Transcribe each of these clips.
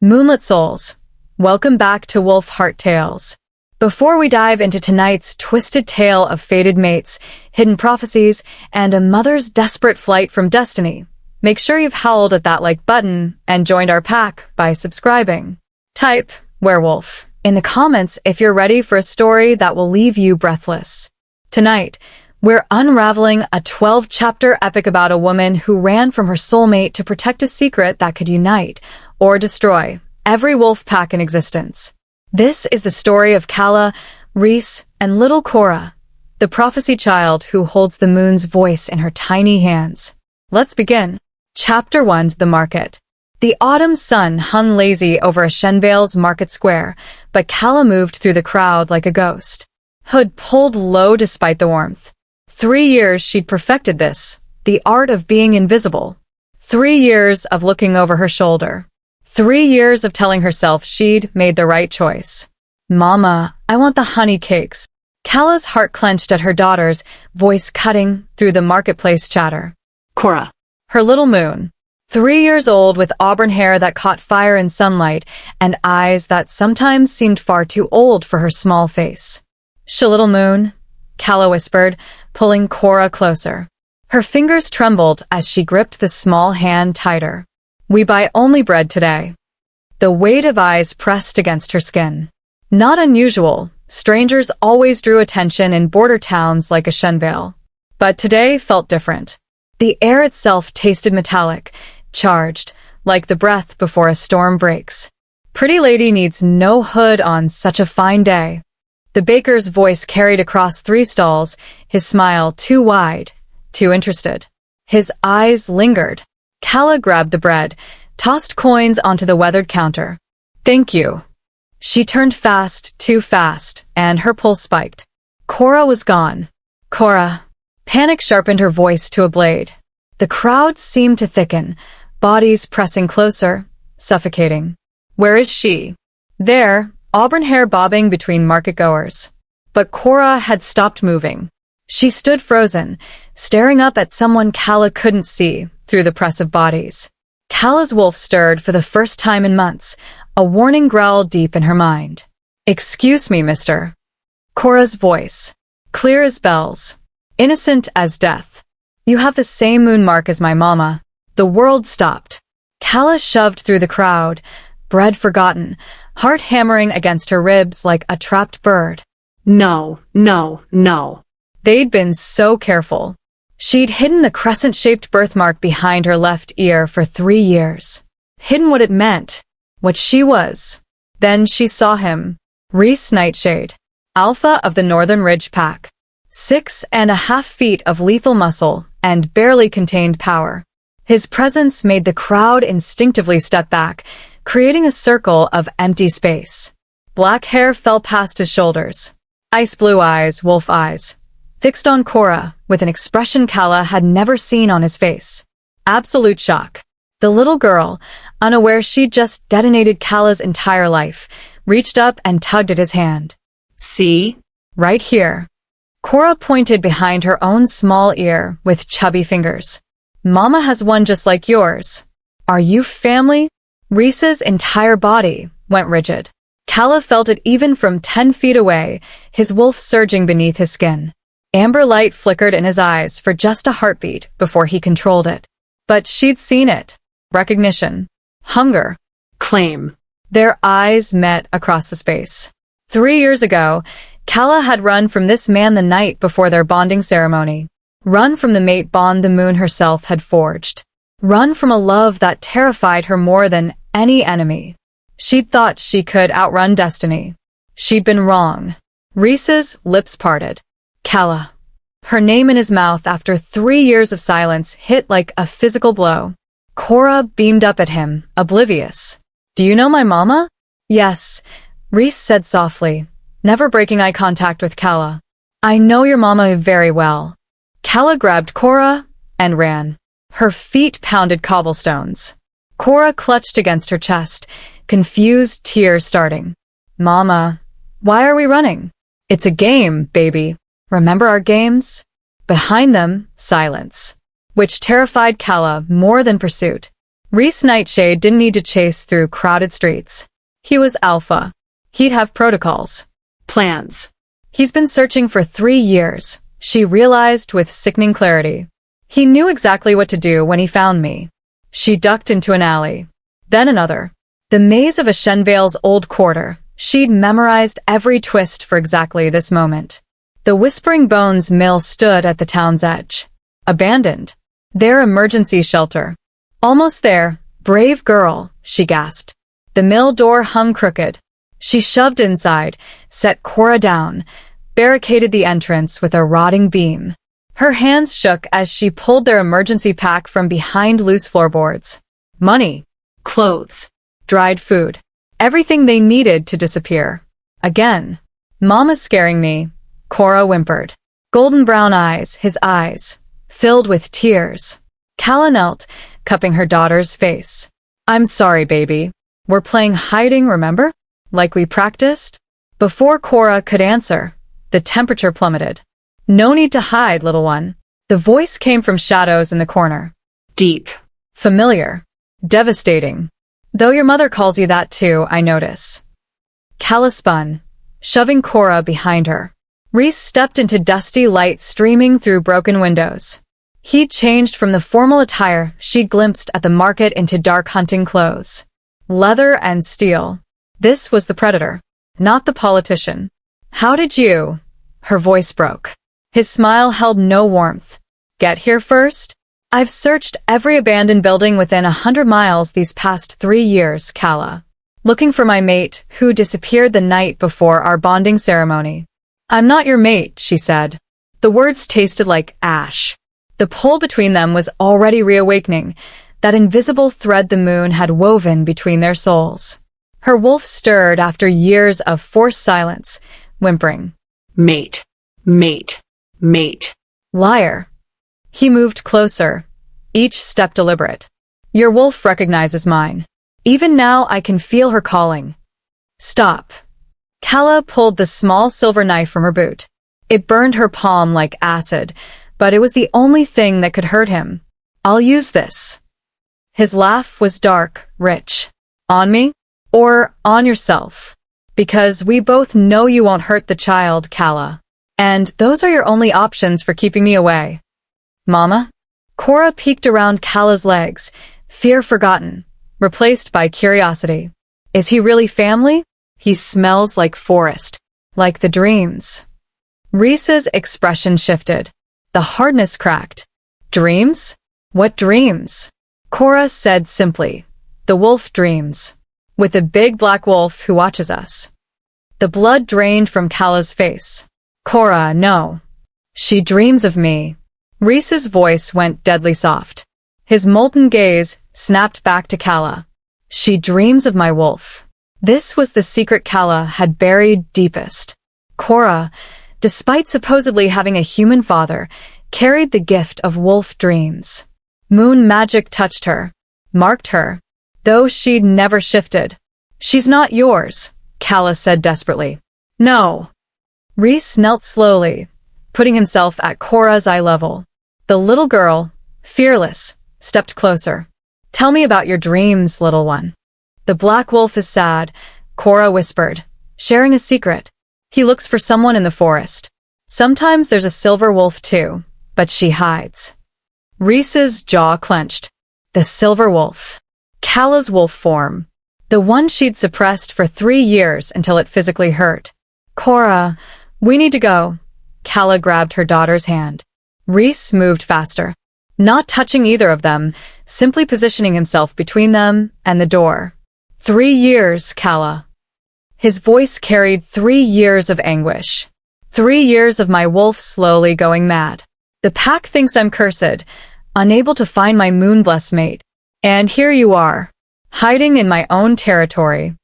Moonlit souls, welcome back to Wolf Heart Tales. Before we dive into tonight's twisted tale of fated mates, hidden prophecies, and a mother's desperate flight from destiny, make sure you've howled at that like button and joined our pack by subscribing. Type werewolf in the comments if you're ready for a story that will leave you breathless. Tonight, we're unraveling a 12-chapter epic about a woman who ran from her soulmate to protect a secret that could unite or destroy every wolf pack in existence. This is the story of Calla, Reese, and little Cora, the prophecy child who holds the moon's voice in her tiny hands. Let's begin. Chapter 1: The Market. The autumn sun hung lazy over Shenvale's market square, but Calla moved through the crowd like a ghost. Hood pulled low despite the warmth. 3 years she'd perfected this, the art of being invisible. 3 years of looking over her shoulder. 3 years of telling herself she'd made the right choice. Mama, I want the honey cakes. Calla's heart clenched at her daughter's voice cutting through the marketplace chatter. Cora. Her little moon. 3 years old with auburn hair that caught fire in sunlight and eyes that sometimes seemed far too old for her small face. Little moon, Calla whispered, pulling Cora closer. Her fingers trembled as she gripped the small hand tighter. We buy only bread today. The weight of eyes pressed against her skin. Not unusual, strangers always drew attention in border towns like Shenvale. But today felt different. The air itself tasted metallic, charged, like the breath before a storm breaks. Pretty lady needs no hood on such a fine day. The baker's voice carried across 3 stalls, his smile too wide, too interested. His eyes lingered. Calla grabbed the bread, tossed coins onto the weathered counter. Thank you. She turned fast, too fast, and her pulse spiked. Cora was gone. Cora. Panic sharpened her voice to a blade. The crowd seemed to thicken, bodies pressing closer, suffocating. Where is she? There, auburn hair bobbing between market-goers. But Cora had stopped moving. She stood frozen, staring up at someone Calla couldn't see through the press of bodies. Calla's wolf stirred for the first time in months, a warning growl deep in her mind. Excuse me, mister. Cora's voice, clear as bells, innocent as death. You have the same moon mark as my mama. The world stopped. Calla shoved through the crowd, bread forgotten, heart hammering against her ribs like a trapped bird. No, no, no. They'd been so careful. She'd hidden the crescent-shaped birthmark behind her left ear for 3 years. Hidden what it meant, what she was. Then she saw him. Reese Nightshade, alpha of the Northern Ridge Pack. 6.5 feet of lethal muscle and barely contained power. His presence made the crowd instinctively step back, creating a circle of empty space. Black hair fell past his shoulders. Ice blue eyes, wolf eyes, fixed on Cora with an expression Calla had never seen on his face. Absolute shock. The little girl, unaware she'd just detonated Calla's entire life, reached up and tugged at his hand. See? Right here. Cora pointed behind her own small ear with chubby fingers. Mama has one just like yours. Are you family? Reese's entire body went rigid. Calla felt it even from 10 feet away, his wolf surging beneath his skin. Amber light flickered in his eyes for just a heartbeat before he controlled it. But she'd seen it. Recognition. Hunger. Claim. Their eyes met across the space. 3 years ago, Calla had run from this man the night before their bonding ceremony. Run from the mate bond the moon herself had forged. Run from a love that terrified her more than any enemy. She'd thought she could outrun destiny. She'd been wrong. Reese's lips parted. Calla. Her name in his mouth after 3 years of silence hit like a physical blow. Cora beamed up at him, oblivious. Do you know my mama? Yes, Reese said softly, never breaking eye contact with Calla. I know your mama very well. Calla grabbed Cora and ran. Her feet pounded cobblestones. Cora clutched against her chest, confused tears starting. Mama, why are we running? It's a game, baby. Remember our games? Behind them, silence, which terrified Calla more than pursuit. Reese Nightshade didn't need to chase through crowded streets. He was alpha. He'd have protocols. Plans. He's been searching for 3 years, she realized with sickening clarity. He knew exactly what to do when he found me. She ducked into an alley. Then another. The maze of Ashenvale's old quarter. She'd memorized every twist for exactly this moment. The Whispering Bones mill stood at the town's edge. Abandoned. Their emergency shelter. Almost there. Brave girl, she gasped. The mill door hung crooked. She shoved inside, set Cora down, barricaded the entrance with a rotting beam. Her hands shook as she pulled their emergency pack from behind loose floorboards. Money. Clothes. Dried food. Everything they needed to disappear. Again. Mama's scaring me, Cora whimpered. Golden brown eyes, his eyes, filled with tears. Calla knelt, cupping her daughter's face. I'm sorry, baby. We're playing hiding, remember? Like we practiced? Before Cora could answer, the temperature plummeted. No need to hide, little one. The voice came from shadows in the corner. Deep. Familiar. Devastating. Though your mother calls you that too, I notice. Calla spun, shoving Cora behind her. Reese stepped into dusty light streaming through broken windows. He'd changed from the formal attire she glimpsed at the market into dark hunting clothes. Leather and steel. This was the predator, not the politician. How did you? Her voice broke. His smile held no warmth. Get here first? I've searched every abandoned building within 100 miles these past 3 years, Calla. Looking for my mate, who disappeared the night before our bonding ceremony. I'm not your mate, she said. The words tasted like ash. The pull between them was already reawakening, that invisible thread the moon had woven between their souls. Her wolf stirred after years of forced silence, whimpering. Mate. Mate. Mate. Liar. He moved closer, each step deliberate. Your wolf recognizes mine. Even now I can feel her calling. Stop. Calla pulled the small silver knife from her boot. It burned her palm like acid, but it was the only thing that could hurt him. I'll use this. His laugh was dark, rich. On me? Or on yourself? Because we both know you won't hurt the child, Calla. And those are your only options for keeping me away. Mama? Cora peeked around Calla's legs, fear forgotten, replaced by curiosity. Is he really family? He smells like forest, like the dreams. Reese's expression shifted. The hardness cracked. Dreams? What dreams? Cora said simply. The wolf dreams. With a big black wolf who watches us. The blood drained from Calla's face. Cora, no. She dreams of me. Reese's voice went deadly soft. His molten gaze snapped back to Calla. She dreams of my wolf. This was the secret Calla had buried deepest. Cora, despite supposedly having a human father, carried the gift of wolf dreams. Moon magic touched her, marked her, though she'd never shifted. She's not yours, Calla said desperately. No. Reese knelt slowly, putting himself at Cora's eye level. The little girl, fearless, stepped closer. Tell me about your dreams, little one. The black wolf is sad, Cora whispered, sharing a secret. He looks for someone in the forest. Sometimes there's a silver wolf too, but she hides. Reese's jaw clenched. The silver wolf. Calla's wolf form. The one she'd suppressed for 3 years until it physically hurt. Cora, we need to go. Calla grabbed her daughter's hand. Reese moved faster. Not touching either of them, simply positioning himself between them and the door. 3 years, Calla. His voice carried 3 years of anguish. 3 years of my wolf slowly going mad. The pack thinks I'm cursed, unable to find my moon-blessed mate. And here you are, hiding in my own territory.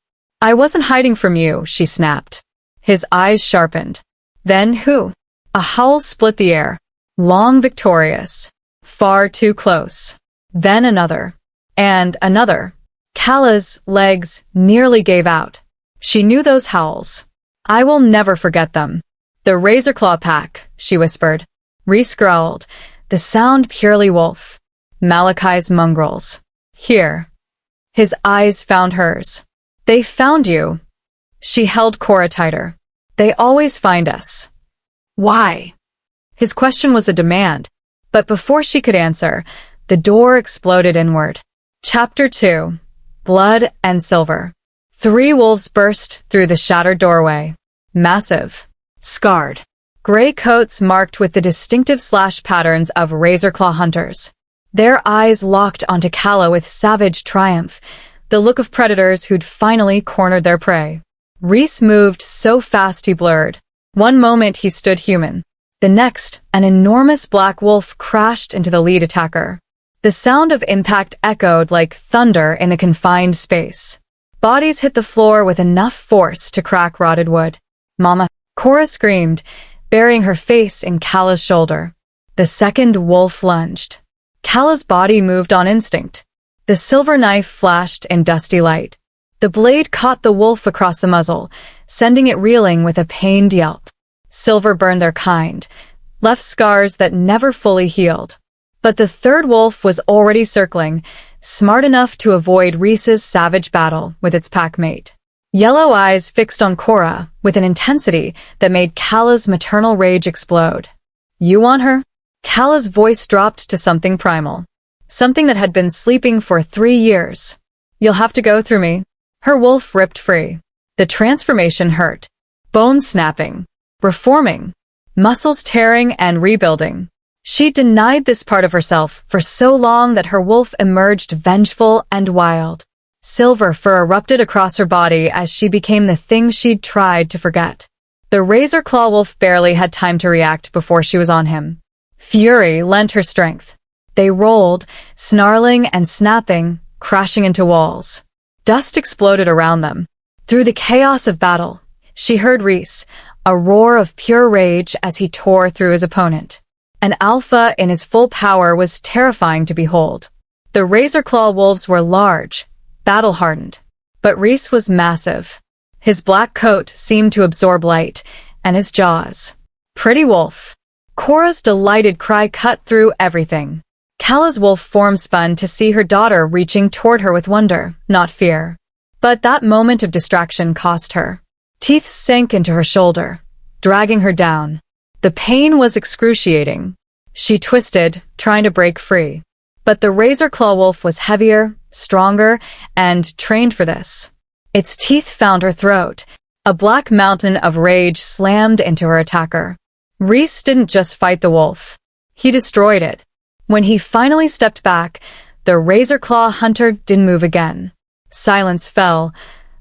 I wasn't hiding from you, she snapped. His eyes sharpened. Then who? A howl split the air. Long victorious. Far too close. Then another. And another. Calla's legs nearly gave out. She knew those howls. I will never forget them. The razor claw pack, she whispered. Reese growled. The sound purely wolf. Malachi's mongrels. Here. His eyes found hers. They found you. She held Cora tighter. They always find us. Why? His question was a demand, but before she could answer, the door exploded inward. Chapter 2. Blood and Silver. 3 wolves burst through the shattered doorway. Massive. Scarred. Gray coats marked with the distinctive slash patterns of razor-claw hunters. Their eyes locked onto Calla with savage triumph, the look of predators who'd finally cornered their prey. Rhys moved so fast he blurred. One moment he stood human. The next, an enormous black wolf crashed into the lead attacker. The sound of impact echoed like thunder in the confined space. Bodies hit the floor with enough force to crack rotted wood. Mama, Cora screamed, burying her face in Calla's shoulder. The second wolf lunged. Calla's body moved on instinct. The silver knife flashed in dusty light. The blade caught the wolf across the muzzle, sending it reeling with a pained yelp. Silver burned their kind, left scars that never fully healed. But the third wolf was already circling, smart enough to avoid Rhys's savage battle with its packmate. Yellow eyes fixed on Cora with an intensity that made Calla's maternal rage explode. You want her? Calla's voice dropped to something primal. Something that had been sleeping for 3 years. You'll have to go through me. Her wolf ripped free. The transformation hurt. Bones snapping. Reforming. Muscles tearing and rebuilding. She denied this part of herself for so long that her wolf emerged vengeful and wild. Silver fur erupted across her body as she became the thing she'd tried to forget. The razor-claw wolf barely had time to react before she was on him. Fury lent her strength. They rolled, snarling and snapping, crashing into walls. Dust exploded around them. Through the chaos of battle, she heard Rhys, a roar of pure rage as he tore through his opponent. An alpha in his full power was terrifying to behold. The razor-claw wolves were large, battle-hardened, but Rhys was massive. His black coat seemed to absorb light, and his jaws. Pretty wolf. Cora's delighted cry cut through everything. Calla's wolf form spun to see her daughter reaching toward her with wonder, not fear. But that moment of distraction cost her. Teeth sank into her shoulder, dragging her down. The pain was excruciating. She twisted, trying to break free. But the razor-claw wolf was heavier, stronger, and trained for this. Its teeth found her throat. A black mountain of rage slammed into her attacker. Rhys didn't just fight the wolf. He destroyed it. When he finally stepped back, the razor-claw hunter didn't move again. Silence fell,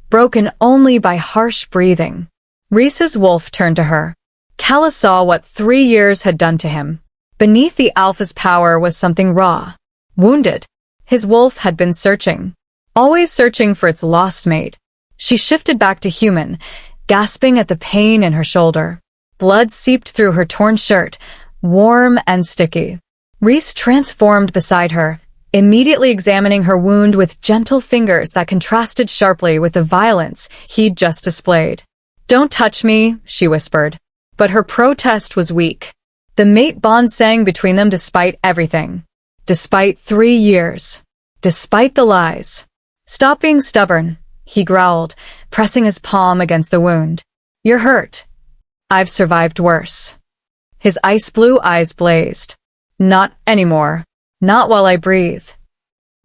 broken only by harsh breathing. Rhys's wolf turned to her. Calla saw what 3 years had done to him. Beneath the alpha's power was something raw. Wounded. His wolf had been searching. Always searching for its lost mate. She shifted back to human, gasping at the pain in her shoulder. Blood seeped through her torn shirt, warm and sticky. Rhys transformed beside her, immediately examining her wound with gentle fingers that contrasted sharply with the violence he'd just displayed. "Don't touch me," she whispered. But her protest was weak. The mate bond sang between them despite everything. Despite 3 years. Despite the lies. "Stop being stubborn," he growled, pressing his palm against the wound. "You're hurt. I've survived worse." His ice blue eyes blazed. "Not anymore. Not while I breathe."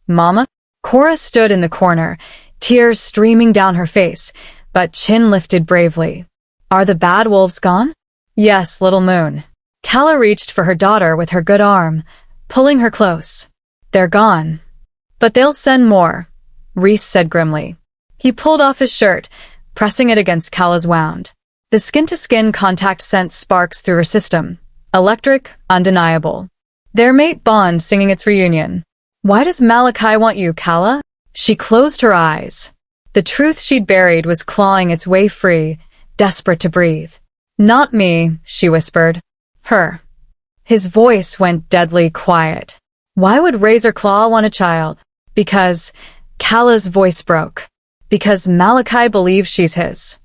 "Mama?" Cora stood in the corner, tears streaming down her face, but chin lifted bravely. "Are the bad wolves gone?" "Yes, little moon." Calla reached for her daughter with her good arm, pulling her close. "They're gone. But they'll send more," Rhys said grimly. He pulled off his shirt, pressing it against Calla's wound. The skin-to-skin contact sent sparks through her system. Electric, undeniable. Their mate bond singing its reunion. "Why does Malachi want you, Calla?" She closed her eyes. The truth she'd buried was clawing its way free, desperate to breathe. "Not me," she whispered. "Her." His voice went deadly quiet. Why would Razorclaw want a child? Because Calla's voice broke. Because Malachi believes she's his.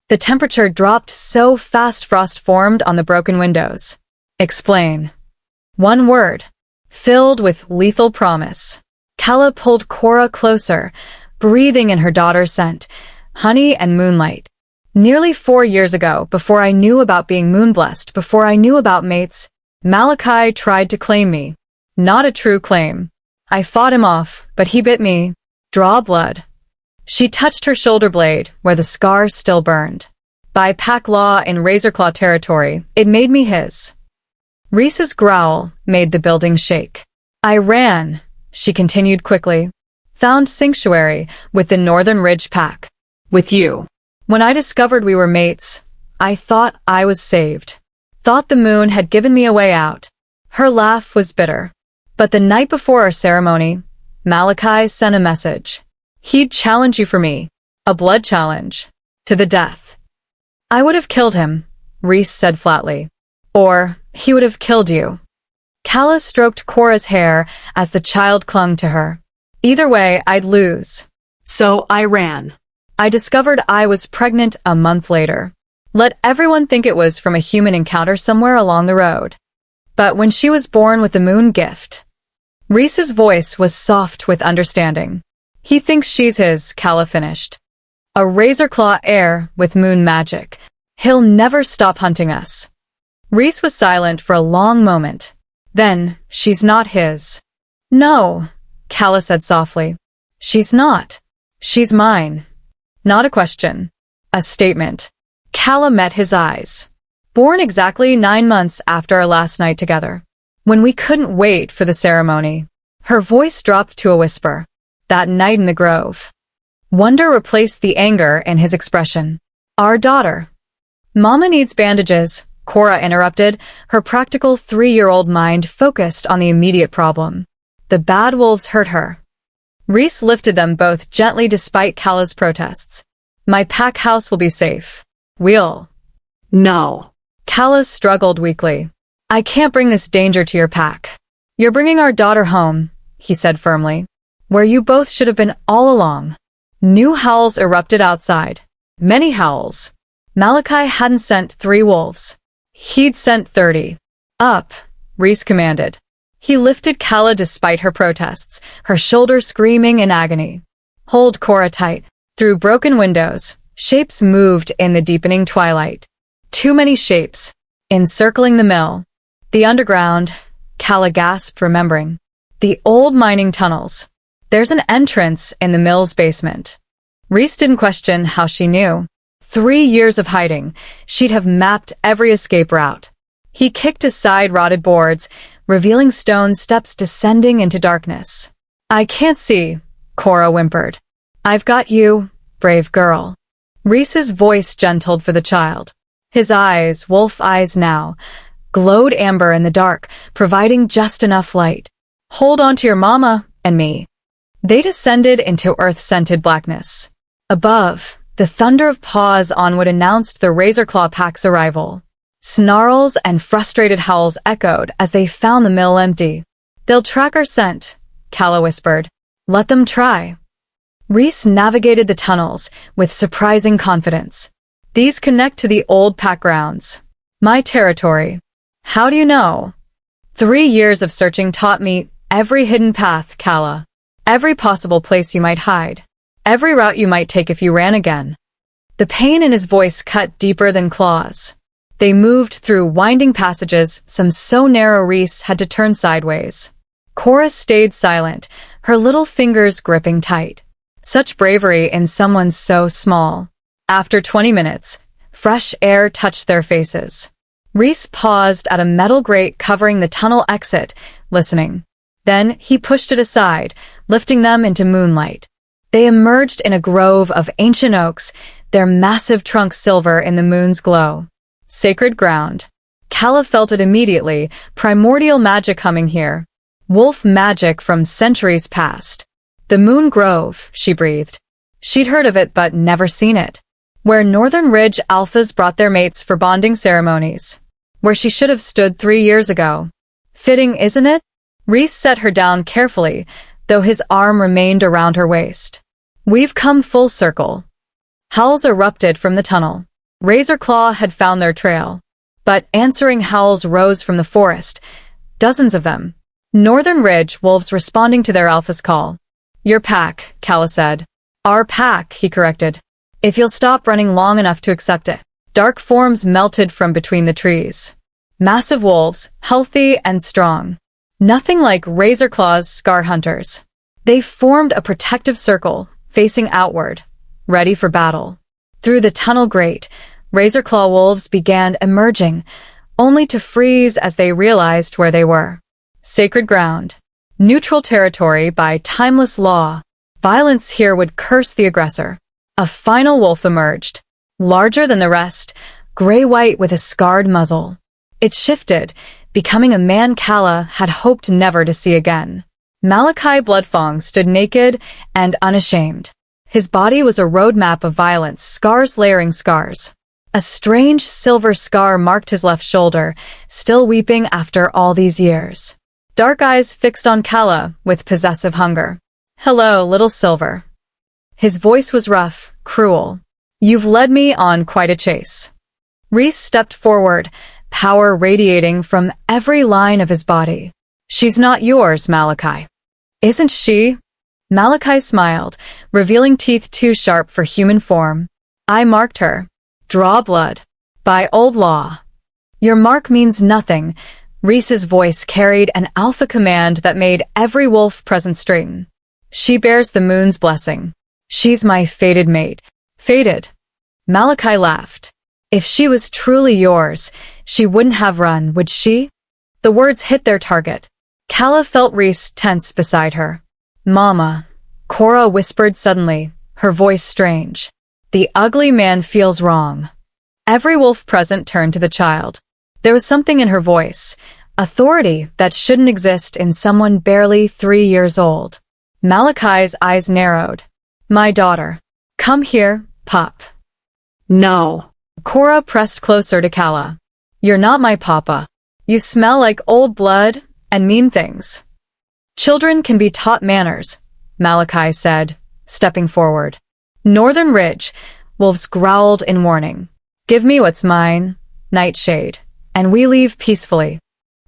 The temperature dropped so fast frost formed on the broken windows. "Explain." One word, filled with lethal promise. Calla pulled Cora closer, breathing in her daughter's scent, honey and moonlight. Nearly 4 years ago, before I knew about being moon-blessed, before I knew about mates, Malachi tried to claim me. Not a true claim. I fought him off, but he bit me. Draw blood. She touched her shoulder blade, where the scar still burned. By pack law in Razorclaw territory, it made me his. Reese's growl made the building shake. I ran, she continued quickly. Found sanctuary with the Northern Ridge pack. With you. When I discovered we were mates, I thought I was saved. Thought the moon had given me a way out. Her laugh was bitter. But the night before our ceremony, Malachi sent a message. He'd challenge you for me. A blood challenge. To the death. I would have killed him, Reese said flatly. Or, he would have killed you. Calla stroked Cora's hair as the child clung to her. Either way, I'd lose. So I ran. I discovered I was pregnant a month later. Let everyone think it was from a human encounter somewhere along the road. But when she was born with the moon gift. Reese's voice was soft with understanding. He thinks she's his, Calla finished. A Razorclaw heir with moon magic. He'll never stop hunting us. Reese was silent for a long moment. Then, she's not his. No, Calla said softly. She's not. She's mine. Not a question. A statement. Calla met his eyes. Born exactly 9 months after our last night together. When we couldn't wait for the ceremony. Her voice dropped to a whisper. That night in the grove. Wonder replaced the anger in his expression. Our daughter. Mama needs bandages, Cora interrupted, her practical 3-year-old mind focused on the immediate problem. The bad wolves hurt her. Reese lifted them both gently despite Calla's protests. My pack house will be safe. We'll. No. Calla struggled weakly. I can't bring this danger to your pack. You're bringing our daughter home, he said firmly. Where you both should have been all along. New howls erupted outside. Many howls. Malachi hadn't sent 3 wolves. He'd sent 30. Up, Reese commanded. He lifted Calla despite her protests, her shoulders screaming in agony. Hold Cora tight. Through broken windows, shapes moved in the deepening twilight. Too many shapes. Encircling the mill. The underground, Calla gasped, remembering. The old mining tunnels. There's an entrance in the mill's basement. Reese didn't question how she knew. 3 years of hiding, she'd have mapped every escape route. He kicked aside rotted boards, revealing stone steps descending into darkness. I can't see, Cora whimpered. I've got you, brave girl. Reese's voice gentled for the child. His eyes, wolf eyes now, glowed amber in the dark, providing just enough light. Hold on to your mama and me. They descended into earth-scented blackness. Above, the thunder of paws onward announced the Razorclaw pack's arrival. Snarls and frustrated howls echoed as they found the mill empty. They'll track our scent, Calla whispered. Let them try. Reese navigated the tunnels with surprising confidence. These connect to the old pack grounds. My territory. How do you know? 3 years of searching taught me every hidden path, Calla. Every possible place you might hide. Every route you might take if you ran again. The pain in his voice cut deeper than claws. They moved through winding passages, some so narrow Reese had to turn sideways. Cora stayed silent, her little fingers gripping tight. Such bravery in someone so small. After 20 minutes, fresh air touched their faces. Reese paused at a metal grate covering the tunnel exit, listening. Then he pushed it aside, lifting them into moonlight. They emerged in a grove of ancient oaks, their massive trunks silver in the moon's glow. Sacred ground. Calla felt it immediately, primordial magic humming here. Wolf magic from centuries past. The Moon Grove, she breathed. She'd heard of it but never seen it. Where Northern Ridge alphas brought their mates for bonding ceremonies. Where she should have stood 3 years ago. Fitting, isn't it? Reese set her down carefully, though his arm remained around her waist. We've come full circle. Howls erupted from the tunnel. Razorclaw had found their trail. But answering howls rose from the forest. Dozens of them. Northern Ridge wolves responding to their alpha's call. Your pack, Calla said. Our pack, he corrected. If you'll stop running long enough to accept it. Dark forms melted from between the trees. Massive wolves, healthy and strong. Nothing like razor claws scar hunters. They formed a protective circle, facing outward, ready for battle. Through the tunnel grate, razor claw wolves began emerging, only to freeze as they realized where they were. Sacred ground. Neutral territory by timeless law. Violence here would curse the aggressor. A final wolf emerged, larger than the rest, gray-white with a scarred muzzle. It shifted, becoming a man Calla had hoped never to see again. Malachi Bloodfong stood naked and unashamed. His body was a roadmap of violence, scars layering scars. A strange silver scar marked his left shoulder, still weeping after all these years. Dark eyes fixed on Calla with possessive hunger. Hello, little silver. His voice was rough, cruel. You've led me on quite a chase. Reese stepped forward, power radiating from every line of his body. She's not yours, Malachi. Isn't she? Malachi smiled, revealing teeth too sharp for human form. I marked her. Draw blood. By old law. Your mark means nothing. Reese's voice carried an alpha command that made every wolf present straighten. She bears the moon's blessing. She's my fated mate. Fated. Malachi laughed. If she was truly yours, she wouldn't have run, would she? The words hit their target. Calla felt Reese tense beside her. Mama, Cora whispered suddenly, her voice strange. The ugly man feels wrong. Every wolf present turned to the child. There was something in her voice, authority that shouldn't exist in someone barely 3 years old. Malachi's eyes narrowed. My daughter. Come here, pup. No. Cora pressed closer to Calla. You're not my papa. You smell like old blood and mean things. Children can be taught manners, Malachi said, stepping forward. Northern Ridge, wolves growled in warning. Give me what's mine, Nightshade, and we leave peacefully.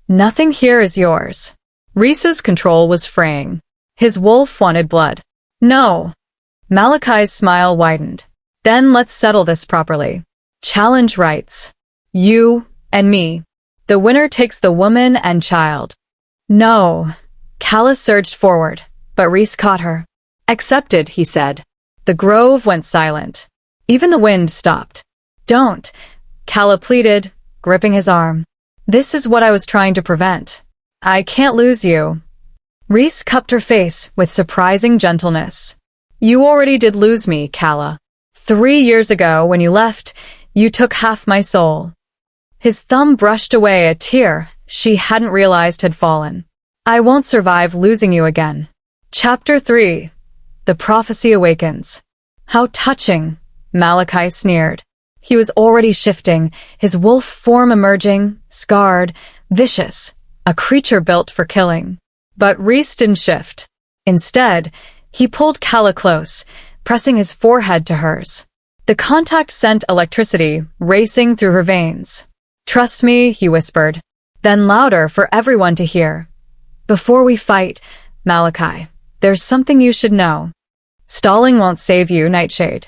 Nothing here is yours. Reese's control was fraying. His wolf wanted blood. No. Malachi's smile widened. Then let's settle this properly. Challenge rights. You and me. The winner takes the woman and child. No. Calla surged forward, but Reese caught her. Accepted, he said. The grove went silent. Even the wind stopped. Don't, Calla pleaded, gripping his arm. This is what I was trying to prevent. I can't lose you. Reese cupped her face with surprising gentleness. You already did lose me, Calla. 3 years ago, when you left, you took half my soul. His thumb brushed away a tear she hadn't realized had fallen. I won't survive losing you again. Chapter 3. The Prophecy Awakens. How touching, Malachi sneered. He was already shifting, his wolf form emerging, scarred, vicious, a creature built for killing. But Reese didn't shift. Instead, he pulled Calla close, pressing his forehead to hers. The contact sent electricity racing through her veins. Trust me, he whispered, then louder for everyone to hear. Before we fight, Malachi, there's something you should know. Stalling won't save you, Nightshade.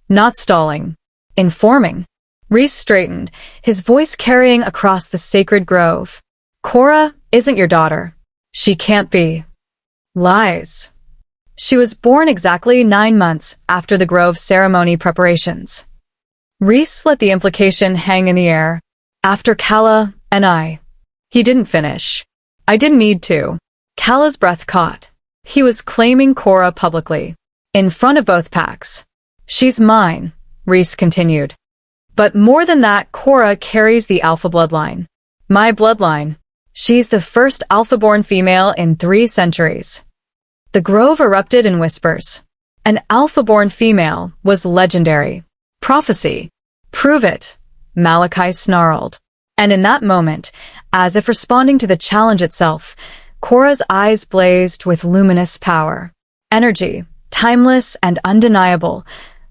Not stalling. Informing. Reese straightened, his voice carrying across the sacred grove. Cora isn't your daughter. She can't be. Lies. She was born exactly 9 months after the grove ceremony preparations. Reese let the implication hang in the air. After Calla and I. He didn't finish. I didn't need to. Calla's breath caught. He was claiming Cora publicly. In front of both packs. She's mine, Reese continued. But more than that, Cora carries the alpha bloodline. My bloodline. She's the first alpha-born female in 3 centuries. The grove erupted in whispers. An alpha-born female was legendary. Prophecy. Prove it, Malachi snarled. And in that moment, as if responding to the challenge itself, Cora's eyes blazed with luminous power. Energy, timeless and undeniable,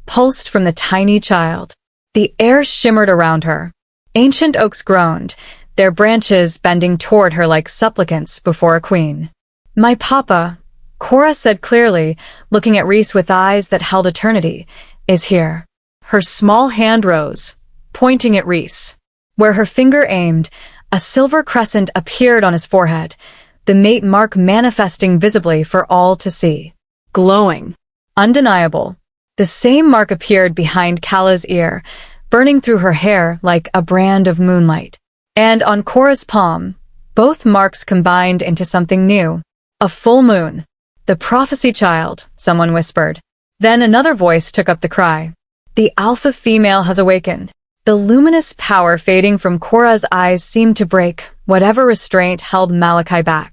pulsed from the tiny child. The air shimmered around her. Ancient oaks groaned, their branches bending toward her like supplicants before a queen. "My papa," Cora said clearly, looking at Rhys with eyes that held eternity, "is here." Her small hand rose, pointing at Rhys. Where her finger aimed, a silver crescent appeared on his forehead, the mate mark manifesting visibly for all to see. Glowing. Undeniable. The same mark appeared behind Calla's ear, burning through her hair like a brand of moonlight. And on Cora's palm, both marks combined into something new. A full moon. "The prophecy child," someone whispered. Then another voice took up the cry. "The alpha female has awakened." The luminous power fading from Cora's eyes seemed to break whatever restraint held Malachi back.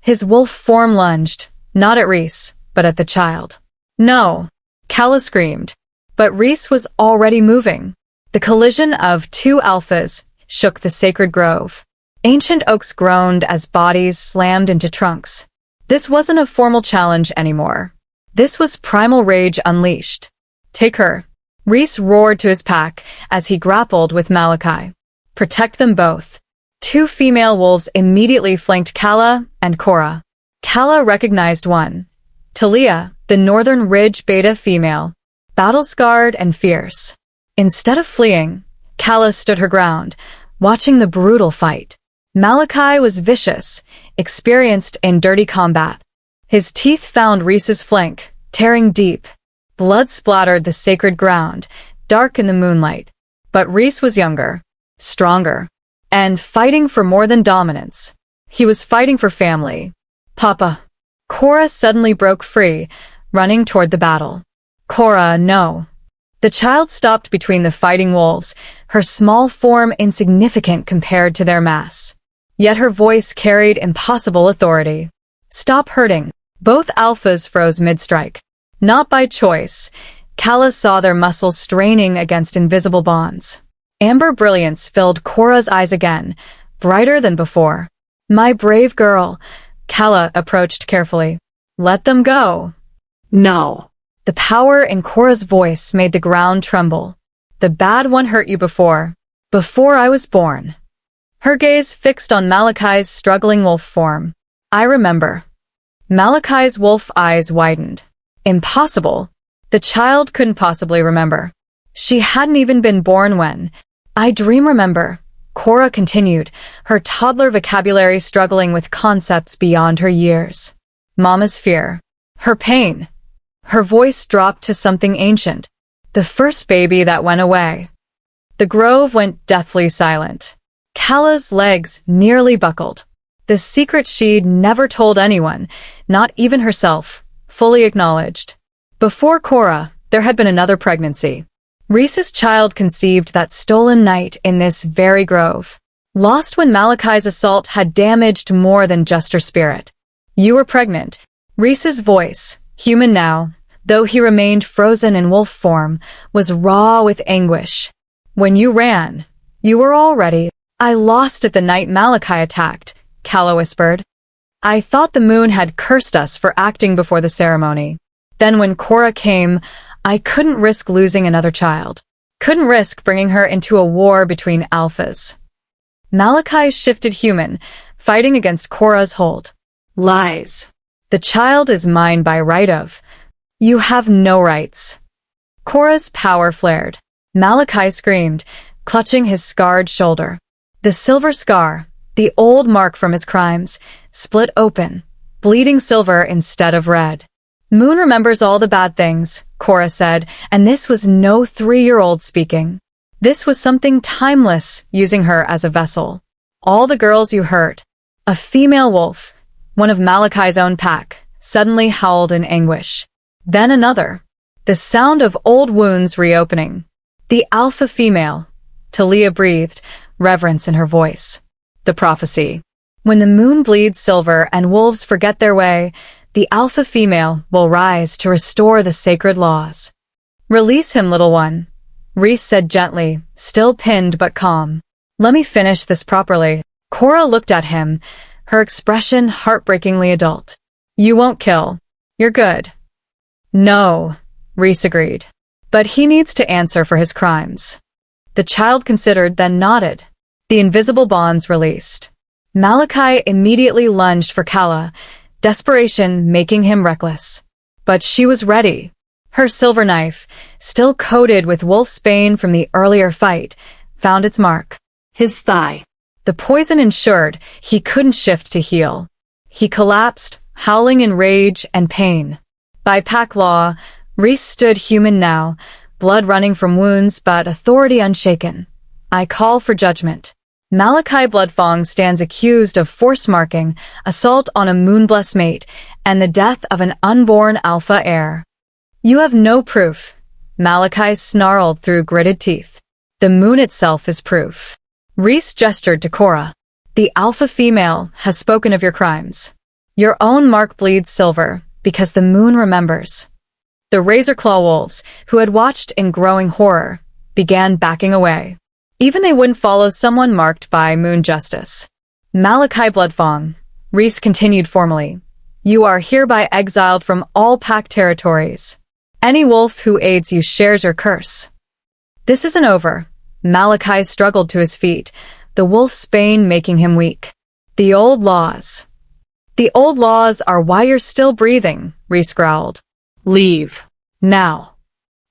His wolf form lunged, not at Rhys, but at the child. "No!" Calla screamed. But Rhys was already moving. The collision of two alphas shook the sacred grove. Ancient oaks groaned as bodies slammed into trunks. This wasn't a formal challenge anymore. This was primal rage unleashed. "Take her," Rhys roared to his pack as he grappled with Malachi. "Protect them both." Two female wolves immediately flanked Calla and Cora. Calla recognized one. Talia, the Northern Ridge beta female, battle-scarred and fierce. Instead of fleeing, Calla stood her ground, watching the brutal fight. Malachi was vicious, experienced in dirty combat. His teeth found Rhys's flank, tearing deep. Blood splattered the sacred ground, dark in the moonlight. But Rhys was younger, stronger, and fighting for more than dominance. He was fighting for family. "Papa." Cora suddenly broke free, running toward the battle. "Cora, no." The child stopped between the fighting wolves, her small form insignificant compared to their mass. Yet her voice carried impossible authority. "Stop hurting." Both alphas froze mid-strike. Not by choice. Calla saw their muscles straining against invisible bonds. Amber brilliance filled Cora's eyes again, brighter than before. "My brave girl," Calla approached carefully. "Let them go." No. The power in Cora's voice made the ground tremble. "The bad one hurt you before I was born." Her gaze fixed on Malachi's struggling wolf form. "I remember." Malachi's wolf eyes widened. Impossible. The child couldn't possibly remember. She hadn't even been born when. "I remember," Cora continued, her toddler vocabulary struggling with concepts beyond her years. Mama's fear. Her pain. Her voice dropped to something ancient. The first baby that went away. The grove went deathly silent. Calla's legs nearly buckled. The secret she'd never told anyone, not even herself, fully acknowledged. Before Cora, there had been another pregnancy. Rhys's child conceived that stolen night in this very grove. Lost when Malachi's assault had damaged more than just her spirit. "You were pregnant." Rhys's voice, human now, though he remained frozen in wolf form, was raw with anguish. "When you ran, you were all ready." "I lost it the night Malachi attacked," Calla whispered. "I thought the moon had cursed us for acting before the ceremony. Then when Cora came, I couldn't risk losing another child. Couldn't risk bringing her into a war between alphas." Malachi shifted human, fighting against Cora's hold. Lies. "The child is mine by right of." "You have no rights." Cora's power flared. Malachi screamed, clutching his scarred shoulder. The silver scar, the old mark from his crimes, split open, bleeding silver instead of red. "Moon remembers all the bad things," Cora said, and this was no 3-year-old speaking. This was something timeless, using her as a vessel. "All the girls you hurt." A female wolf, one of Malachi's own pack, suddenly howled in anguish. Then another. The sound of old wounds reopening. "The alpha female," Talia breathed, reverence in her voice. "The prophecy. When the moon bleeds silver and wolves forget their way, the alpha female will rise to restore the sacred laws." "Release him, little one," Rhys said gently, still pinned but calm. "Let me finish this properly." Cora looked at him, her expression heartbreakingly adult. "You won't kill. You're good." "No," Rhys agreed. "But he needs to answer for his crimes." The child considered, then nodded. The invisible bonds released. Malachi immediately lunged for Calla, desperation making him reckless. But she was ready. Her silver knife, still coated with wolfsbane from the earlier fight, found its mark. His thigh. The poison ensured he couldn't shift to heal. He collapsed, howling in rage and pain. By pack law, Reese stood human now, blood running from wounds but authority unshaken. I call for judgment. Malachi Bloodfong stands accused of force marking, assault on a moonblessed mate, and the death of an unborn alpha heir. You have no proof. Malachi snarled through gritted teeth. The moon itself is proof. Reese gestured to Cora. The alpha female has spoken of your crimes. Your own mark bleeds silver, because the moon remembers. The Razorclaw wolves, who had watched in growing horror, began backing away. Even they wouldn't follow someone marked by moon justice. Malachi Bloodfong, Reese continued formally. You are hereby exiled from all pack territories. Any wolf who aids you shares your curse. This isn't over. Malachi struggled to his feet, the wolf's bane making him weak. The old laws. The old laws are why you're still breathing, Reese growled. Leave. Now.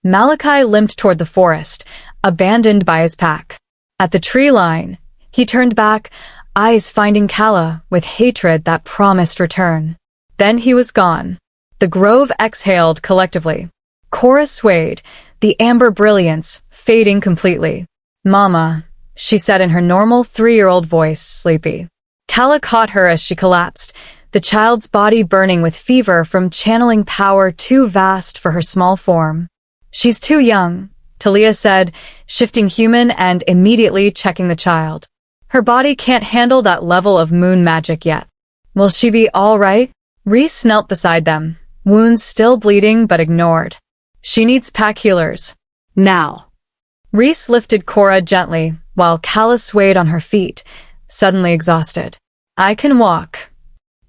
Malachi limped toward the forest, abandoned by his pack. At the tree line, he turned back, eyes finding Calla with hatred that promised return. Then he was gone. The grove exhaled collectively. Cora swayed, the amber brilliance fading completely. Mama, she said in her normal 3-year-old voice, sleepy. Calla caught her as she collapsed, the child's body burning with fever from channeling power too vast for her small form. She's too young, Talia said, shifting human and immediately checking the child. Her body can't handle that level of moon magic yet. Will she be all right? Reese knelt beside them, wounds still bleeding but ignored. She needs pack healers. Now. Reese lifted Cora gently, while Calla swayed on her feet, suddenly exhausted. I can walk.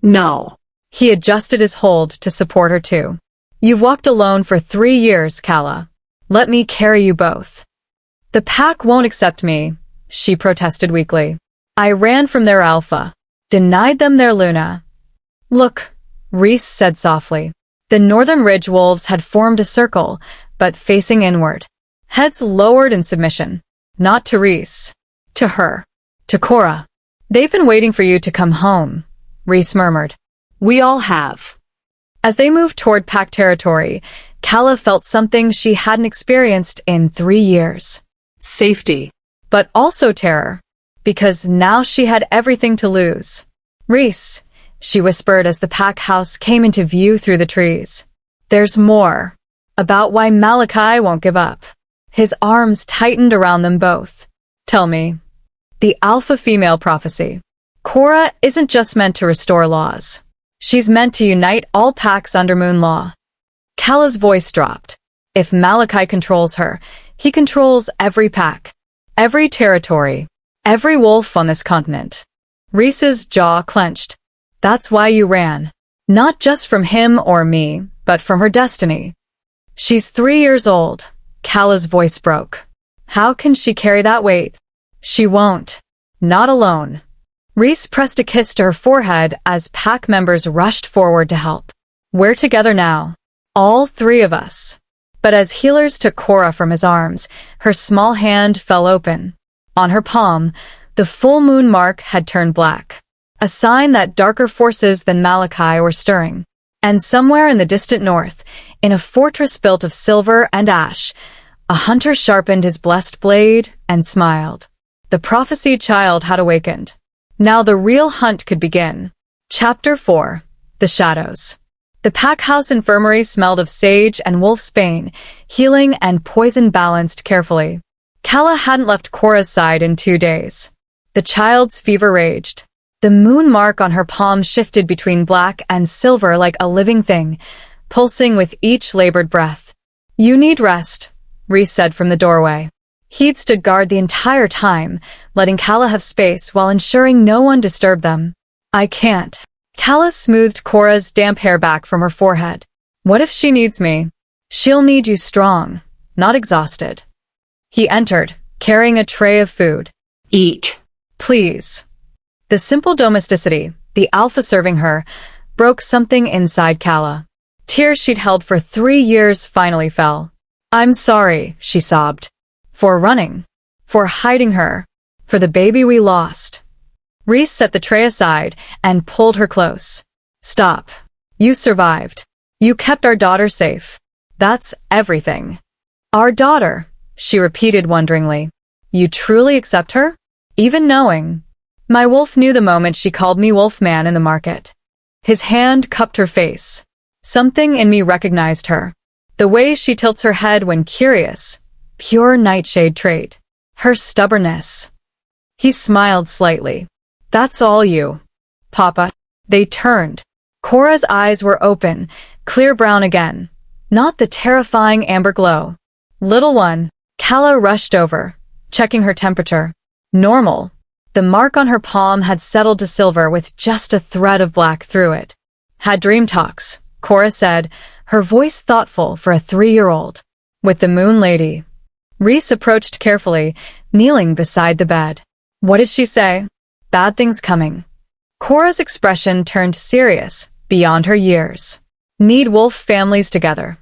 No. He adjusted his hold to support her too. You've walked alone for 3 years, Calla. Let me carry you both. The pack won't accept me, she protested weakly. I ran from their alpha, denied them their Luna. Look, Reese said softly. The Northern Ridge wolves had formed a circle, but facing inward. Heads lowered in submission. Not to Reese. To her. To Cora. They've been waiting for you to come home, Reese murmured. We all have. As they moved toward pack territory, Calla felt something she hadn't experienced in 3 years. Safety. But also terror. Because now she had everything to lose. Reese, she whispered as the pack house came into view through the trees. There's more. About why Malachi won't give up. His arms tightened around them both. Tell me. The alpha female prophecy. Cora isn't just meant to restore laws. She's meant to unite all packs under moon law. Calla's voice dropped. If Malachi controls her, he controls every pack, every territory, every wolf on this continent. Reese's jaw clenched. That's why you ran. Not just from him or me, but from her destiny. She's 3 years old. Calla's voice broke. How can she carry that weight? She won't. Not alone. Reese pressed a kiss to her forehead as pack members rushed forward to help. We're together now. All 3 of us. But as healers took Cora from his arms, her small hand fell open. On her palm, the full moon mark had turned black. A sign that darker forces than Malachi were stirring. And somewhere in the distant north, in a fortress built of silver and ash, a hunter sharpened his blessed blade and smiled. The prophesied child had awakened. Now the real hunt could begin. Chapter 4. The Shadows. The pack house infirmary smelled of sage and wolfsbane, healing and poison balanced carefully. Calla hadn't left Cora's side in 2 days. The child's fever raged. The moon mark on her palm shifted between black and silver like a living thing, pulsing with each labored breath. You need rest, Reese said from the doorway. He'd stood guard the entire time, letting Calla have space while ensuring no one disturbed them. I can't. Calla smoothed Cora's damp hair back from her forehead. What if she needs me? She'll need you strong, not exhausted. He entered, carrying a tray of food. Eat. Please. The simple domesticity, the alpha serving her, broke something inside Calla. Tears she'd held for 3 years finally fell. I'm sorry, she sobbed. For running. For hiding her. For the baby we lost. Rhys set the tray aside and pulled her close. Stop. You survived. You kept our daughter safe. That's everything. Our daughter, she repeated wonderingly. You truly accept her? Even knowing. My wolf knew the moment she called me Wolfman in the market. His hand cupped her face. Something in me recognized her. The way she tilts her head when curious. Pure nightshade trait. Her stubbornness. He smiled slightly. That's all you. Papa. They turned. Cora's eyes were open, clear brown again. Not the terrifying amber glow. Little one. Calla rushed over, checking her temperature. Normal. The mark on her palm had settled to silver with just a thread of black through it. Had dream talks, Cora said, her voice thoughtful for a 3-year-old. With the Moon Lady. Rhys approached carefully, kneeling beside the bed. What did she say? Bad things coming. Cora's expression turned serious, beyond her years. Need wolf families together.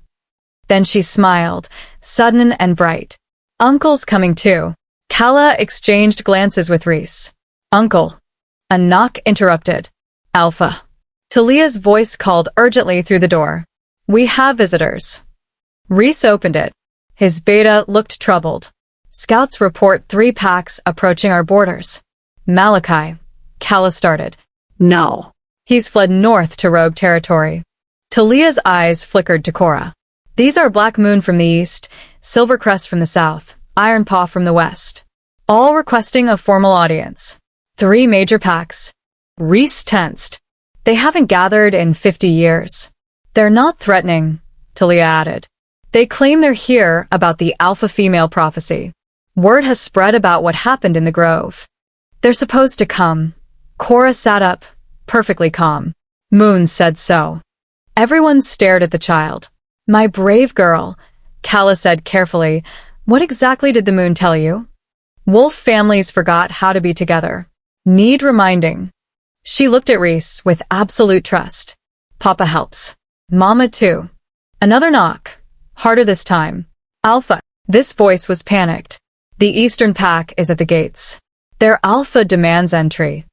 Then she smiled, sudden and bright. Uncle's coming too. Calla exchanged glances with Rhys. Uncle. A knock interrupted. Alpha. Talia's voice called urgently through the door. We have visitors. Rhys opened it. His beta looked troubled. Scouts report 3 packs approaching our borders. Malachi. Calla started. No. He's fled north to rogue territory. Talia's eyes flickered to Cora. These are Black Moon from the east, Silvercrest from the south, Ironpaw from the west. All requesting a formal audience. 3 major packs. Rhys tensed. They haven't gathered in 50 years. They're not threatening, Talia added. They claim they're here about the alpha female prophecy. Word has spread about what happened in the grove. They're supposed to come. Cora sat up, perfectly calm. Moon said so. Everyone stared at the child. My brave girl, Calla said carefully. What exactly did the moon tell you? Wolf families forgot how to be together. Need reminding. She looked at Rhys with absolute trust. Papa helps. Mama too. Another knock. Harder this time. Alpha. This voice was panicked. The Eastern Pack is at the gates. Their Alpha demands entry.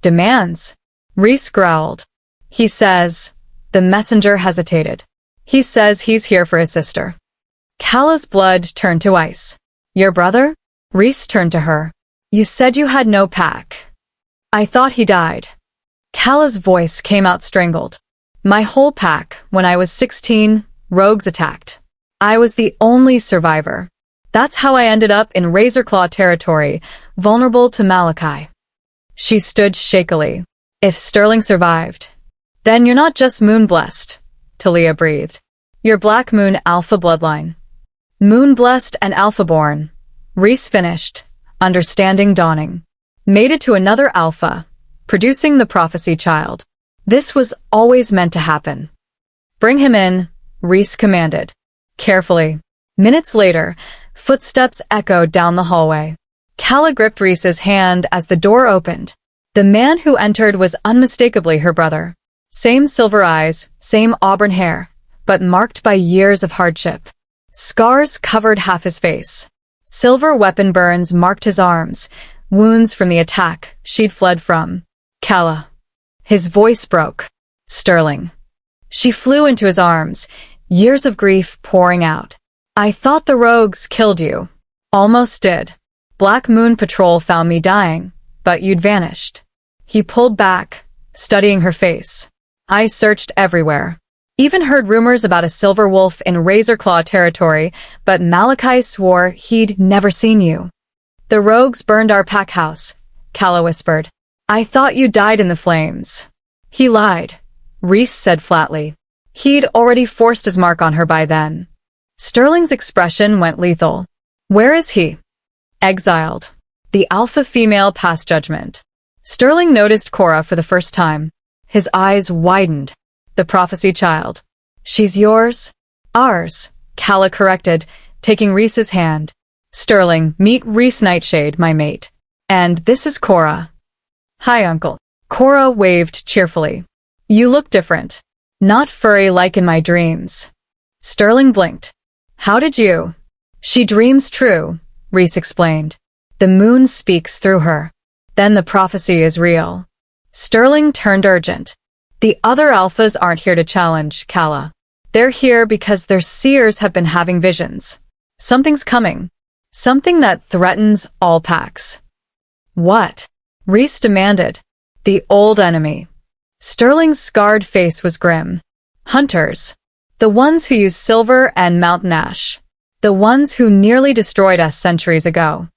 Demands? Rhys growled. He says. The messenger hesitated. He says he's here for his sister. Calla's blood turned to ice. Your brother? Rhys turned to her. You said you had no pack. I thought he died. Calla's voice came out strangled. My whole pack, when I was 16, rogues attacked. I was the only survivor. That's how I ended up in Razorclaw territory, vulnerable to Malachi. She stood shakily. If Sterling survived, then you're not just moon-blessed, Talia breathed. You're Black Moon Alpha bloodline. Moon-blessed and Alpha-born. Rhys finished, understanding dawning. Mated to another Alpha, producing the prophecy child. This was always meant to happen. Bring him in, Rhys commanded. Carefully. Minutes later, footsteps echoed down the hallway. Calla gripped Rhys's hand as the door opened. The man who entered was unmistakably her brother. Same silver eyes, same auburn hair, but marked by years of hardship. Scars covered half his face. Silver weapon burns marked his arms, wounds from the attack she'd fled from. Calla. His voice broke. Sterling. She flew into his arms, years of grief pouring out. I thought the rogues killed you. Almost did. Black Moon Patrol found me dying, but you'd vanished. He pulled back, studying her face. I searched everywhere. Even heard rumors about a silver wolf in Razorclaw territory, but Malachi swore he'd never seen you. The rogues burned our pack house, Calla whispered. I thought you died in the flames. He lied, Rhys said flatly. He'd already forced his mark on her by then. Sterling's expression went lethal. Where is he? Exiled. The alpha female passed judgment. Sterling noticed Cora for the first time. His eyes widened. The prophecy child. She's yours? Ours, Calla corrected, taking Rhys's hand. Sterling, meet Rhys Nightshade, my mate. And this is Cora. Hi, Uncle. Cora waved cheerfully. You look different. Not furry like in my dreams. Sterling blinked. How did you? She dreams true, Reese explained. The moon speaks through her. Then the prophecy is real. Sterling turned urgent. The other alphas aren't here to challenge Calla. They're here because their seers have been having visions. Something's coming. Something that threatens all packs. What? Reese demanded. The old enemy. Sterling's scarred face was grim. Hunters. The ones who use silver and mountain ash. The ones who nearly destroyed us centuries ago.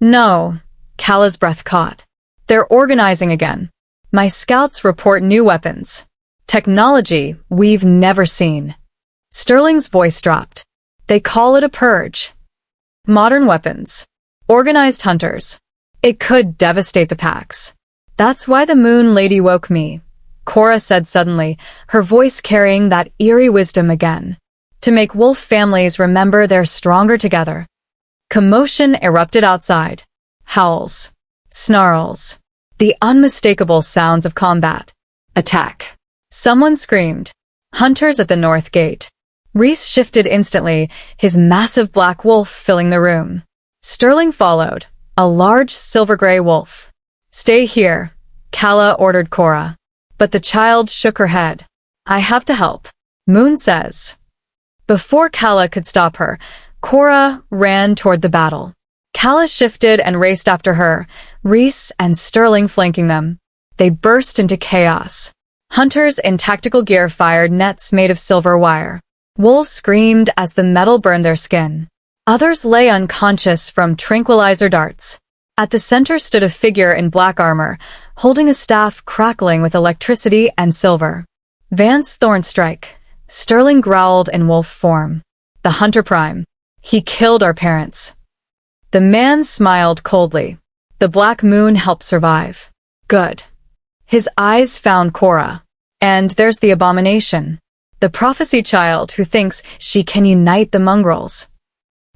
No. Calla's breath caught. They're organizing again. My scouts report new weapons. Technology we've never seen. Sterling's voice dropped. They call it a purge. Modern weapons. Organized hunters. It could devastate the packs. That's why the Moon Lady woke me, Cora said suddenly, her voice carrying that eerie wisdom again. To make wolf families remember they're stronger together. Commotion erupted outside. Howls. Snarls. The unmistakable sounds of combat. Attack. Someone screamed. Hunters at the north gate. Reese shifted instantly, his massive black wolf filling the room. Sterling followed, a large silver-gray wolf. Stay here, Calla ordered Cora. But the child shook her head. I have to help. Moon says. Before Calla could stop her, Cora ran toward the battle. Calla shifted and raced after her, Reese and Sterling flanking them. They burst into chaos. Hunters in tactical gear fired nets made of silver wire. Wolves screamed as the metal burned their skin. Others lay unconscious from tranquilizer darts. At the center stood a figure in black armor, holding a staff crackling with electricity and silver. Vance Thornstrike. Sterling growled in wolf form. The Hunter Prime. He killed our parents. The man smiled coldly. The Black Moon helped survive. Good. His eyes found Cora. And there's the abomination. The prophecy child who thinks she can unite the mongrels.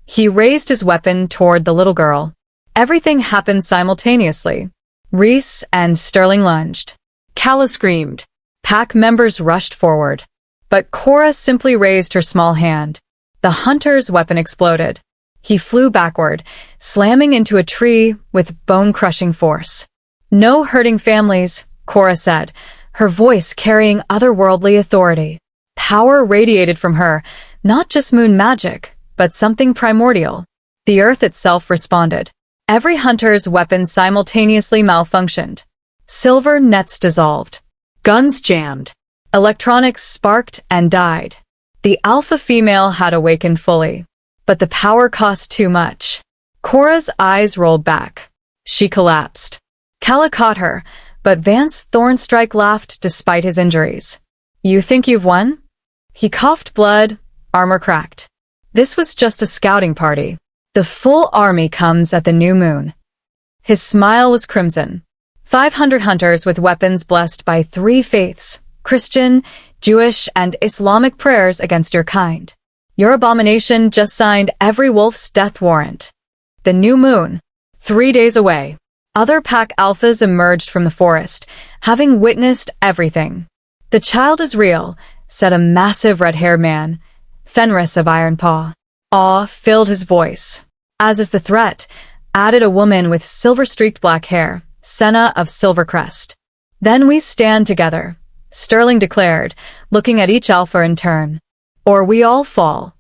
He raised his weapon toward the little girl. Everything happened simultaneously. Reese and Sterling lunged. Calla screamed. Pack members rushed forward. But Cora simply raised her small hand. The hunter's weapon exploded. He flew backward, slamming into a tree with bone-crushing force. No hurting families, Cora said, her voice carrying otherworldly authority. Power radiated from her, not just moon magic, but something primordial. The earth itself responded. Every hunter's weapon simultaneously malfunctioned. Silver nets dissolved. Guns jammed. Electronics sparked and died. The alpha female had awakened fully. But the power cost too much. Cora's eyes rolled back. She collapsed. Calla caught her, but Vance Thornstrike laughed despite his injuries. You think you've won? He coughed blood, armor cracked. This was just a scouting party. The full army comes at the new moon. His smile was crimson. 500 hunters with weapons blessed by 3 faiths, Christian, Jewish, and Islamic prayers against your kind. Your abomination just signed every wolf's death warrant. The new moon. 3 days away. Other pack alphas emerged from the forest, having witnessed everything. The child is real, said a massive red-haired man, Fenris of Iron Paw. Awe filled his voice. As is the threat, added a woman with silver-streaked black hair, Senna of Silvercrest. Then we stand together, Sterling declared, looking at each alpha in turn. Or we all fall.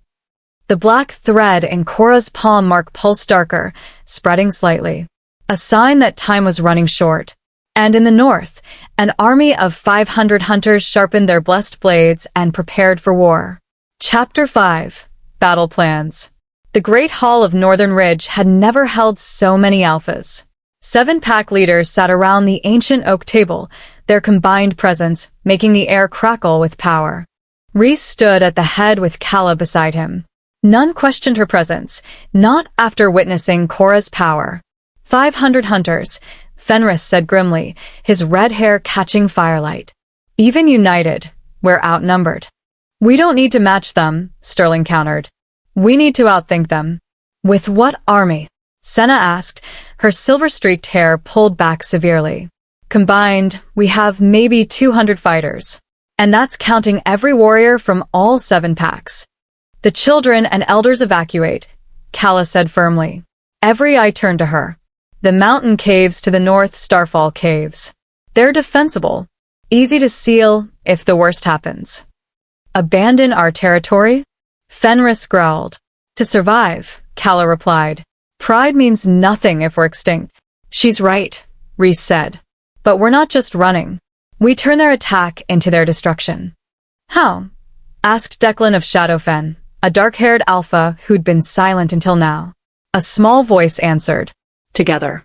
The black thread in Cora's palm mark pulsed darker, spreading slightly. A sign that time was running short. And in the north, an army of 500 hunters sharpened their blessed blades and prepared for war. Chapter 5. Battle Plans. The Great Hall of Northern Ridge had never held so many alphas. 7 pack leaders sat around the ancient oak table, their combined presence making the air crackle with power. Reese stood at the head with Calla beside him. None questioned her presence, not after witnessing Cora's power. 500 hunters, Fenris said grimly, his red hair catching firelight. Even united, we're outnumbered. We don't need to match them, Sterling countered. We need to outthink them. With what army? Senna asked, her silver-streaked hair pulled back severely. Combined, we have maybe 200 fighters. And that's counting every warrior from all 7 packs. The children and elders evacuate, Calla said firmly. Every eye turned to her. The mountain caves to the north, Starfall Caves. They're defensible. Easy to seal if the worst happens. Abandon our territory? Fenris growled. To survive, Calla replied. Pride means nothing if we're extinct. She's right, Rhys said. But we're not just running. We turn their attack into their destruction. How? Asked Declan of Shadowfen, a dark-haired alpha who'd been silent until now. A small voice answered. Together.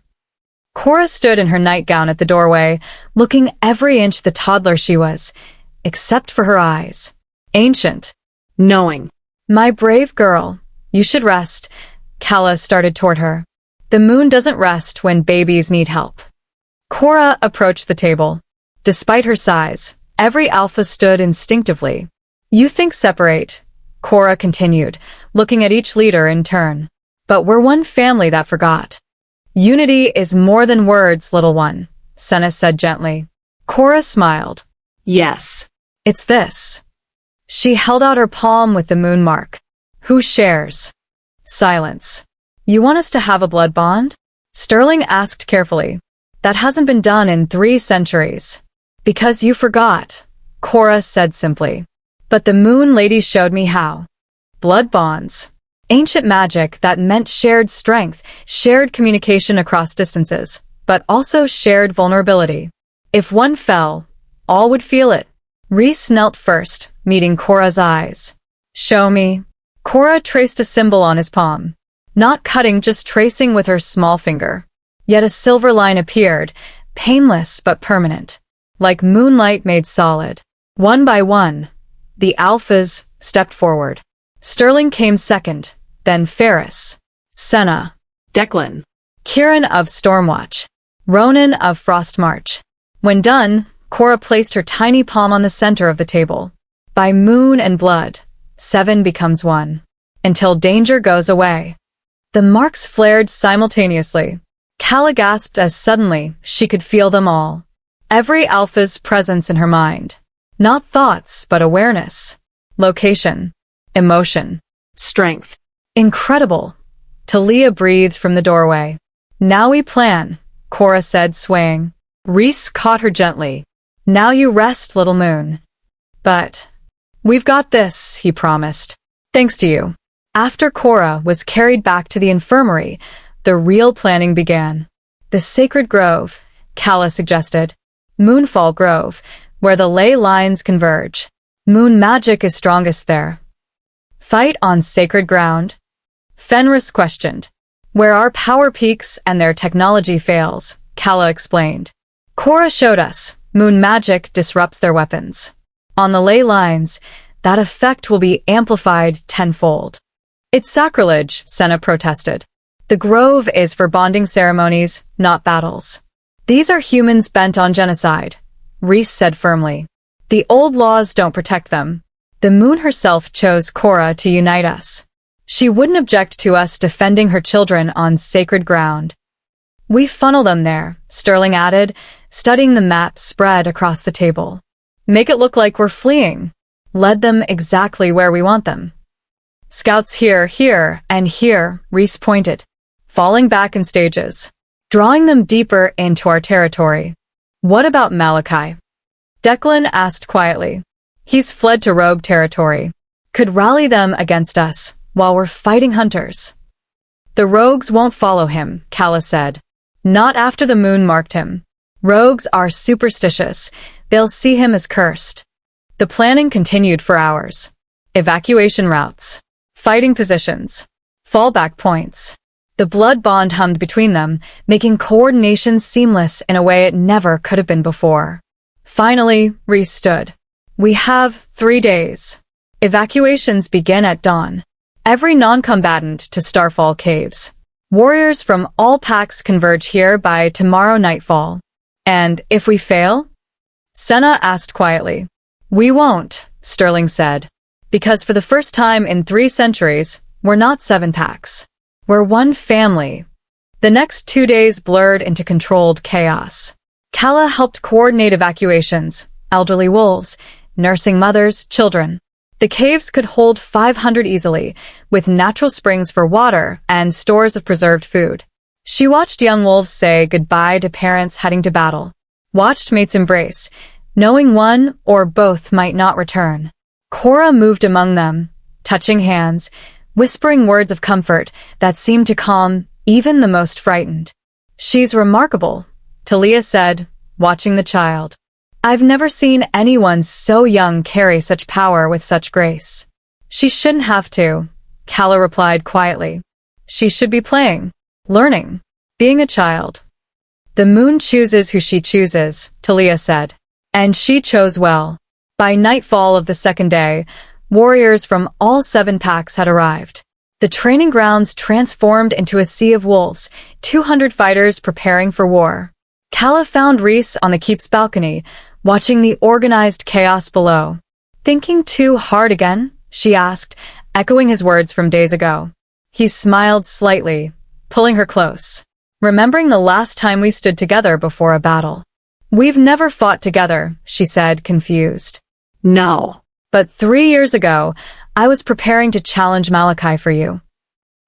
Cora stood in her nightgown at the doorway, looking every inch the toddler she was, except for her eyes. Ancient. Knowing. My brave girl, you should rest. Calla started toward her. The moon doesn't rest when babies need help. Cora approached the table. Despite her size, every alpha stood instinctively. You think separate, Cora continued, looking at each leader in turn. But we're one family that forgot. Unity is more than words, little one, Senna said gently. Cora smiled. Yes. It's this. She held out her palm with the moon mark. Who shares? Silence. You want us to have a blood bond? Sterling asked carefully. That hasn't been done in 3 centuries. Because you forgot, Cora said simply. But the moon lady showed me how. Blood bonds. Ancient magic that meant shared strength, shared communication across distances, but also shared vulnerability. If one fell, all would feel it. Rhys knelt first, meeting Cora's eyes. Show me. Cora traced a symbol on his palm. Not cutting, just tracing with her small finger. Yet a silver line appeared, painless but permanent. Like moonlight made solid. One by one, the alphas stepped forward. Sterling came second, then Ferris, Senna, Declan, Kieran of Stormwatch, Ronan of Frostmarch. When done, Cora placed her tiny palm on the center of the table. By moon and blood, 7 becomes 1. Until danger goes away. The marks flared simultaneously. Calla gasped as suddenly she could feel them all. Every alpha's presence in her mind. Not thoughts, but awareness. Location. Emotion. Strength. Incredible. Talia breathed from the doorway. Now we plan, Cora said, swaying. Rhys caught her gently. Now you rest, little moon. But we've got this, he promised. Thanks to you. After Cora was carried back to the infirmary, the real planning began. The sacred grove, Calla suggested. Moonfall Grove, where the ley lines converge. Moon magic is strongest there. Fight on sacred ground? Fenris questioned. Where our power peaks and their technology fails, Calla explained. Cora showed us, moon magic disrupts their weapons. On the ley lines, that effect will be amplified tenfold. It's sacrilege, Senna protested. The grove is for bonding ceremonies, not battles. These are humans bent on genocide, Rhys said firmly. The old laws don't protect them. The moon herself chose Cora to unite us. She wouldn't object to us defending her children on sacred ground. We funnel them there, Sterling added, studying the map spread across the table. Make it look like we're fleeing. Lead them exactly where we want them. Scouts here, here, and here, Rhys pointed, falling back in stages, drawing them deeper into our territory. What about Malachi? Declan asked quietly. He's fled to rogue territory. Could rally them against us while we're fighting hunters. The rogues won't follow him, Calla said. Not after the moon marked him. Rogues are superstitious. They'll see him as cursed. The planning continued for hours. Evacuation routes. Fighting positions. Fallback points. The blood bond hummed between them, making coordination seamless in a way it never could have been before. Finally, Rhys stood. We have 3 days. Evacuations begin at dawn. Every non-combatant to Starfall Caves. Warriors from all packs converge here by tomorrow nightfall. And if we fail? Senna asked quietly. We won't, Sterling said. Because for the first time in 3 centuries, we're not 7 packs. We're one family. The next 2 days blurred into controlled chaos. Calla helped coordinate evacuations, elderly wolves, nursing mothers, children. The caves could hold 500 easily, with natural springs for water and stores of preserved food. She watched young wolves say goodbye to parents heading to battle, watched mates embrace, knowing one or both might not return. Cora moved among them, touching hands, whispering words of comfort that seemed to calm even the most frightened. "She's remarkable," Talia said, watching the child. "I've never seen anyone so young carry such power with such grace." "She shouldn't have to," Calla replied quietly. "She should be playing, learning, being a child." "The moon chooses who she chooses," Talia said. And she chose well. By nightfall of the second day, warriors from all 7 packs had arrived. The training grounds transformed into a sea of wolves, 200 fighters preparing for war. Calla found Rhys on the keep's balcony, watching the organized chaos below. "Thinking too hard again?" she asked, echoing his words from days ago. He smiled slightly, pulling her close. "Remembering the last time we stood together before a battle." "We've never fought together," she said, confused. No. "But 3 years ago, I was preparing to challenge Malachi for you."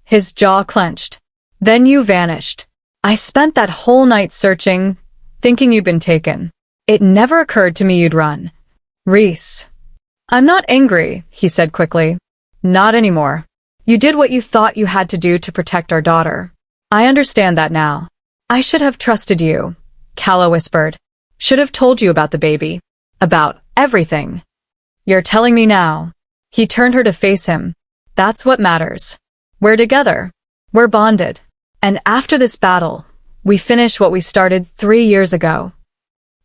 His jaw clenched. "Then you vanished. I spent that whole night searching, thinking you'd been taken. It never occurred to me you'd run." "Rhys." "I'm not angry," he said quickly. "Not anymore. You did what you thought you had to do to protect our daughter. I understand that now. I should have trusted you," Calla whispered. "Should have told you about the baby. About everything. You're telling me now." He turned her to face him. "That's what matters. We're together. We're bonded. And after this battle, we finish what we started 3 years ago."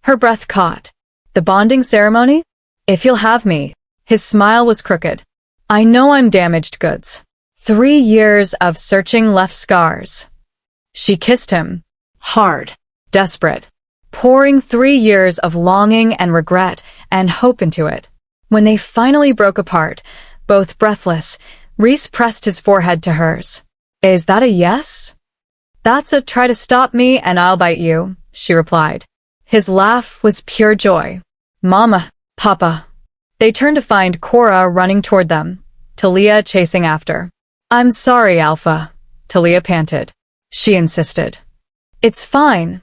Her breath caught. "The bonding ceremony? If you'll have me." His smile was crooked. "I know I'm damaged goods. 3 years of searching left scars." She kissed him. Hard. Desperate. Pouring 3 years of longing and regret and hope into it. When they finally broke apart, both breathless, Rhys pressed his forehead to hers. "Is that a yes?" "That's a try to stop me and I'll bite you," she replied. His laugh was pure joy. "Mama, Papa." They turned to find Cora running toward them, Talia chasing after. "I'm sorry, Alpha," Talia panted. She insisted. "It's fine,"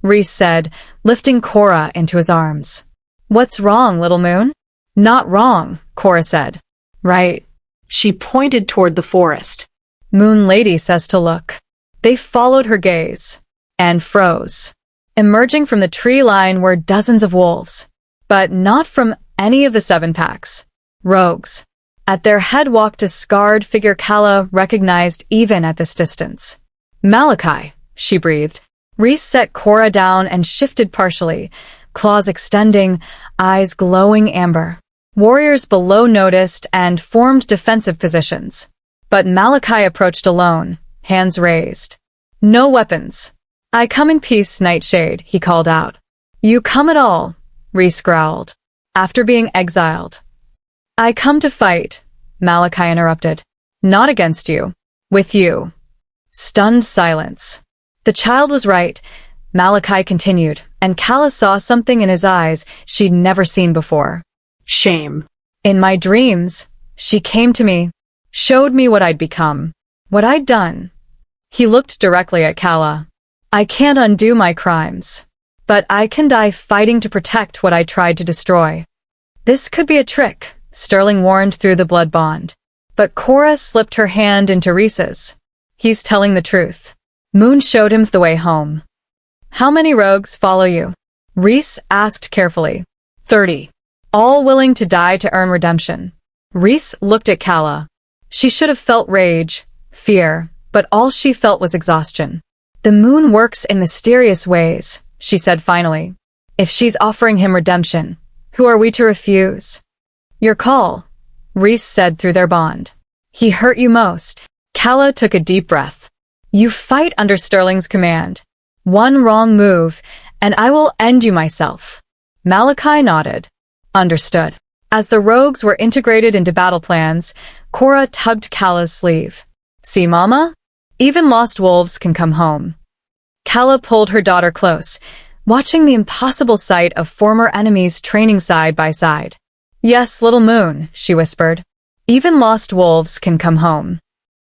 Rhys said, lifting Cora into his arms. "What's wrong, little moon?" "Not wrong," Cora said. "Right." She pointed toward the forest. "Moon Lady says to look." They followed her gaze and froze. Emerging from the tree line were dozens of wolves, but not from any of the 7 packs. Rogues. At their head walked a scarred figure Calla recognized even at this distance. "Malachi," she breathed. Rhys set Cora down and shifted partially, claws extending, eyes glowing amber. Warriors below noticed and formed defensive positions. But Malachi approached alone, hands raised. "No weapons. I come in peace, Nightshade," he called out. "You come at all," Rhys growled. "After being exiled." "I come to fight," Malachi interrupted. "Not against you. With you." Stunned silence. The child was right, Malachi continued, and Calla saw something in his eyes she'd never seen before. Shame. "In my dreams, she came to me, showed me what I'd become, what I'd done." He looked directly at Calla. "I can't undo my crimes, but I can die fighting to protect what I tried to destroy." "This could be a trick," Sterling warned through the blood bond. But Cora slipped her hand into Rhys's. "He's telling the truth." Moon showed him the way home. "How many rogues follow you?" Rhys asked carefully. 30. All willing to die to earn redemption. Rhys looked at Calla. She should have felt rage, fear, but all she felt was exhaustion. "The moon works in mysterious ways," she said finally. "If she's offering him redemption, who are we to refuse?" "Your call," Rhys said through their bond. "He hurt you most." Calla took a deep breath. "You fight under Sterling's command. One wrong move, and I will end you myself." Malachi nodded. "Understood." As the rogues were integrated into battle plans, Cora tugged Calla's sleeve. "See, Mama? Even lost wolves can come home. Calla pulled her daughter close, watching the impossible sight of former enemies training side by side. Yes, little moon, she whispered. Even lost wolves can come home.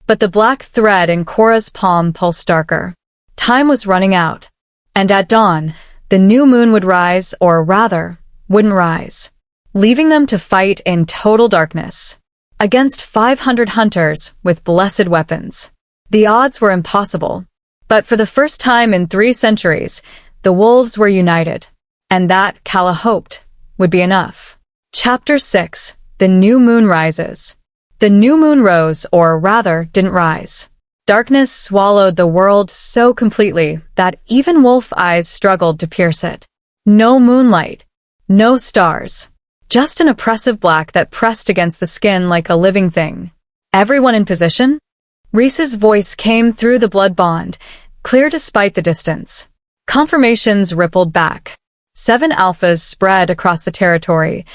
But the black thread in Cora's palm pulsed darker. Time was running out. And at dawn, the new moon would rise, or rather, wouldn't rise, leaving them to fight in total darkness. Against 500 hunters with blessed weapons. The odds were impossible. But for the first time in 3 centuries, the wolves were united. And that, Calla hoped, would be enough. Chapter 6. The New Moon Rises. The new moon rose, or rather, didn't rise. Darkness swallowed the world so completely that even wolf eyes struggled to pierce it. No moonlight. No stars. Just an oppressive black that pressed against the skin like a living thing. Everyone in position? Reese's voice came through the blood bond, clear despite the distance. Confirmations rippled back. 7 alphas spread across the territory,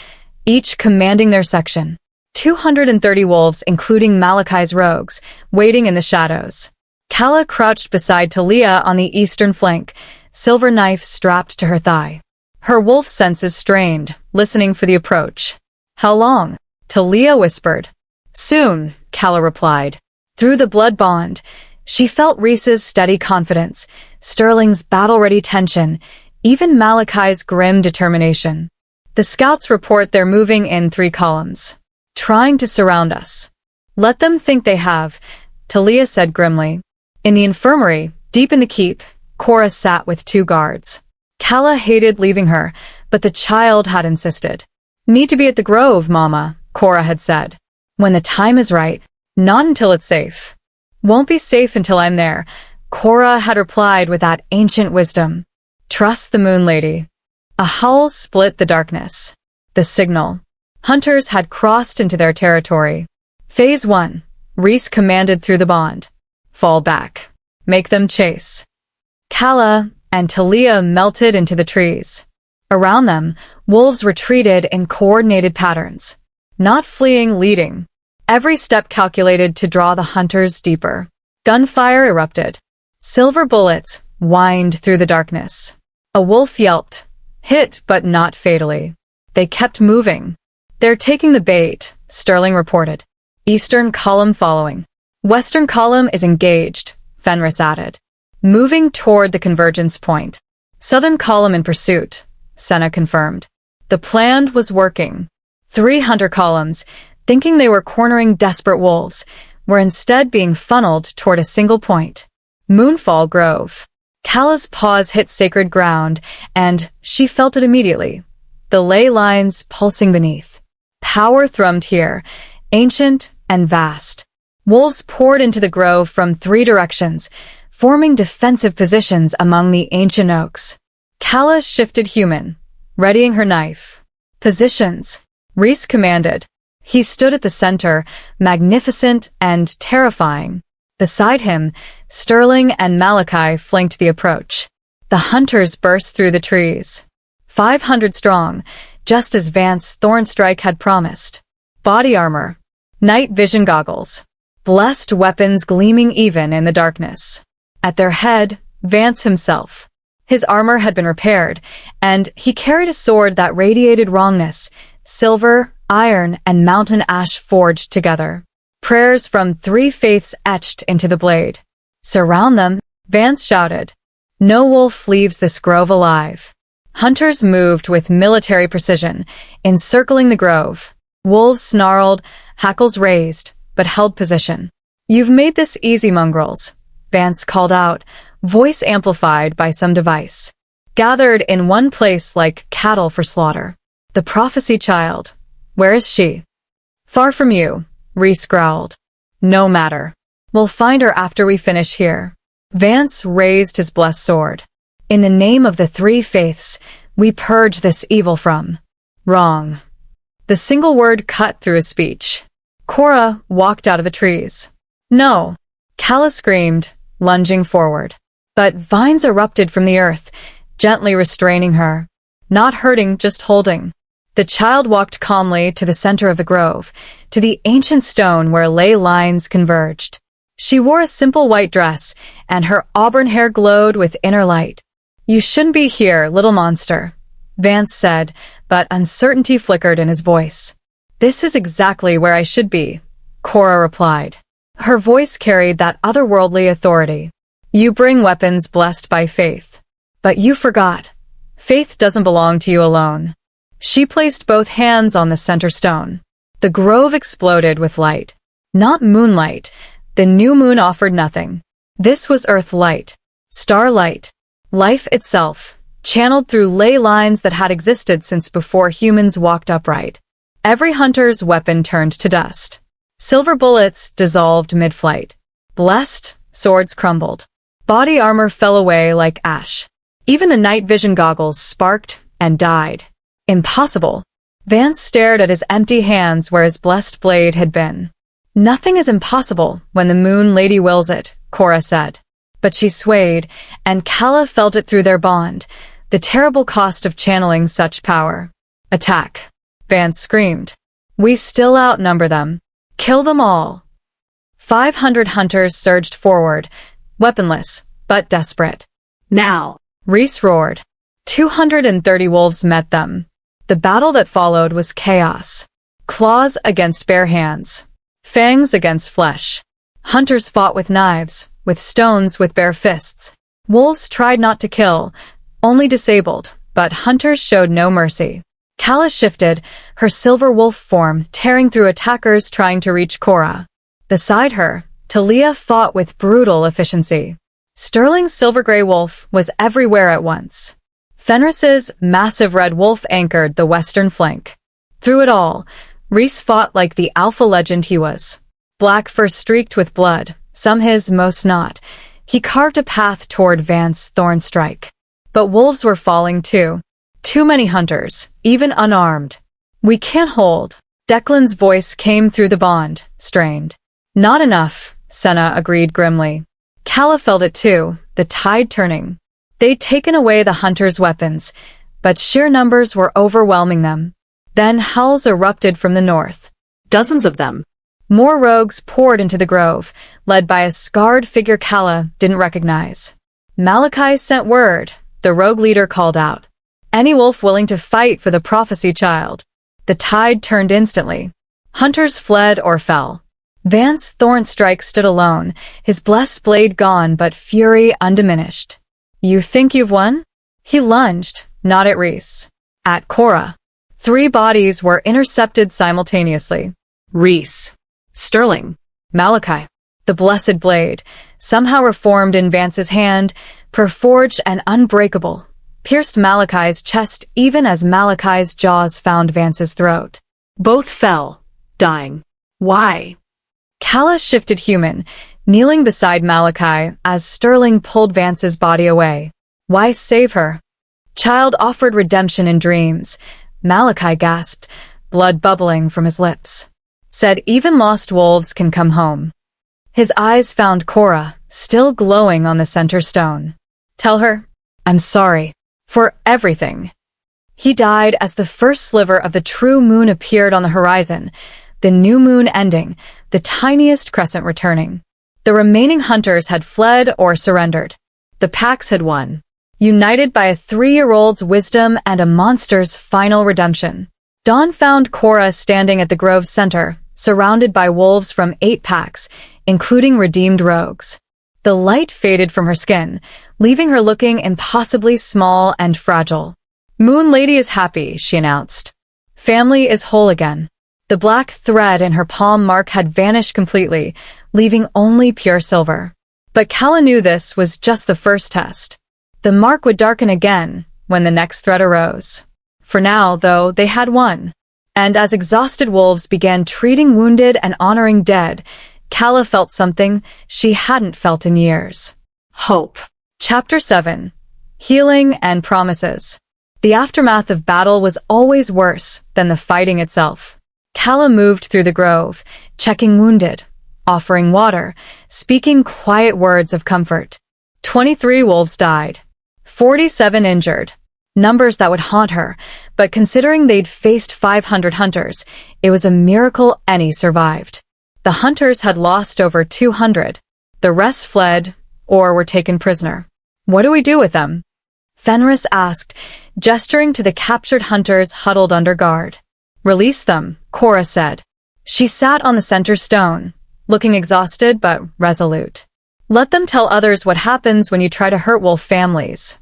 each commanding their section. 230 wolves, including Malachi's rogues, waiting in the shadows. Calla crouched beside Talia on the eastern flank, silver knife strapped to her thigh. Her wolf senses strained, listening for the approach. How long? Talia whispered. Soon, Calla replied. Through the blood bond, she felt Reese's steady confidence, Sterling's battle-ready tension, even Malachi's grim determination. The scouts report they're moving in 3 columns. Trying to surround us. Let them think they have, Talia said grimly. In the infirmary, deep in the keep, Cora sat with 2 guards. Calla hated leaving her, but the child had insisted. Need to be at the grove, Mama, Cora had said. When the time is right, not until it's safe. Won't be safe until I'm there, Cora had replied with that ancient wisdom. Trust the moon lady. A howl split the darkness. The signal. Hunters had crossed into their territory. Phase 1. Reese commanded through the bond. Fall back. Make them chase. Calla and Talia melted into the trees. Around them, wolves retreated in coordinated patterns. Not fleeing, leading. Every step calculated to draw the hunters deeper. Gunfire erupted. Silver bullets whined through the darkness. A wolf yelped. Hit, but not fatally. They kept moving. They're taking the bait, Sterling reported. Eastern column following. Western column is engaged, Fenris added. Moving toward the convergence point. Southern column in pursuit, Senna confirmed. The plan was working. 3 hunter columns, thinking they were cornering desperate wolves, were instead being funneled toward a single point. Moonfall Grove. Calla's paws hit sacred ground, and she felt it immediately. The ley lines pulsing beneath. Power thrummed here, ancient and vast. Wolves poured into the grove from 3 directions, forming defensive positions among the ancient oaks. Calla shifted human, readying her knife. Positions, Reese commanded. He stood at the center, magnificent and terrifying. Beside him, Sterling and Malachi flanked the approach. The hunters burst through the trees. 500 strong, just as Vance Thornstrike had promised. Body armor. Night vision goggles. Blessed weapons gleaming even in the darkness. At their head, Vance himself. His armor had been repaired, and he carried a sword that radiated wrongness, silver, iron, and mountain ash forged together. Prayers from 3 faiths etched into the blade. Surround them, Vance shouted. No wolf leaves this grove alive. Hunters moved with military precision, encircling the grove. Wolves snarled, hackles raised, but held position. You've made this easy, mongrels, Vance called out, voice amplified by some device. Gathered in one place like cattle for slaughter. The prophecy child. Where is she? Far from you, Reese growled. No matter. We'll find her after we finish here. Vance raised his blessed sword. In the name of the 3 faiths, we purge this evil from. Wrong. The single word cut through his speech. Cora walked out of the trees. No. Calla screamed, lunging forward. But vines erupted from the earth, gently restraining her. Not hurting, just holding. The child walked calmly to the center of the grove, to the ancient stone where ley lines converged. She wore a simple white dress, and her auburn hair glowed with inner light. "You shouldn't be here, little monster," Vance said, but uncertainty flickered in his voice. "This is exactly where I should be," Cora replied. Her voice carried that otherworldly authority. "You bring weapons blessed by faith. But you forgot. Faith doesn't belong to you alone." She placed both hands on the center stone. The grove exploded with light. Not moonlight. The new moon offered nothing. This was earth light, starlight, life itself, channeled through ley lines that had existed since before humans walked upright. Every hunter's weapon turned to dust. Silver bullets dissolved mid-flight. Blessed, swords crumbled. Body armor fell away like ash. Even the night vision goggles sparked and died. Impossible. Vance stared at his empty hands where his blessed blade had been. "Nothing is impossible when the Moon Lady wills it," Cora said. But she swayed, and Calla felt it through their bond, the terrible cost of channeling such power. "Attack!" Vance screamed. "We still outnumber them. Kill them all." 500 hunters surged forward, weaponless, but desperate. Now, Reese roared. 230 wolves met them. The battle that followed was chaos. Claws against bare hands. Fangs against flesh. Hunters fought with knives, with stones, with bare fists. Wolves tried not to kill, only disabled, but hunters showed no mercy. Calla shifted, her silver wolf form tearing through attackers trying to reach Cora. Beside her, Talia fought with brutal efficiency. Sterling's silver-gray wolf was everywhere at once. Fenris's massive red wolf anchored the western flank. Through it all, Reese fought like the alpha legend he was. Black fur streaked with blood, some his, most not. He carved a path toward Vance's thorn strike. But wolves were falling too. Too many hunters, even unarmed. "We can't hold." Declan's voice came through the bond, strained. "Not enough," Senna agreed grimly. Calla felt it too, the tide turning. They'd taken away the hunters' weapons, but sheer numbers were overwhelming them. Then howls erupted from the north. dozens of them. More rogues poured into the grove, led by a scarred figure Calla didn't recognize. Malachi sent word, the rogue leader called out. Any wolf willing to fight for the prophecy child. The tide turned instantly. Hunters fled or fell. Vance's thorn strike stood alone, his blessed blade gone but fury undiminished. You think you've won? He lunged, not at Reese. At Cora. 3 bodies were intercepted simultaneously. Reese. Sterling. Malachi. The blessed blade, somehow reformed in Vance's hand, perforged and unbreakable, pierced Malachi's chest even as Malachi's jaws found Vance's throat. Both fell, dying. Why? Calla shifted human, kneeling beside Malachi as Sterling pulled Vance's body away. Why save her? Child offered redemption in dreams. Malachi gasped, blood bubbling from his lips. Said even lost wolves can come home. His eyes found Cora, still glowing on the center stone. Tell her, I'm sorry. For everything. He died as the first sliver of the true moon appeared on the horizon, the new moon ending, the tiniest crescent returning. The remaining hunters had fled or surrendered. The packs had won, united by a 3-year-old's wisdom and a monster's final redemption. Dawn found Cora standing at the grove's center, surrounded by wolves from 8 packs, including redeemed rogues. The light faded from her skin, leaving her looking impossibly small and fragile. Moon Lady is happy, she announced. Family is whole again. The black thread in her palm mark had vanished completely, leaving only pure silver. But Calla knew this was just the first test. The mark would darken again when the next threat arose. For now, though, they had won. And as exhausted wolves began treating wounded and honoring dead, Calla felt something she hadn't felt in years. Hope. Chapter 7. Healing and Promises. The aftermath of battle was always worse than the fighting itself. Calla moved through the grove, checking wounded, offering water, speaking quiet words of comfort. 23 wolves died. 47 injured. Numbers that would haunt her, but considering they'd faced 500 hunters, it was a miracle any survived. The hunters had lost over 200. The rest fled or were taken prisoner. What do we do with them? Fenris asked, gesturing to the captured hunters huddled under guard. Release them, Cora said. She sat on the center stone, looking exhausted but resolute. Let them tell others what happens when you try to hurt wolf families.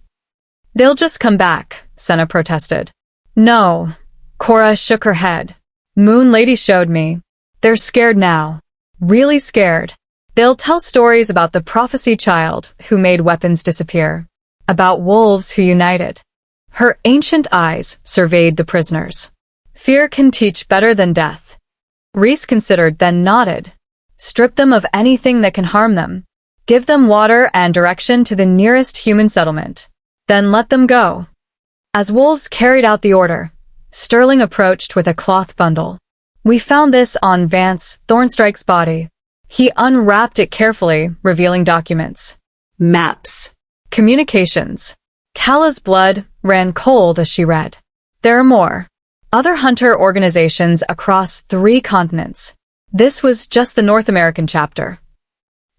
They'll just come back, Senna protested. No, Cora shook her head. Moon Lady showed me. They're scared now. Really scared. They'll tell stories about the prophecy child who made weapons disappear. About wolves who united. Her ancient eyes surveyed the prisoners. Fear can teach better than death. Reese considered, then nodded. Strip them of anything that can harm them. Give them water and direction to the nearest human settlement. Then let them go. As wolves carried out the order, Sterling approached with a cloth bundle. We found this on Vance Thornstrike's body. He unwrapped it carefully, revealing documents. Maps. Communications. Calla's blood ran cold as she read. There are more. Other hunter organizations across 3 continents. This was just the North American chapter.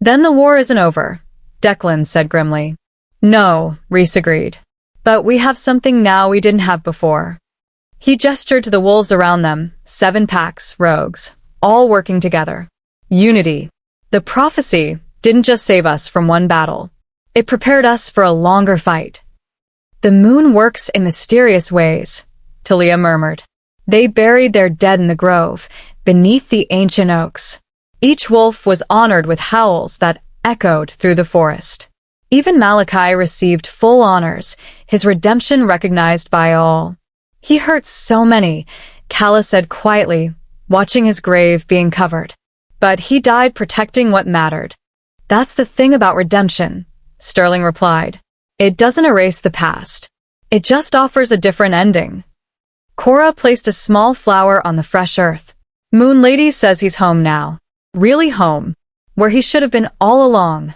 Then the war isn't over, Declan said grimly. No, Reese agreed. But we have something now we didn't have before. He gestured to the wolves around them, 7 packs, rogues, all working together. Unity. The prophecy didn't just save us from one battle. It prepared us for a longer fight. The moon works in mysterious ways, Talia murmured. They buried their dead in the grove, beneath the ancient oaks. Each wolf was honored with howls that echoed through the forest. Even Malachi received full honors, his redemption recognized by all. He hurt so many, Calla said quietly, watching his grave being covered. But he died protecting what mattered. That's the thing about redemption, Sterling replied. It doesn't erase the past. It just offers a different ending. Cora placed a small flower on the fresh earth. Moon Lady says he's home now. Really home. Where he should have been all along.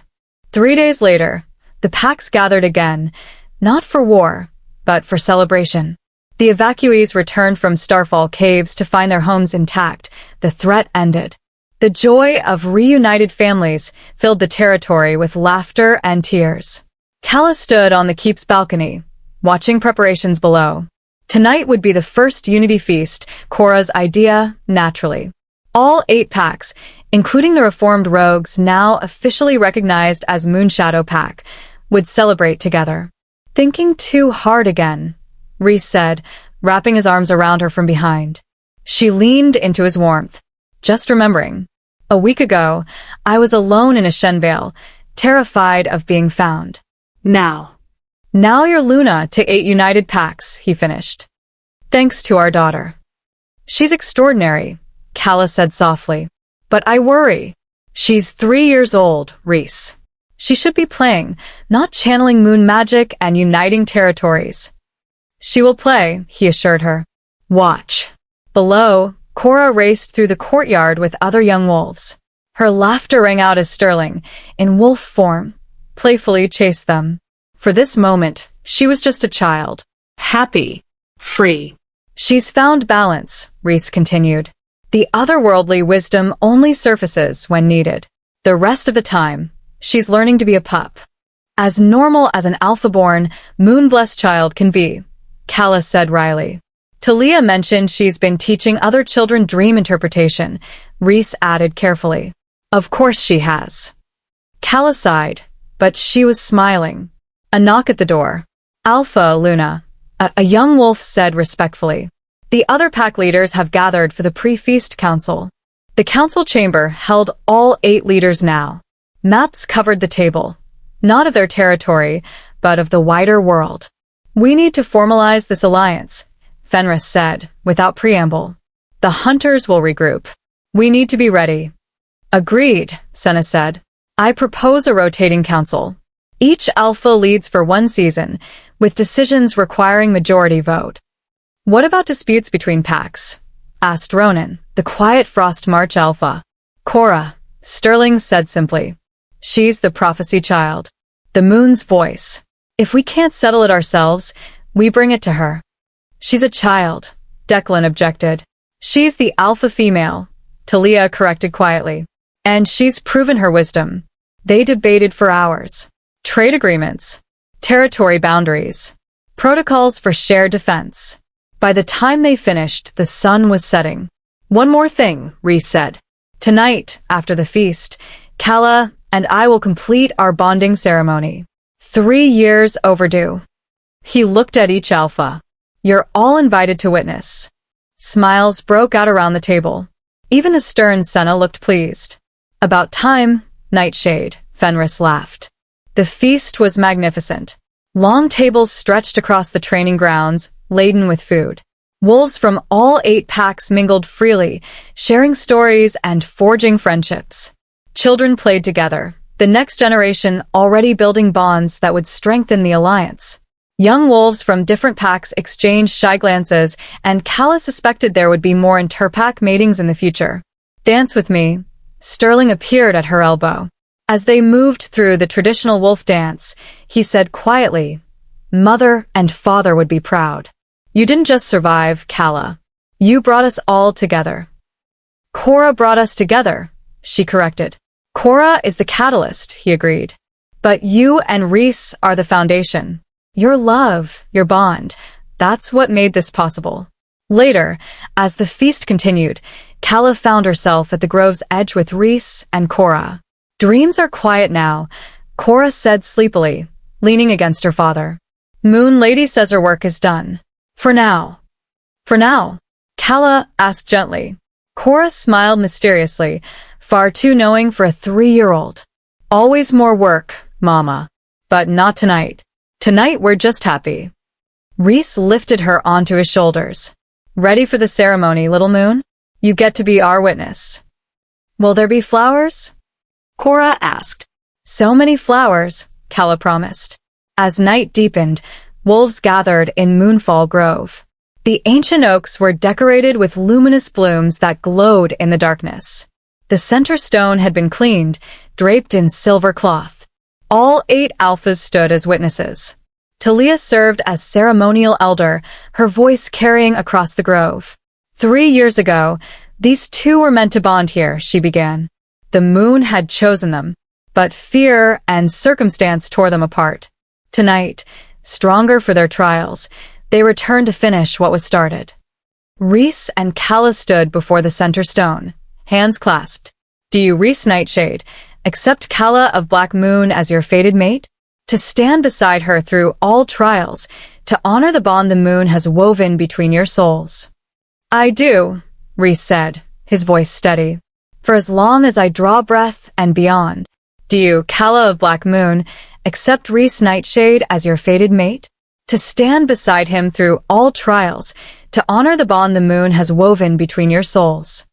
3 days later, the packs gathered again, not for war, but for celebration. The evacuees returned from Starfall Caves to find their homes intact. The threat ended. The joy of reunited families filled the territory with laughter and tears. Calla stood on the keep's balcony, watching preparations below. Tonight would be the first unity feast, Cora's idea, naturally. All 8 packs, including the reformed rogues now officially recognized as Moonshadow Pack, would celebrate together. Thinking too hard again, Reese said, wrapping his arms around her from behind. She leaned into his warmth. Just remembering. A week ago, I was alone in a Shenvale, terrified of being found. Now you're Luna to 8 united packs, he finished. Thanks to our daughter. She's extraordinary, Calla said softly. But I worry. She's 3 years old, Reese. She should be playing, not channeling moon magic and uniting territories. She will play, he assured her. Watch. Below, Cora raced through the courtyard with other young wolves. Her laughter rang out as Sterling, in wolf form, playfully chased them. For this moment, she was just a child. Happy. Free. She's found balance, Reese continued. The otherworldly wisdom only surfaces when needed. The rest of the time, she's learning to be a pup. As normal as an alpha-born, moon-blessed child can be, Calla said wryly. Talia mentioned she's been teaching other children dream interpretation, Reese added carefully. Of course she has. Calla sighed, but she was smiling. A knock at the door. Alpha, Luna, a young wolf said respectfully. The other pack leaders have gathered for the pre-feast council. The council chamber held all 8 leaders now. Maps covered the table, not of their territory, but of the wider world. We need to formalize this alliance, Fenris said, without preamble. The hunters will regroup. We need to be ready. Agreed, Senna said. I propose a rotating council. Each alpha leads for 1 season, with decisions requiring majority vote. What about disputes between packs? Asked Ronan, the quiet Frost March alpha. Cora, Sterling said simply. She's the prophecy child. The moon's voice. If we can't settle it ourselves, we bring it to her. She's a child, Declan objected. She's the alpha female, Talia corrected quietly. And she's proven her wisdom. They debated for hours. Trade agreements, territory boundaries, protocols for shared defense. By the time they finished, the sun was setting. "One more thing," Rhys said. "Tonight, after the feast, Calla and I will complete our bonding ceremony. 3 years overdue." He looked at each alpha. "You're all invited to witness." Smiles broke out around the table. Even the stern Senna looked pleased. "About time, Nightshade," Fenris laughed. The feast was magnificent. Long tables stretched across the training grounds, laden with food. Wolves from all 8 packs mingled freely, sharing stories and forging friendships. Children played together, the next generation already building bonds that would strengthen the alliance. Young wolves from different packs exchanged shy glances, and Calla suspected there would be more inter-pack matings in the future. "Dance with me." Sterling appeared at her elbow. As they moved through the traditional wolf dance, he said quietly, "Mother and father would be proud. You didn't just survive, Calla. You brought us all together." "Cora brought us together," she corrected. "Cora is the catalyst," he agreed. "But you and Rhys are the foundation. Your love, your bond, that's what made this possible." Later, as the feast continued, Calla found herself at the grove's edge with Rhys and Cora. "Dreams are quiet now," Cora said sleepily, leaning against her father. "Moon Lady says her work is done. For now." "For now?" Calla asked gently. Cora smiled mysteriously, far too knowing for a 3-year-old. "Always more work, Mama. But not tonight. Tonight we're just happy." Rhys lifted her onto his shoulders. "Ready for the ceremony, little moon? You get to be our witness." "Will there be flowers?" Cora asked. "So many flowers," Calla promised. As night deepened, wolves gathered in Moonfall Grove. The ancient oaks were decorated with luminous blooms that glowed in the darkness. The center stone had been cleaned, draped in silver cloth. All 8 alphas stood as witnesses. Talia served as ceremonial elder, her voice carrying across the grove. 3 years ago, these 2 were meant to bond here, she began. The moon had chosen them, but fear and circumstance tore them apart. Tonight, stronger for their trials, they returned to finish what was started. Rhys and Calla stood before the center stone, hands clasped. "Do you, Rhys Nightshade, accept Calla of Black Moon as your fated mate? To stand beside her through all trials, to honor the bond the moon has woven between your souls?" "I do," Rhys said, his voice steady. "For as long as I draw breath and beyond." "Do you, Calla of Black Moon, accept Rhys Nightshade as your fated mate? To stand beside him through all trials, to honor the bond the moon has woven between your souls?"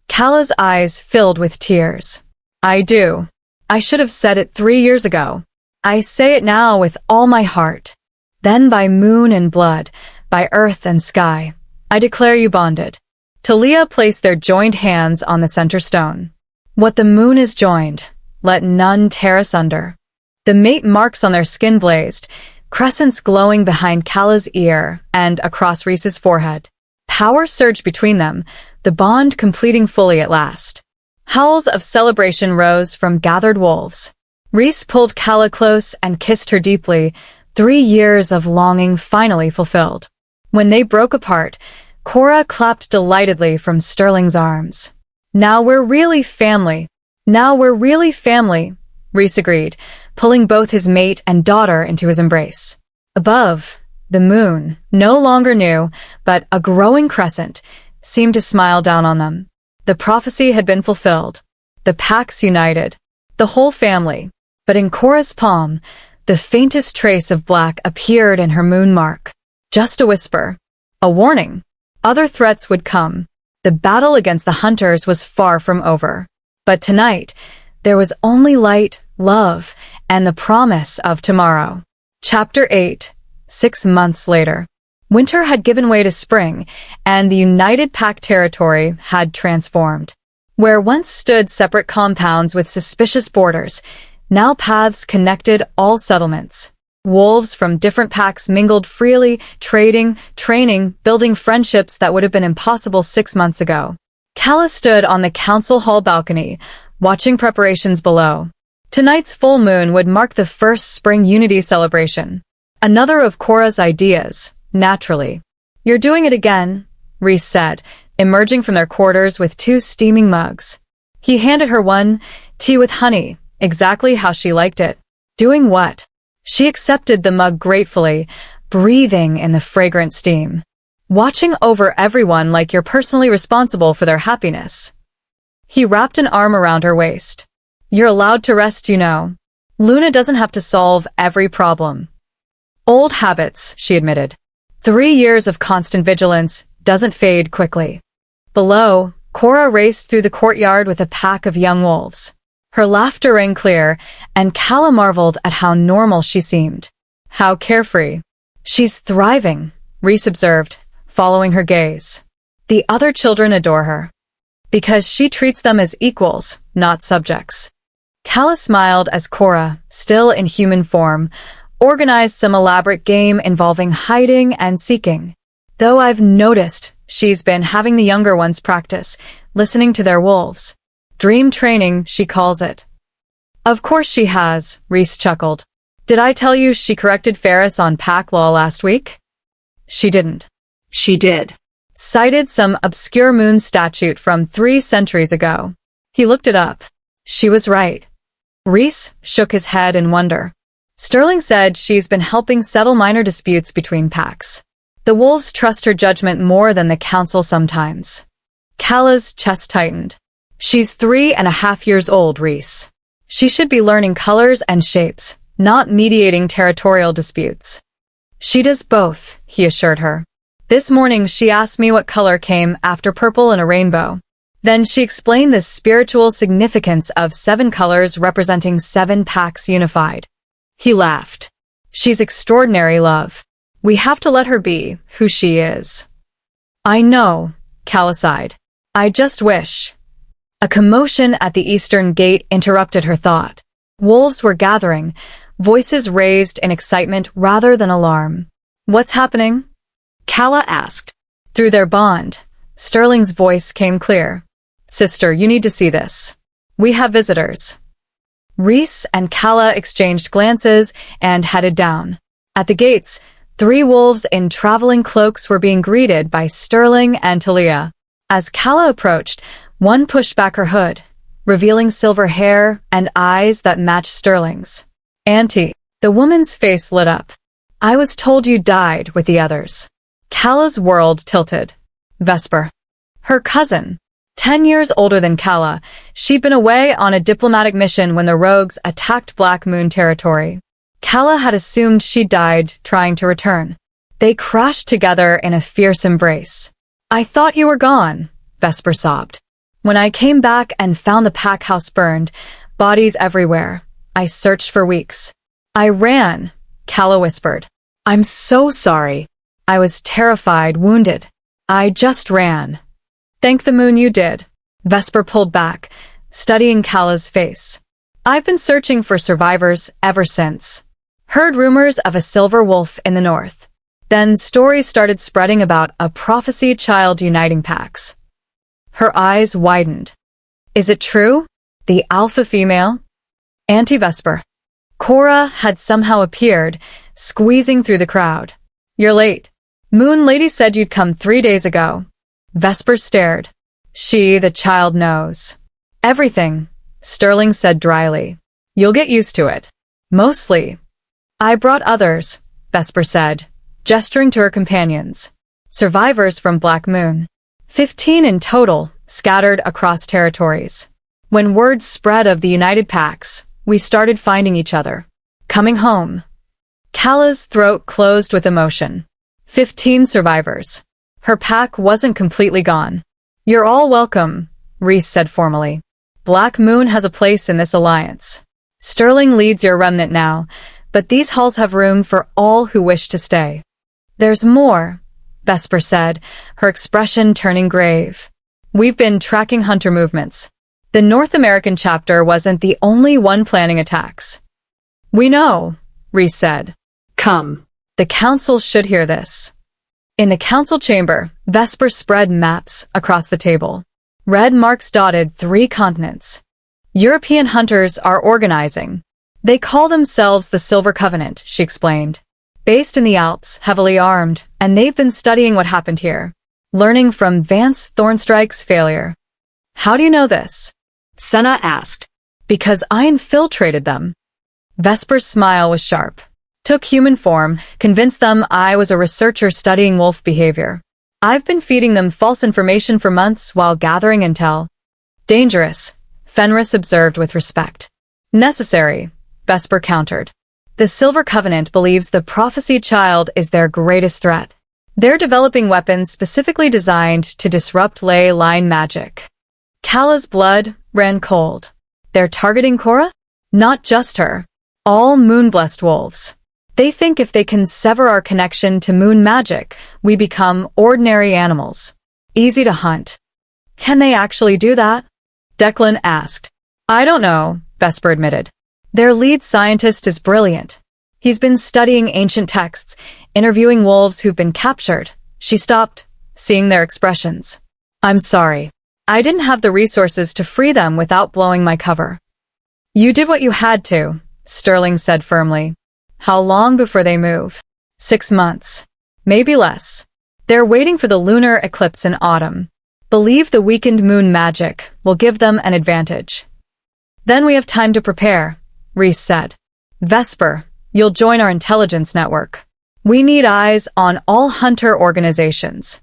Calla's eyes filled with tears. "I do. I should have said it 3 years ago. I say it now with all my heart. Then by moon and blood, by earth and sky, I declare you bonded." Talia placed their joined hands on the center stone. "What the moon is joined, let none tear asunder." The mate marks on their skin blazed, crescents glowing behind Calla's ear and across Rhys's forehead. Power surged between them, the bond completing fully at last. Howls of celebration rose from gathered wolves. Rhys pulled Calla close and kissed her deeply, 3 years of longing finally fulfilled. When they broke apart, Cora clapped delightedly from Sterling's arms. "Now we're really family. Now we're really family," Rhys agreed, pulling both his mate and daughter into his embrace. Above, the moon, no longer new, but a growing crescent, seemed to smile down on them. The prophecy had been fulfilled. The packs united. The whole family. But in Cora's palm, the faintest trace of black appeared in her moon mark. Just a whisper. A warning. Other threats would come. The battle against the hunters was far from over. But tonight, there was only light, love, and the promise of tomorrow. Chapter 8. 6 months later. Winter had given way to spring, and the United Pack territory had transformed. Where once stood separate compounds with suspicious borders, now paths connected all settlements. Wolves from different packs mingled freely, trading, training, building friendships that would have been impossible 6 months ago. Calla stood on the council hall balcony, watching preparations below. Tonight's full moon would mark the first spring unity celebration. Another of Cora's ideas, naturally. You're doing it again, Reese said, emerging from their quarters with 2 steaming mugs. He handed her one, tea with honey, exactly how she liked it. Doing what? She accepted the mug gratefully, breathing in the fragrant steam. Watching over everyone like you're personally responsible for their happiness. He wrapped an arm around her waist. You're allowed to rest, you know. Luna doesn't have to solve every problem. Old habits, she admitted. 3 years of constant vigilance doesn't fade quickly. Below, Cora raced through the courtyard with a pack of young wolves. Her laughter rang clear, and Calla marveled at how normal she seemed. How carefree. She's thriving, Reese observed, following her gaze. The other children adore her. Because she treats them as equals, not subjects. Calla smiled as Cora, still in human form, organized some elaborate game involving hiding and seeking. Though I've noticed she's been having the younger ones practice, listening to their wolves. Dream training, she calls it. Of course she has, Reese chuckled. Did I tell you she corrected Ferris on pack law last week? She didn't. She did. Cited some obscure moon statute from 3 centuries ago. He looked it up. She was right. Reese shook his head in wonder. Sterling said she's been helping settle minor disputes between packs. The wolves trust her judgment more than the council sometimes. Calla's chest tightened. She's 3.5 years old, Reese. She should be learning colors and shapes, not mediating territorial disputes. She does both, he assured her. This morning she asked me what color came after purple in a rainbow. Then she explained the spiritual significance of 7 colors representing 7 packs unified. He laughed. She's extraordinary, love. We have to let her be who she is. I know, Calla sighed. I just wish. A commotion at the eastern gate interrupted her thought. Wolves were gathering, voices raised in excitement rather than alarm. What's happening? Calla asked. Through their bond, Sterling's voice came clear. Sister, you need to see this. We have visitors. Reese and Calla exchanged glances and headed down. At the gates, 3 wolves in traveling cloaks were being greeted by Sterling and Talia. As Calla approached, one pushed back her hood, revealing silver hair and eyes that matched Sterling's. Auntie, the woman's face lit up. I was told you died with the others. Calla's world tilted. Vesper. Her cousin. 10 years older than Calla, she'd been away on a diplomatic mission when the rogues attacked Black Moon territory. Calla had assumed she died trying to return. They crashed together in a fierce embrace. I thought you were gone, Vesper sobbed. When I came back and found the pack house burned, bodies everywhere, I searched for weeks. I ran, Calla whispered. I'm so sorry. I was terrified, wounded. I just ran. Thank the moon you did. Vesper pulled back, studying Calla's face. I've been searching for survivors ever since. Heard rumors of a silver wolf in the north. Then stories started spreading about a prophesied child uniting packs. Her eyes widened. Is it true? The alpha female? Auntie Vesper. Cora had somehow appeared, squeezing through the crowd. You're late. Moon Lady said you'd come 3 days ago. Vesper stared. She, the child, knows. Everything, Sterling said dryly. You'll get used to it. Mostly. I brought others, Vesper said, gesturing to her companions. Survivors from Black Moon. 15 in total, scattered across territories. When word spread of the united packs, we started finding each other. Coming home. Calla's throat closed with emotion. 15 survivors. Her pack wasn't completely gone. You're all welcome, Reese said formally. Black Moon has a place in this alliance. Sterling leads your remnant now, but these halls have room for all who wish to stay. There's more, Vesper said, her expression turning grave. We've been tracking hunter movements. The North American chapter wasn't the only one planning attacks. We know, Reese said. Come. The council should hear this. In the council chamber, Vesper spread maps across the table. Red marks dotted 3 continents. European hunters are organizing. They call themselves the Silver Covenant, she explained. Based in the Alps, heavily armed, and they've been studying what happened here, learning from Vance Thornstrike's failure. How do you know this? Senna asked. Because I infiltrated them. Vesper's smile was sharp. Took human form, convinced them I was a researcher studying wolf behavior. I've been feeding them false information for months while gathering intel. Dangerous, Fenris observed with respect. Necessary, Vesper countered. The Silver Covenant believes the prophesy child is their greatest threat. They're developing weapons specifically designed to disrupt ley line magic. Calla's blood ran cold. They're targeting Cora? Not just her. All moon-blessed wolves. They think if they can sever our connection to moon magic, we become ordinary animals. Easy to hunt. Can they actually do that? Declan asked. I don't know, Vesper admitted. Their lead scientist is brilliant. He's been studying ancient texts, interviewing wolves who've been captured. She stopped, seeing their expressions. I'm sorry. I didn't have the resources to free them without blowing my cover. You did what you had to, Sterling said firmly. How long before they move? 6 months. Maybe less. They're waiting for the lunar eclipse in autumn. Believe the weakened moon magic will give them an advantage. Then we have time to prepare, Reese said. Vesper, you'll join our intelligence network. We need eyes on all hunter organizations.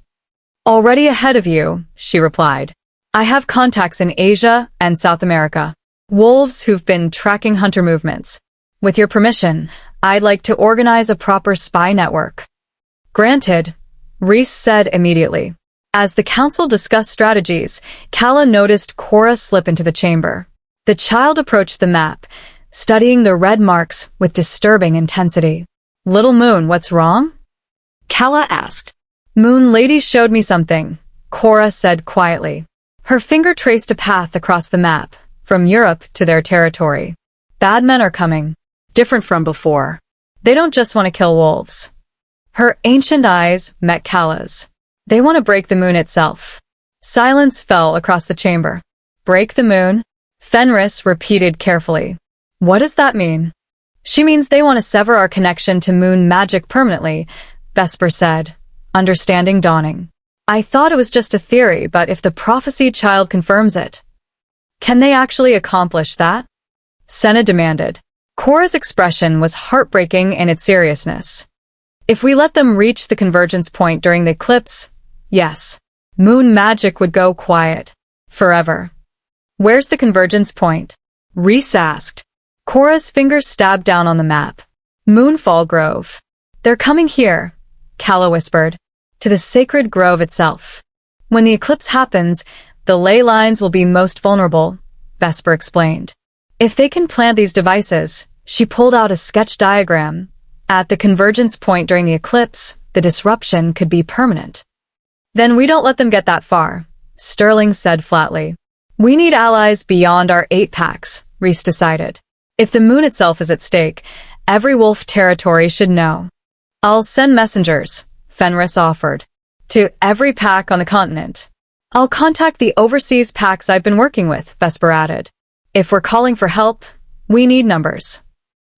Already ahead of you, she replied. I have contacts in Asia and South America. Wolves who've been tracking hunter movements. With your permission, I'd like to organize a proper spy network. Granted, Reese said immediately. As the council discussed strategies, Calla noticed Cora slip into the chamber. The child approached the map, studying the red marks with disturbing intensity. Little Moon, what's wrong? Calla asked. Moon Lady showed me something, Cora said quietly. Her finger traced a path across the map, from Europe to their territory. Bad men are coming, different from before. They don't just want to kill wolves. Her ancient eyes met Calla's. They want to break the moon itself. Silence fell across the chamber. Break the moon? Fenris repeated carefully. What does that mean? She means they want to sever our connection to moon magic permanently, Vesper said, understanding dawning. I thought it was just a theory, but if the prophecy child confirms it, can they actually accomplish that? Senna demanded. Cora's expression was heartbreaking in its seriousness. If we let them reach the convergence point during the eclipse, yes, moon magic would go quiet. Forever. Where's the convergence point? Reese asked. Cora's fingers stabbed down on the map. Moonfall Grove. They're coming here, Calla whispered, to the sacred grove itself. When the eclipse happens, the ley lines will be most vulnerable, Vesper explained. If they can plant these devices, she pulled out a sketch diagram. At the convergence point during the eclipse, the disruption could be permanent. Then we don't let them get that far, Sterling said flatly. We need allies beyond our 8 packs, Reese decided. If the moon itself is at stake, every wolf territory should know. I'll send messengers, Fenris offered, to every pack on the continent. I'll contact the overseas packs I've been working with, Vesper added. If we're calling for help, we need numbers.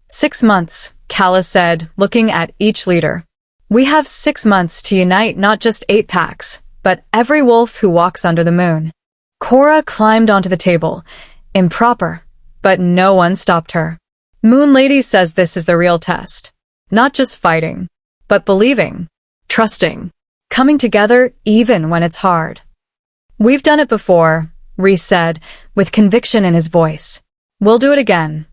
6 months, Calla said, looking at each leader. We have 6 months to unite not just 8 packs, but every wolf who walks under the moon. Cora climbed onto the table. Improper, but no one stopped her. Moon Lady says this is the real test. Not just fighting, but believing, trusting, coming together even when it's hard. We've done it before, Reese said, with conviction in his voice. We'll do it again.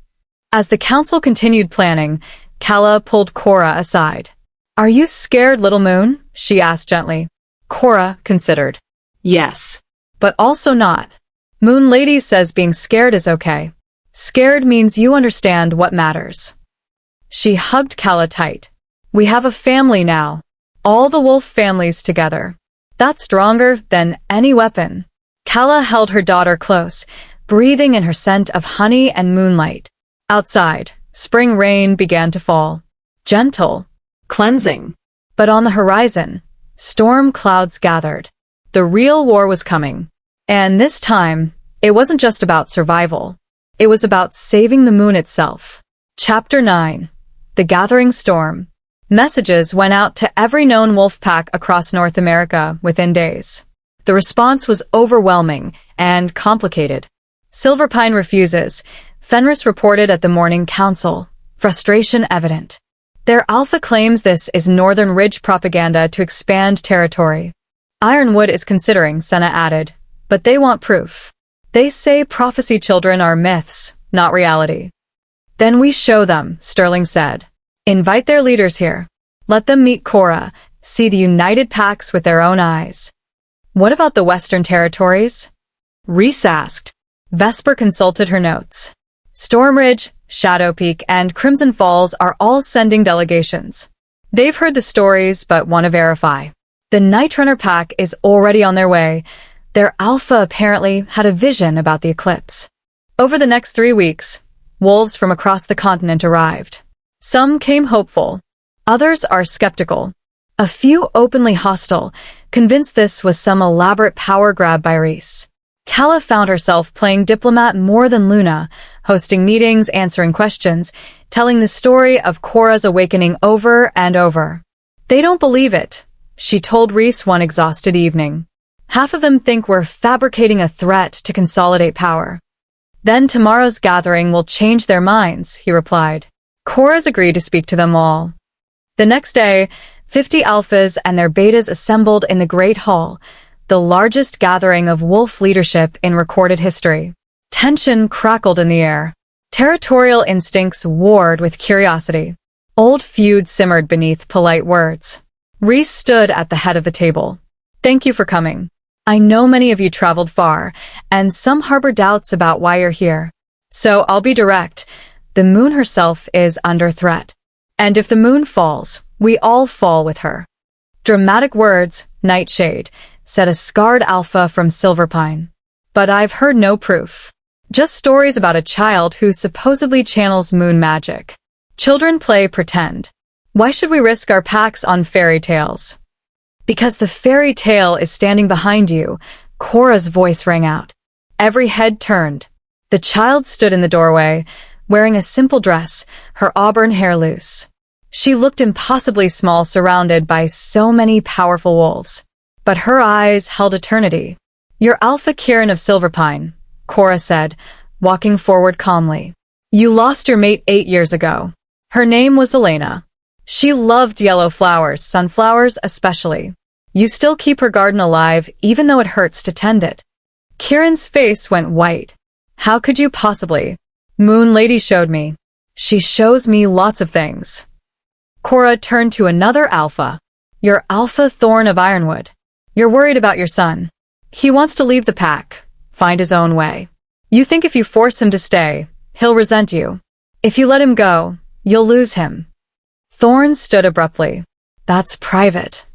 As the council continued planning, Calla pulled Cora aside. Are you scared, Little Moon? She asked gently. Cora considered. Yes. But also not. Moon Lady says being scared is okay. Scared means you understand what matters. She hugged Calla tight. We have a family now. All the wolf families together. That's stronger than any weapon. Calla held her daughter close, breathing in her scent of honey and moonlight. Outside, spring rain began to fall. Gentle. Cleansing. But on the horizon, storm clouds gathered. The real war was coming. And this time, it wasn't just about survival. It was about saving the moon itself. Chapter 9. The Gathering Storm. Messages went out to every known wolf pack across North America within days. The response was overwhelming and complicated. Silverpine refuses, Fenris reported at the morning council, frustration evident. Their alpha claims this is Northern Ridge propaganda to expand territory. Ironwood is considering, Senna added, but they want proof. They say prophecy children are myths, not reality. Then we show them, Sterling said. Invite their leaders here. Let them meet Cora, see the united packs with their own eyes. What about the Western Territories? Reese asked. Vesper consulted her notes. Stormridge, Shadow Peak, and Crimson Falls are all sending delegations. They've heard the stories but want to verify. The Night Runner pack is already on their way. Their alpha apparently had a vision about the eclipse. Over the next 3 weeks, wolves from across the continent arrived. Some came hopeful. Others are skeptical. A few openly hostile, convinced this was some elaborate power grab by Reese. Calla found herself playing diplomat more than Luna, hosting meetings, answering questions, telling the story of Cora's awakening over and over. They don't believe it, she told Reese one exhausted evening. Half of them think we're fabricating a threat to consolidate power. Then tomorrow's gathering will change their minds, he replied. Cora's agreed to speak to them all. The next day, 50 alphas and their betas assembled in the Great Hall, the largest gathering of wolf leadership in recorded history. Tension crackled in the air. Territorial instincts warred with curiosity. Old feuds simmered beneath polite words. Reese stood at the head of the table. Thank you for coming. I know many of you traveled far, and some harbor doubts about why you're here. So I'll be direct. The moon herself is under threat. And if the moon falls, we all fall with her. Dramatic words, Nightshade, said a scarred alpha from Silverpine. But I've heard no proof. Just stories about a child who supposedly channels moon magic. Children play pretend. Why should we risk our packs on fairy tales? Because the fairy tale is standing behind you, Cora's voice rang out. Every head turned. The child stood in the doorway, wearing a simple dress, her auburn hair loose. She looked impossibly small surrounded by so many powerful wolves. But her eyes held eternity. You're Alpha Kieran of Silverpine, Cora said, walking forward calmly. You lost your mate 8 years ago. Her name was Elena. She loved yellow flowers, sunflowers especially. You still keep her garden alive even though it hurts to tend it. Kieran's face went white. How could you possibly? Moon Lady showed me. She shows me lots of things. Cora turned to another alpha. You're Alpha Thorn of Ironwood. You're worried about your son. He wants to leave the pack, find his own way. You think if you force him to stay, he'll resent you. If you let him go, you'll lose him. Thorn stood abruptly. That's private.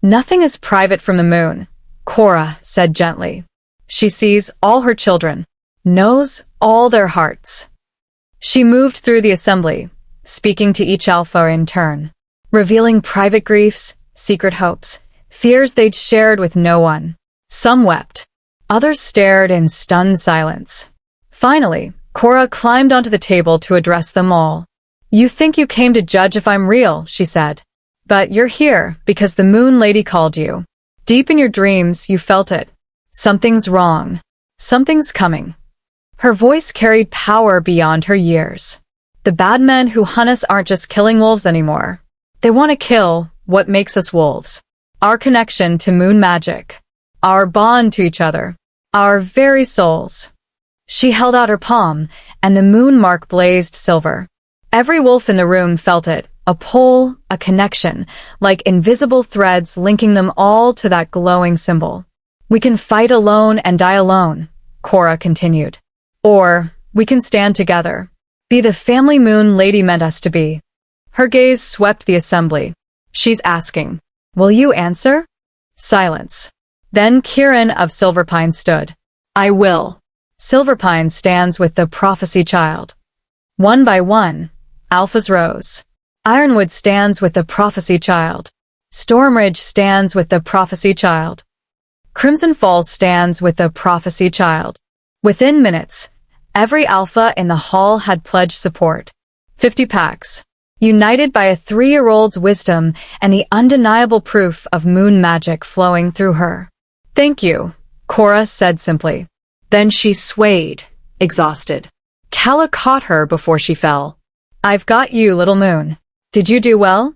Nothing is private from the moon, Cora said gently. She sees all her children, knows all their hearts. She moved through the assembly, speaking to each alpha in turn, revealing private griefs, secret hopes, fears they'd shared with no one. Some wept. Others stared in stunned silence. Finally, Cora climbed onto the table to address them all. You think you came to judge if I'm real, she said. But you're here because the Moon Lady called you. Deep in your dreams, you felt it. Something's wrong. Something's coming. Her voice carried power beyond her years. The bad men who hunt us aren't just killing wolves anymore. They want to kill what makes us wolves. Our connection to moon magic. Our bond to each other. Our very souls. She held out her palm, and the moon mark blazed silver. Every wolf in the room felt it, a pull, a connection, like invisible threads linking them all to that glowing symbol. We can fight alone and die alone, Cora continued. Or, we can stand together. Be the family Moon Lady meant us to be. Her gaze swept the assembly. She's asking, will you answer? Silence. Then Kieran of Silverpine stood. I will. Silverpine stands with the prophecy child. One by one, alphas rose. Ironwood stands with the prophecy child. Stormridge stands with the prophecy child. Crimson Falls stands with the prophecy child. Within minutes, Every alpha in the hall had pledged support. 50 packs. United by a 3-year-old's wisdom and the undeniable proof of moon magic flowing through her. Thank you, Cora said simply. Then she swayed, exhausted. Calla caught her before she fell. I've got you, little moon. Did you do well?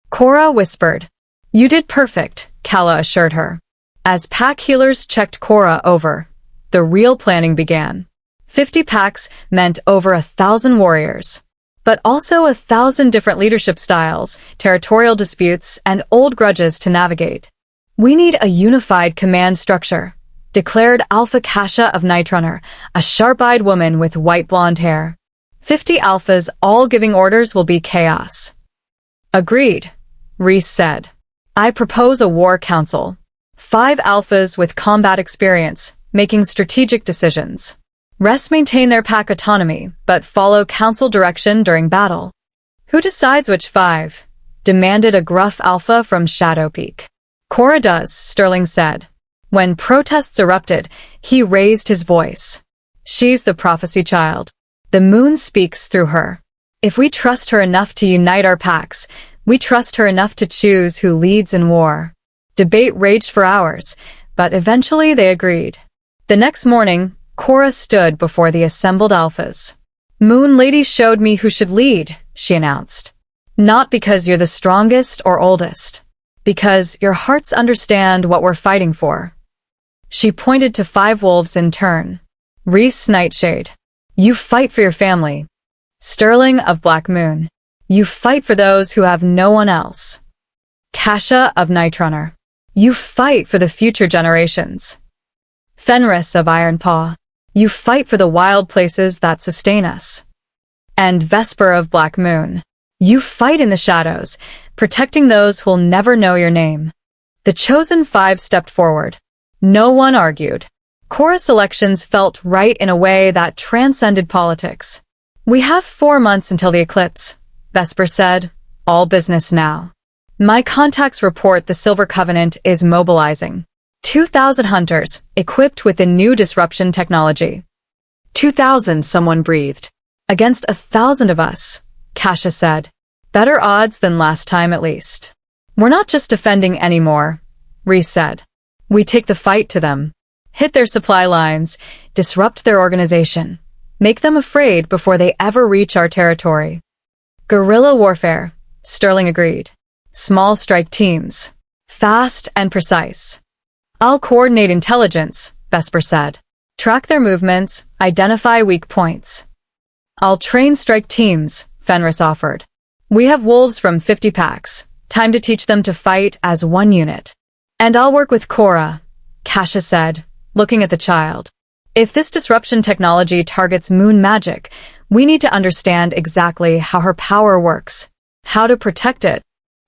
Cora whispered. You did perfect, Calla assured her. As pack healers checked Cora over, the real planning began. 50 packs meant over 1,000 warriors, but also 1,000 different leadership styles, territorial disputes, and old grudges to navigate. We need a unified command structure, declared Alpha Kasha of Nightrunner, a sharp-eyed woman with white blonde hair. 50 alphas all giving orders will be chaos. Agreed, Reese said. I propose a war council. 5 alphas with combat experience, making strategic decisions. Rest maintain their pack autonomy, but follow council direction during battle. Who decides which 5? Demanded a gruff alpha from Shadow Peak. Cora does, Sterling said. When protests erupted, he raised his voice. She's the prophecy child. The moon speaks through her. If we trust her enough to unite our packs, we trust her enough to choose who leads in war. Debate raged for hours, but eventually they agreed. The next morning, Cora stood before the assembled alphas. Moon Lady showed me who should lead, she announced. Not because you're the strongest or oldest, because your hearts understand what we're fighting for. She pointed to 5 wolves in turn. Reese Nightshade. You fight for your family. Sterling of Black Moon. You fight for those who have no one else. Kasha of Nightrunner. You fight for the future generations. Fenris of Iron Paw. You fight for the wild places that sustain us. And Vesper of Black Moon. You fight in the shadows, protecting those who'll never know your name. The chosen 5 stepped forward. No one argued. Cora's selections felt right in a way that transcended politics. We have 4 months until the eclipse, Vesper said. All business now. My contacts report the Silver Covenant is mobilizing. 2,000 hunters, equipped with the new disruption technology. 2,000, someone breathed. Against 1,000 of us, Kasha said. Better odds than last time at least. We're not just defending anymore, Reese said. We take the fight to them. Hit their supply lines, disrupt their organization. Make them afraid before they ever reach our territory. Guerrilla warfare, Sterling agreed. Small strike teams. Fast and precise. I'll coordinate intelligence, Vesper said. Track their movements, identify weak points. I'll train strike teams, Fenris offered. We have wolves from 50 packs. Time to teach them to fight as one unit. And I'll work with Cora, Kasha said, looking at the child. If this disruption technology targets moon magic, we need to understand exactly how her power works, how to protect it.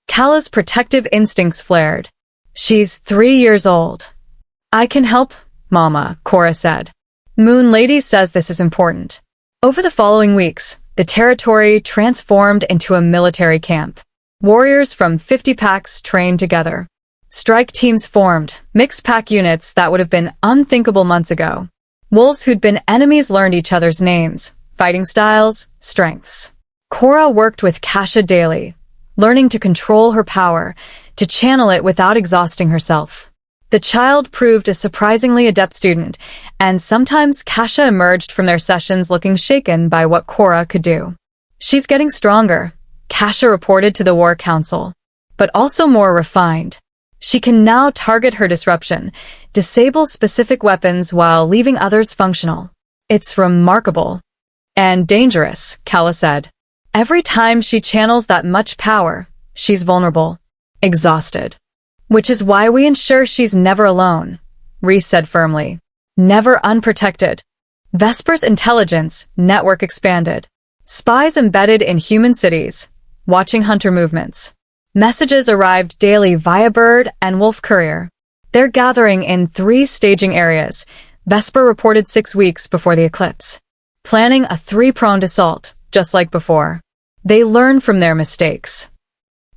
Calla's protective instincts flared. She's 3 years old. I can help, Mama, Cora said. Moon Lady says this is important. Over the following weeks, the territory transformed into a military camp. Warriors from 50 packs trained together. Strike teams formed, mixed pack units that would have been unthinkable months ago. Wolves who'd been enemies learned each other's names, fighting styles, strengths. Cora worked with Kasha daily, learning to control her power, to channel it without exhausting herself. The child proved a surprisingly adept student, and sometimes Kasha emerged from their sessions looking shaken by what Cora could do. She's getting stronger, Kasha reported to the War Council, but also more refined. She can now target her disruption, disable specific weapons while leaving others functional. It's remarkable. And dangerous, Calla said. Every time she channels that much power, she's vulnerable, exhausted. Which is why we ensure she's never alone, Reese said firmly. Never unprotected. Vesper's intelligence network expanded. Spies embedded in human cities, watching hunter movements. Messages arrived daily via bird and wolf courier. They're gathering in 3 staging areas, Vesper reported 6 weeks before the eclipse. Planning a 3-pronged assault, just like before. They learn from their mistakes.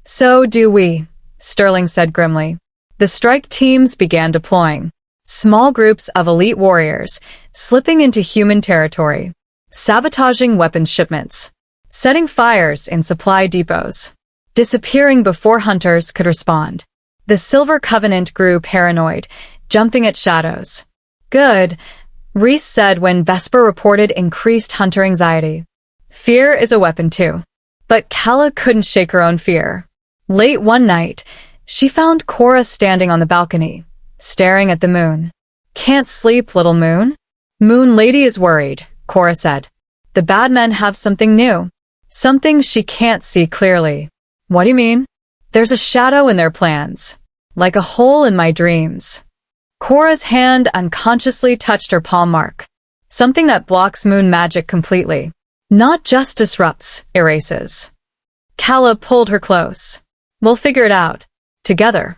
So do we, Sterling said grimly. The strike teams began deploying. Small groups of elite warriors, slipping into human territory, sabotaging weapons shipments, setting fires in supply depots, disappearing before hunters could respond. The Silver Covenant grew paranoid, jumping at shadows. Good, Reese said when Vesper reported increased hunter anxiety. Fear is a weapon too. But Calla couldn't shake her own fear. Late one night, she found Cora standing on the balcony, staring at the moon. Can't sleep, little moon? Moon Lady is worried, Cora said. The bad men have something new. Something she can't see clearly. What do you mean? There's a shadow in their plans. Like a hole in my dreams. Cora's hand unconsciously touched her palm mark. Something that blocks moon magic completely. Not just disrupts, erases. Calla pulled her close. We'll figure it out. Together.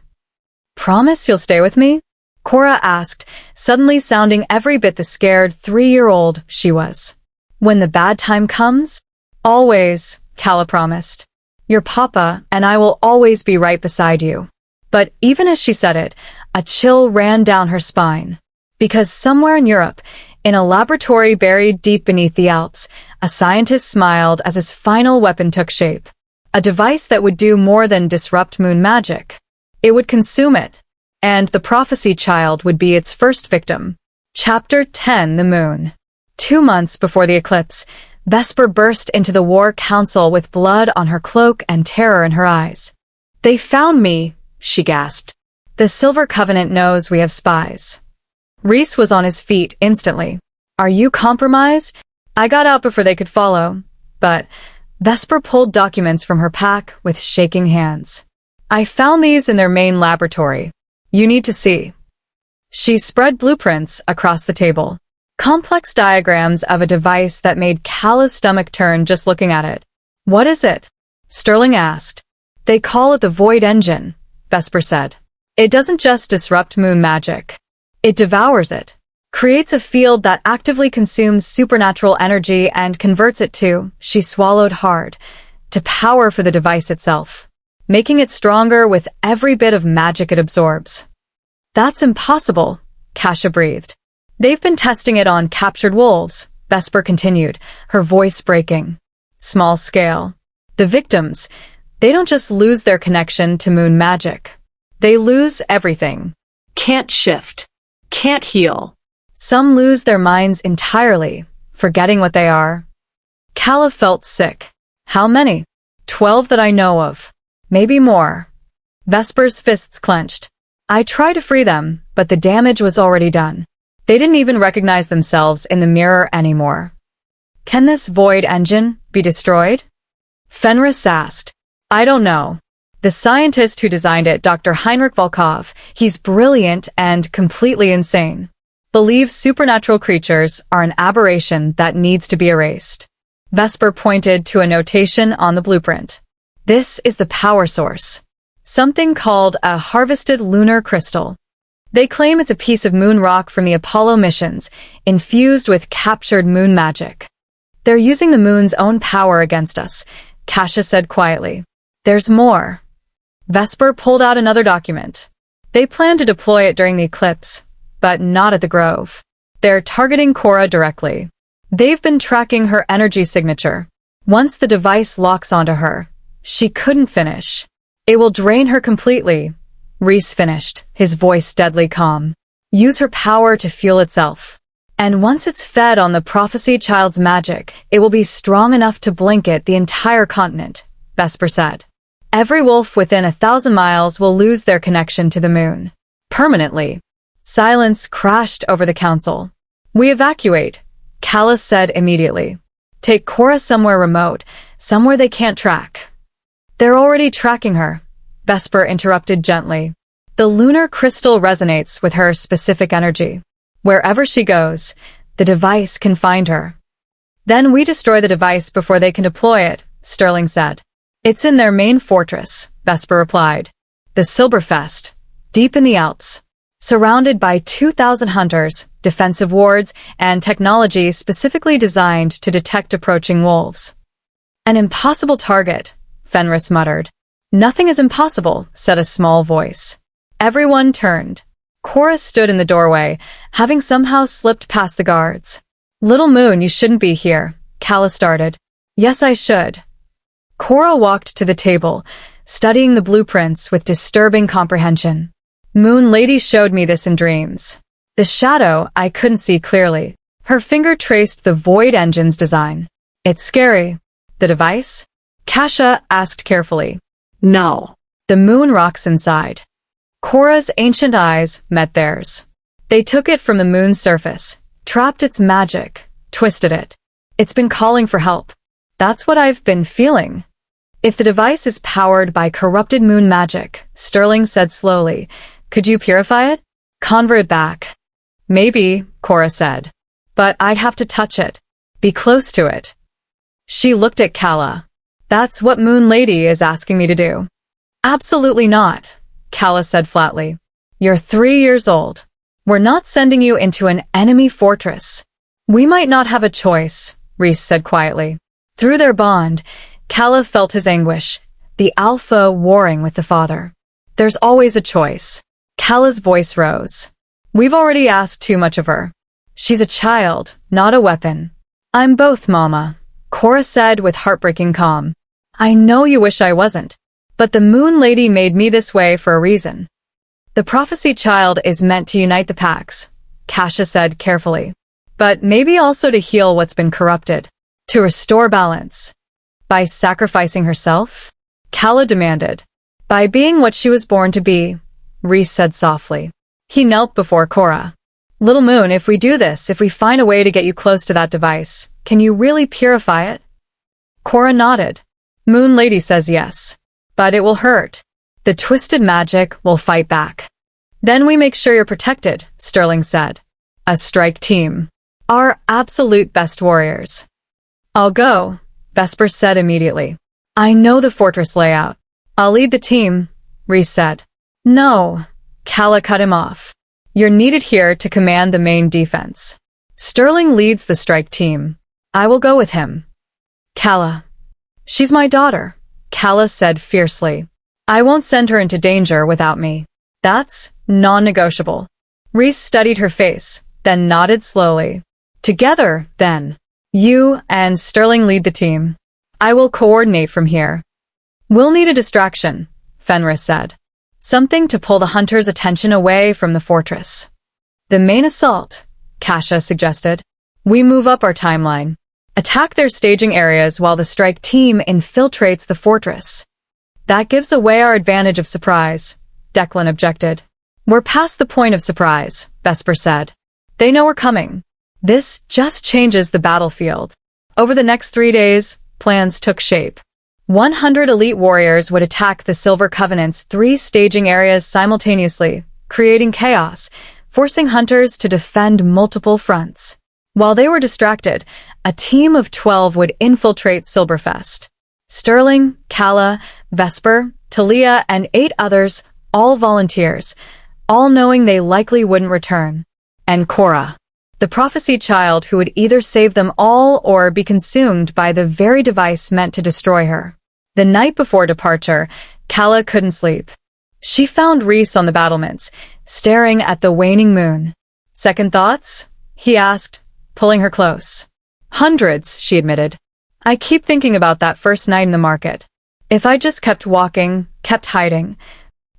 Promise you'll stay with me? Cora asked, suddenly sounding every bit the scared 3-year-old she was. When the bad time comes? Always, Calla promised. Your papa and I will always be right beside you. But even as she said it, a chill ran down her spine. Because somewhere in Europe, in a laboratory buried deep beneath the Alps, a scientist smiled as his final weapon took shape. A device that would do more than disrupt moon magic. It would consume it. And the prophecy child would be its first victim. Chapter 10: The Moon. 2 months before the eclipse, Vesper burst into the War Council with blood on her cloak and terror in her eyes. They found me, she gasped. The Silver Covenant knows we have spies. Reese was on his feet instantly. Are you compromised? I got out before they could follow. But Vesper pulled documents from her pack with shaking hands. I found these in their main laboratory. You need to see. She spread blueprints across the table. Complex diagrams of a device that made Calla's stomach turn just looking at it. What is it? Sterling asked. They call it the Void Engine, Vesper said. It doesn't just disrupt moon magic. It devours it. Creates a field that actively consumes supernatural energy and converts it to, she swallowed hard, to power for the device itself, making it stronger with every bit of magic it absorbs. That's impossible, Kasha breathed. They've been testing it on captured wolves, Vesper continued, her voice breaking. Small scale. The victims, they don't just lose their connection to moon magic. They lose everything. Can't shift. Can't heal. Some lose their minds entirely, forgetting what they are. Calla felt sick. How many? 12 that I know of. Maybe more. Vesper's fists clenched. I tried to free them, but the damage was already done. They didn't even recognize themselves in the mirror anymore. Can this void engine be destroyed? Fenris asked. I don't know. The scientist who designed it, Dr. Heinrich Volkov, he's brilliant and completely insane. Believes supernatural creatures are an aberration that needs to be erased. Vesper pointed to a notation on the blueprint. This is the power source. Something called a harvested lunar crystal. They claim it's a piece of moon rock from the Apollo missions, infused with captured moon magic. They're using the moon's own power against us, Kasha said quietly. There's more. Vesper pulled out another document. They plan to deploy it during the eclipse, but not at the Grove. They're targeting Cora directly. They've been tracking her energy signature. Once the device locks onto her, she couldn't finish. It will drain her completely. Reese finished, his voice deadly calm. Use her power to fuel itself. And once it's fed on the prophecy child's magic, it will be strong enough to blanket the entire continent, Vesper said. Every wolf within 1,000 miles will lose their connection to the moon. Permanently. Silence crashed over the council. We evacuate, Calla said immediately. Take Cora somewhere remote, somewhere they can't track. They're already tracking her, Vesper interrupted gently. The lunar crystal resonates with her specific energy. Wherever she goes, the device can find her. Then we destroy the device before they can deploy it, Sterling said. It's in their main fortress, Vesper replied. The Silberfest, deep in the Alps. Surrounded by 2,000 hunters, defensive wards, and technology specifically designed to detect approaching wolves. An impossible target, Fenris muttered. Nothing is impossible, said a small voice. Everyone turned. Cora stood in the doorway, having somehow slipped past the guards. Little Moon, you shouldn't be here, Calla started. Yes, I should. Cora walked to the table, studying the blueprints with disturbing comprehension. Moon Lady showed me this in dreams. The shadow I couldn't see clearly. Her finger traced the void engine's design. It's scary. The device? Kasha asked carefully. No. The moon rocks inside. Cora's ancient eyes met theirs. They took it from the moon's surface, trapped its magic, twisted it. It's been calling for help. That's what I've been feeling. If the device is powered by corrupted moon magic, Sterling said slowly, could you purify it? Convert it back. Maybe, Cora said. But I'd have to touch it. Be close to it. She looked at Calla. That's what Moon Lady is asking me to do. Absolutely not, Calla said flatly. You're 3 years old. We're not sending you into an enemy fortress. We might not have a choice, Reese said quietly. Through their bond, Calla felt his anguish, the alpha warring with the father. There's always a choice. Calla's voice rose. We've already asked too much of her. She's a child, not a weapon. I'm both, Mama, Cora said with heartbreaking calm. I know you wish I wasn't, but the Moon Lady made me this way for a reason. The prophecy child is meant to unite the packs, Kasha said carefully, but maybe also to heal what's been corrupted, to restore balance. By sacrificing herself? Calla demanded. By being what she was born to be, Reese said softly. He knelt before Cora. Little Moon, if we do this, if we find a way to get you close to that device, can you really purify it? Cora nodded. Moon Lady says yes. But it will hurt. The twisted magic will fight back. Then we make sure you're protected, Sterling said. A strike team. Our absolute best warriors. I'll go, Vesper said immediately. I know the fortress layout. I'll lead the team, Reese said. No, Calla cut him off. You're needed here to command the main defense. Sterling leads the strike team. I will go with him. Calla. She's my daughter, Calla said fiercely. I won't send her into danger without me. That's non-negotiable. Reese studied her face, then nodded slowly. Together, then. You and Sterling lead the team. I will coordinate from here. We'll need a distraction, Fenris said. Something to pull the hunters' attention away from the fortress. The main assault, Kasha suggested. We move up our timeline. Attack their staging areas while the strike team infiltrates the fortress. That gives away our advantage of surprise, Declan objected. We're past the point of surprise, Vesper said. They know we're coming. This just changes the battlefield. Over the next 3 days, plans took shape. 100 elite warriors would attack the Silver Covenant's 3 staging areas simultaneously, creating chaos, forcing hunters to defend multiple fronts. While they were distracted, a team of 12 would infiltrate Silverfest. Sterling, Calla, Vesper, Talia, and 8 others, all volunteers, all knowing they likely wouldn't return. And Cora, the prophecy child who would either save them all or be consumed by the very device meant to destroy her. The night before departure, Calla couldn't sleep. She found Reese on the battlements, staring at the waning moon. Second thoughts? He asked, pulling her close. Hundreds, she admitted. I keep thinking about that first night in the market. If I just kept walking, kept hiding,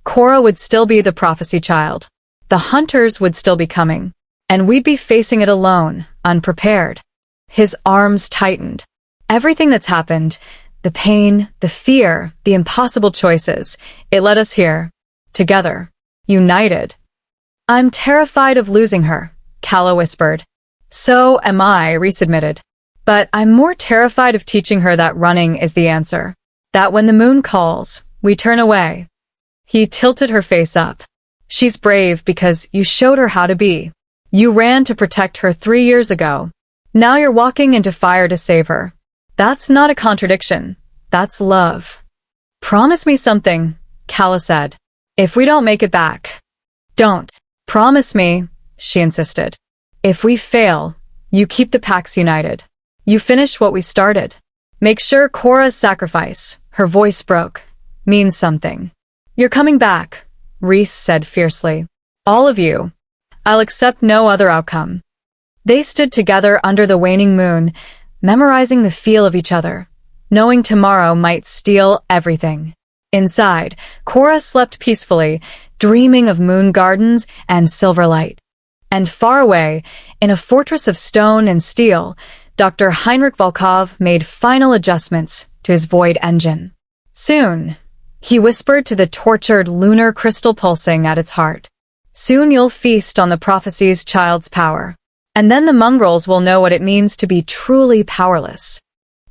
Cora would still be the prophecy child. The hunters would still be coming. And we'd be facing it alone, unprepared. His arms tightened. Everything that's happened, the pain, the fear, the impossible choices, it led us here. Together. United. I'm terrified of losing her, Calla whispered. So am I, Reese admitted. But I'm more terrified of teaching her that running is the answer. That when the moon calls, we turn away. He tilted her face up. She's brave because you showed her how to be. You ran to protect her 3 years ago. Now you're walking into fire to save her. That's not a contradiction. That's love. Promise me something, Calla said. If we don't make it back. Don't. Promise me, she insisted. If we fail, you keep the packs united. You finish what we started. Make sure Cora's sacrifice, her voice broke, means something. You're coming back, Reese said fiercely. All of you. I'll accept no other outcome." They stood together under the waning moon, memorizing the feel of each other, knowing tomorrow might steal everything. Inside, Cora slept peacefully, dreaming of moon gardens and silver light. And far away, in a fortress of stone and steel, Dr. Heinrich Volkov made final adjustments to his void engine. "Soon," he whispered to the tortured lunar crystal pulsing at its heart. "Soon you'll feast on the prophecy's child's power. And then the mongrels will know what it means to be truly powerless."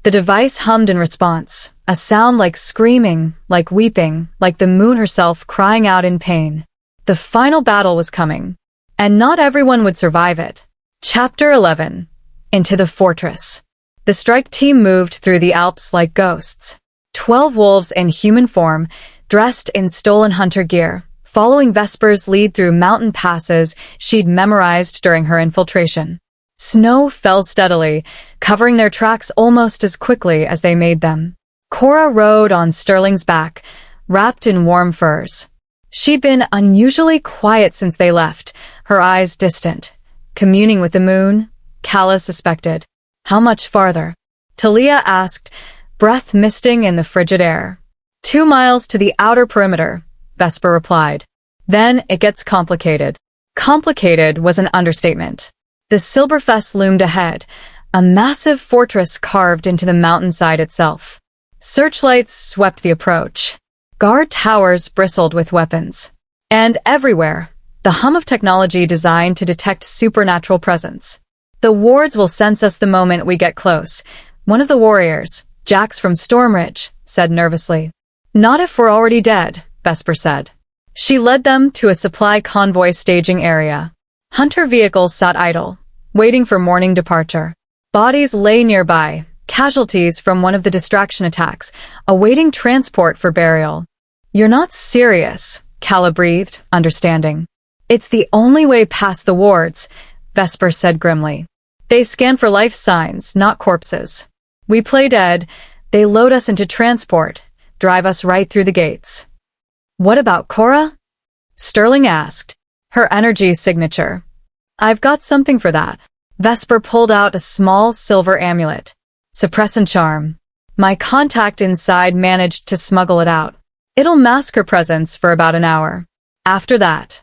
The device hummed in response, a sound like screaming, like weeping, like the moon herself crying out in pain. The final battle was coming, and not everyone would survive it. Chapter 11. Into the Fortress. The strike team moved through the Alps like ghosts. 12 wolves in human form, dressed in stolen hunter gear, following Vesper's lead through mountain passes she'd memorized during her infiltration. Snow fell steadily, covering their tracks almost as quickly as they made them. Cora rode on Sterling's back, wrapped in warm furs. She'd been unusually quiet since they left, her eyes distant. Communing with the moon, Calla suspected. "How much farther?" Talia asked, breath misting in the frigid air. 2 miles to the outer perimeter, Vesper replied. "Then it gets complicated." Complicated was an understatement. The Silberfest loomed ahead, a massive fortress carved into the mountainside itself. Searchlights swept the approach. Guard towers bristled with weapons. And everywhere, the hum of technology designed to detect supernatural presence. "The wards will sense us the moment we get close," one of the warriors, Jax from Stormridge, said nervously. "Not if we're already dead," Vesper said. She led them to a supply convoy staging area. Hunter vehicles sat idle, waiting for morning departure. Bodies lay nearby, casualties from one of the distraction attacks, awaiting transport for burial. "You're not serious," Calla breathed, understanding. "It's the only way past the wards," Vesper said grimly. "They scan for life signs, not corpses. We play dead, they load us into transport, drive us right through the gates." "What about Cora?" Sterling asked. "Her energy signature." "I've got something for that." Vesper pulled out a small silver amulet. "Suppressant charm. My contact inside managed to smuggle it out. It'll mask her presence for about an hour. After that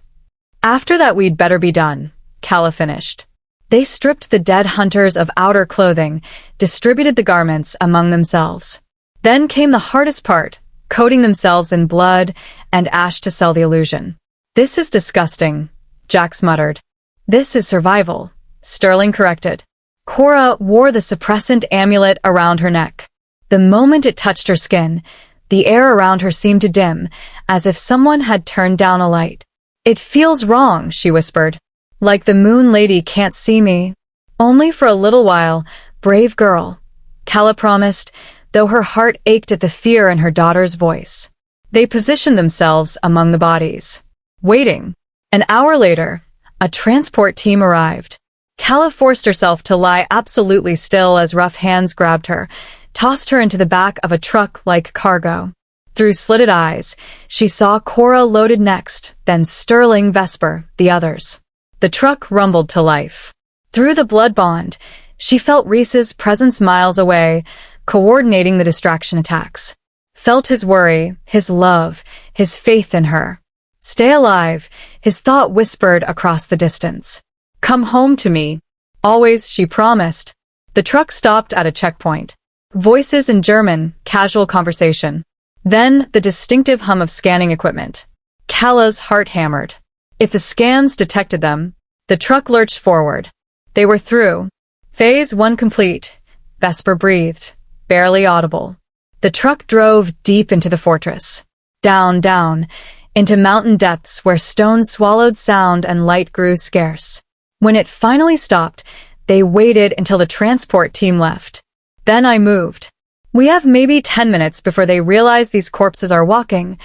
we'd better be done," Calla finished. They stripped the dead hunters of outer clothing, distributed the garments among themselves. Then came the hardest part, coating themselves in blood and ash to sell the illusion. "This is disgusting," Jax muttered. "This is survival," Sterling corrected. Cora wore the suppressant amulet around her neck. The moment it touched her skin, the air around her seemed to dim, as if someone had turned down a light. "It feels wrong," she whispered. "Like the moon lady can't see me." "Only for a little while, brave girl," Calla promised, though her heart ached at the fear in her daughter's voice. They positioned themselves among the bodies, waiting. An hour later, a transport team arrived. Calla forced herself to lie absolutely still as rough hands grabbed her, tossed her into the back of a truck like cargo. Through slitted eyes, she saw Cora loaded next, then Sterling, Vesper, the others. The truck rumbled to life. Through the blood bond, she felt Reese's presence miles away, coordinating the distraction attacks. Felt his worry, his love, his faith in her. "Stay alive," his thought whispered across the distance. "Come home to me." Always, she promised. The truck stopped at a checkpoint. Voices in German, casual conversation. Then the distinctive hum of scanning equipment. Calla's heart hammered. If the scans detected them, the truck lurched forward. They were through. Phase 1 complete. Vesper breathed, barely audible. The truck drove deep into the fortress. Down, down, into mountain depths where stone swallowed sound and light grew scarce. When it finally stopped, they waited until the transport team left. Then I moved. "We have maybe 10 minutes before they realize these corpses are walking,"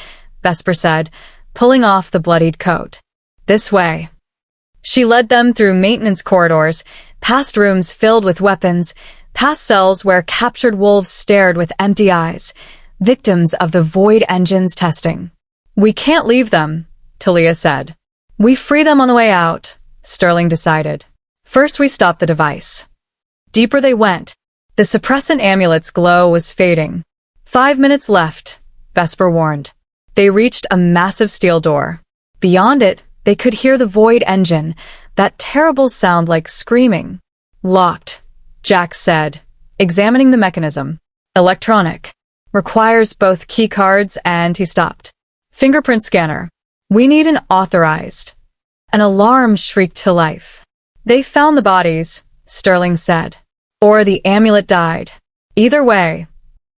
Vesper said, pulling off the bloodied coat. "This way." She led them through maintenance corridors, past rooms filled with weapons, past cells where captured wolves stared with empty eyes, victims of the void engine's testing. "We can't leave them," Talia said. We free them on the way out, Sterling decided. First we stop the device. Deeper they went. The suppressant amulet's glow was fading. 5 minutes left, Vesper warned. They reached a massive steel door. Beyond it, they could hear the void engine, that terrible sound like screaming. Locked, Jack said, examining the mechanism. Electronic. Requires both keycards and he stopped. Fingerprint scanner. We need an authorized. An alarm shrieked to life. They found the bodies, Sterling said. Or the amulet died. Either way.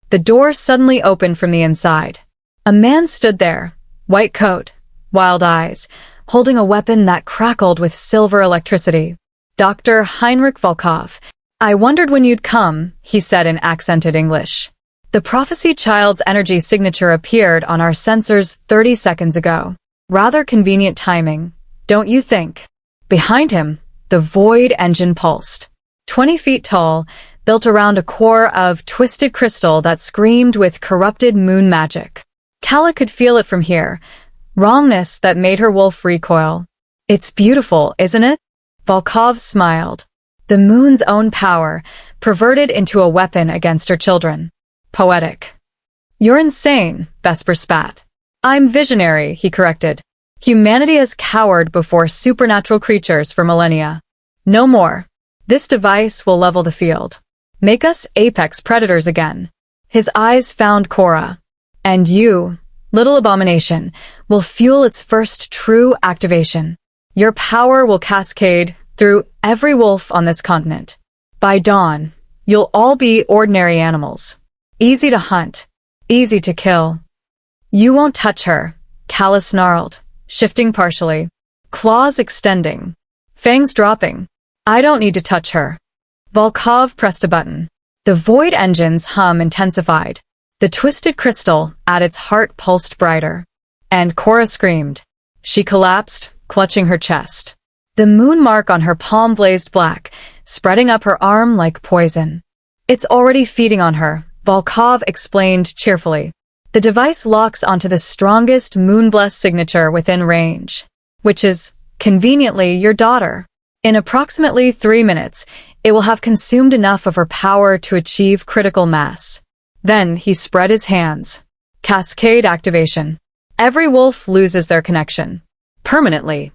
The door suddenly opened from the inside. A man stood there, white coat, wild eyes, holding a weapon that crackled with silver electricity. Dr. Heinrich Volkov. I wondered when you'd come, he said in accented English. The prophecy child's energy signature appeared on our sensors 30 seconds ago. Rather convenient timing, don't you think? Behind him, the void engine pulsed. 20 feet tall, built around a core of twisted crystal that screamed with corrupted moon magic. Calla could feel it from here, wrongness that made her wolf recoil. It's beautiful, isn't it? Volkov smiled. The moon's own power, perverted into a weapon against her children. Poetic. You're insane, Vesper spat. I'm visionary, he corrected. Humanity has cowered before supernatural creatures for millennia. No more. This device will level the field. Make us apex predators again. His eyes found Cora. And you, little abomination, will fuel its first true activation. Your power will cascade through every wolf on this continent. By dawn, you'll all be ordinary animals. Easy to hunt, easy to kill. You won't touch her, Calla snarled, shifting partially. Claws extending. Fangs dropping. I don't need to touch her. Volkov pressed a button. The void engine's hum intensified. The twisted crystal at its heart pulsed brighter. And Cora screamed. She collapsed, clutching her chest. The moon mark on her palm blazed black, spreading up her arm like poison. It's already feeding on her, Volkov explained cheerfully. The device locks onto the strongest moon-blessed signature within range, which is, conveniently, your daughter. In approximately 3 minutes, it will have consumed enough of her power to achieve critical mass. Then he spread his hands. Cascade activation. Every wolf loses their connection. Permanently.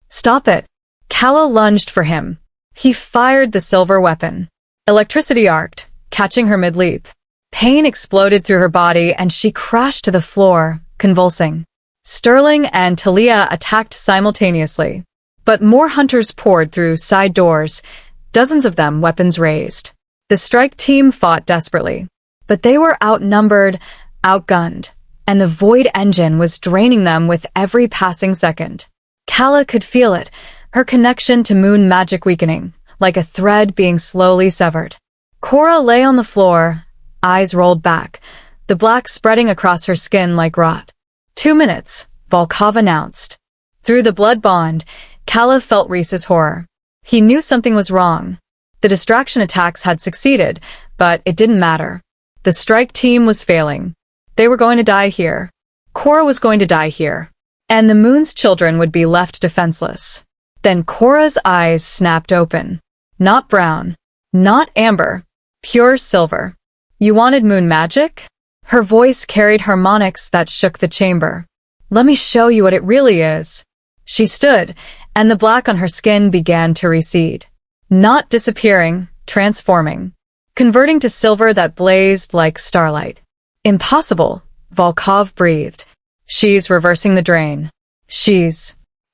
Stop it. Calla lunged for him. He fired the silver weapon. Electricity arced, catching her mid-leap. Pain exploded through her body and she crashed to the floor, convulsing. Sterling and Talia attacked simultaneously. But more hunters poured through side doors, dozens of them weapons raised. The strike team fought desperately. But they were outnumbered, outgunned, and the void engine was draining them with every passing second. Calla could feel it, her connection to moon magic weakening, like a thread being slowly severed. Cora lay on the floor, eyes rolled back, the black spreading across her skin like rot. 2 minutes, Volkov announced. Through the blood bond, Calla felt Reese's horror. He knew something was wrong. The distraction attacks had succeeded, but it didn't matter. The strike team was failing. They were going to die here. Cora was going to die here. And the moon's children would be left defenseless. Then Cora's eyes snapped open. Not brown. Not amber. Pure silver. You wanted moon magic? Her voice carried harmonics that shook the chamber. Let me show you what it really is. She stood, and the black on her skin began to recede. Not disappearing, transforming. Converting to silver that blazed like starlight. Impossible, Volkov breathed. She's reversing the drain.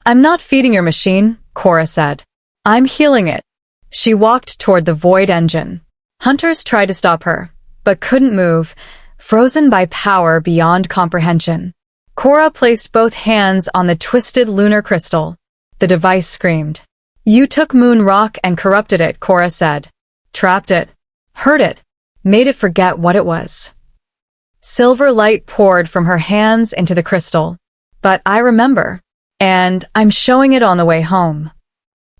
I'm not feeding your machine, Cora said. I'm healing it. She walked toward the void engine. Hunters tried to stop her, but couldn't move, frozen by power beyond comprehension. Cora placed both hands on the twisted lunar crystal. The device screamed. You took moon rock and corrupted it, Cora said. Trapped it. Hurt it. Made it forget what it was. Silver light poured from her hands into the crystal. But I remember. And I'm showing it on the way home.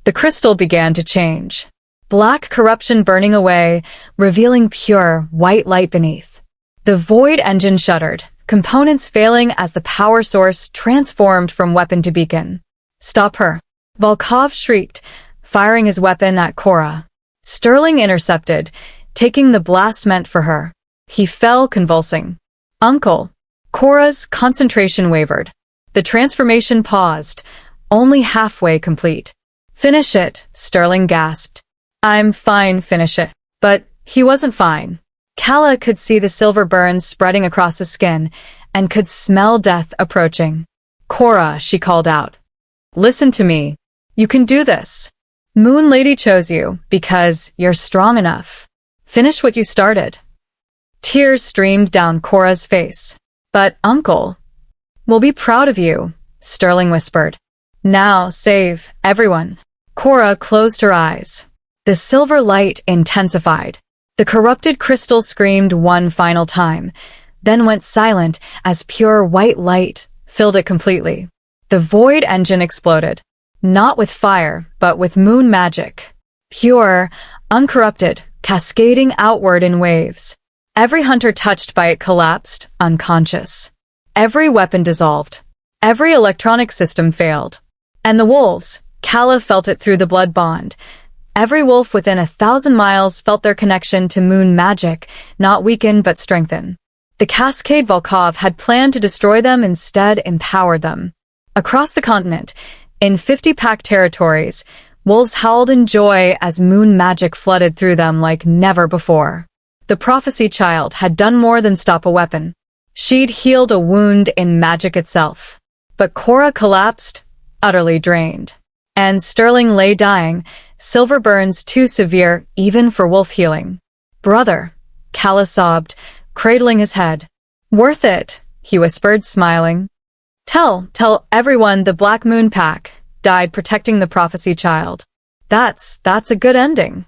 The crystal began to change. Black corruption burning away, revealing pure, white light beneath. The void engine shuddered, components failing as the power source transformed from weapon to beacon. Stop her. Volkov shrieked, firing his weapon at Cora. Sterling intercepted, taking the blast meant for her. He fell convulsing. Uncle. Cora's concentration wavered. The transformation paused, only halfway complete. Finish it, Sterling gasped. I'm fine, finish it. But he wasn't fine. Calla could see the silver burns spreading across his skin and could smell death approaching. Cora, she called out. Listen to me. You can do this. Moon Lady chose you because you're strong enough. Finish what you started. Tears streamed down Cora's face. But, Uncle, we'll be proud of you, Sterling whispered. Now save everyone. Cora closed her eyes. The silver light intensified. The corrupted crystal screamed one final time, then went silent as pure white light filled it completely. The void engine exploded, not with fire, but with moon magic. Pure, uncorrupted, cascading outward in waves. Every hunter touched by it collapsed, unconscious. Every weapon dissolved. Every electronic system failed. And the wolves, Calla felt it through the blood bond. Every wolf within 1,000 miles felt their connection to moon magic, not weaken but strengthen. The cascade Volkov had planned to destroy them instead empowered them. Across the continent, in 50-pack territories, wolves howled in joy as moon magic flooded through them like never before. The prophecy child had done more than stop a weapon. She'd healed a wound in magic itself. But Cora collapsed, utterly drained. And Sterling lay dying, silver burns too severe even for wolf healing. Brother, Calla sobbed, cradling his head. Worth it, he whispered, smiling. Tell everyone the Black Moon Pack died protecting the prophecy child. That's a good ending.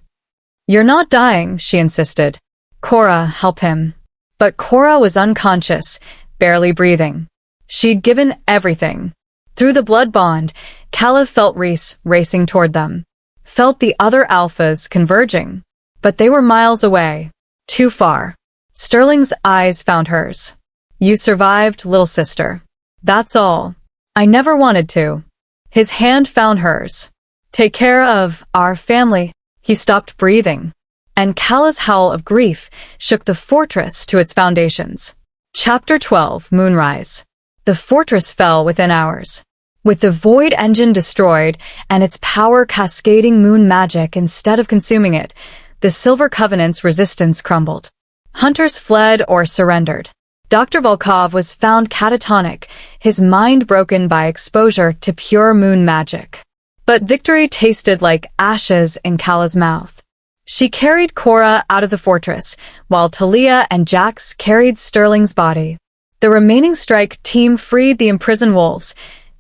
You're not dying, she insisted. Cora, help him. But Cora was unconscious, barely breathing. She'd given everything. Through the blood bond, Calla felt Reese racing toward them. Felt the other alphas converging. But they were miles away. Too far. Sterling's eyes found hers. You survived, little sister. That's all. I never wanted to. His hand found hers. Take care of our family. He stopped breathing. And Calla's howl of grief shook the fortress to its foundations. Chapter 12, Moonrise. The fortress fell within hours. With the void engine destroyed and its power cascading moon magic instead of consuming it, the Silver Covenant's resistance crumbled. Hunters fled or surrendered. Dr. Volkov was found catatonic, his mind broken by exposure to pure moon magic. But victory tasted like ashes in Calla's mouth. She carried Cora out of the fortress, while Talia and Jax carried Sterling's body. The remaining strike team freed the imprisoned wolves,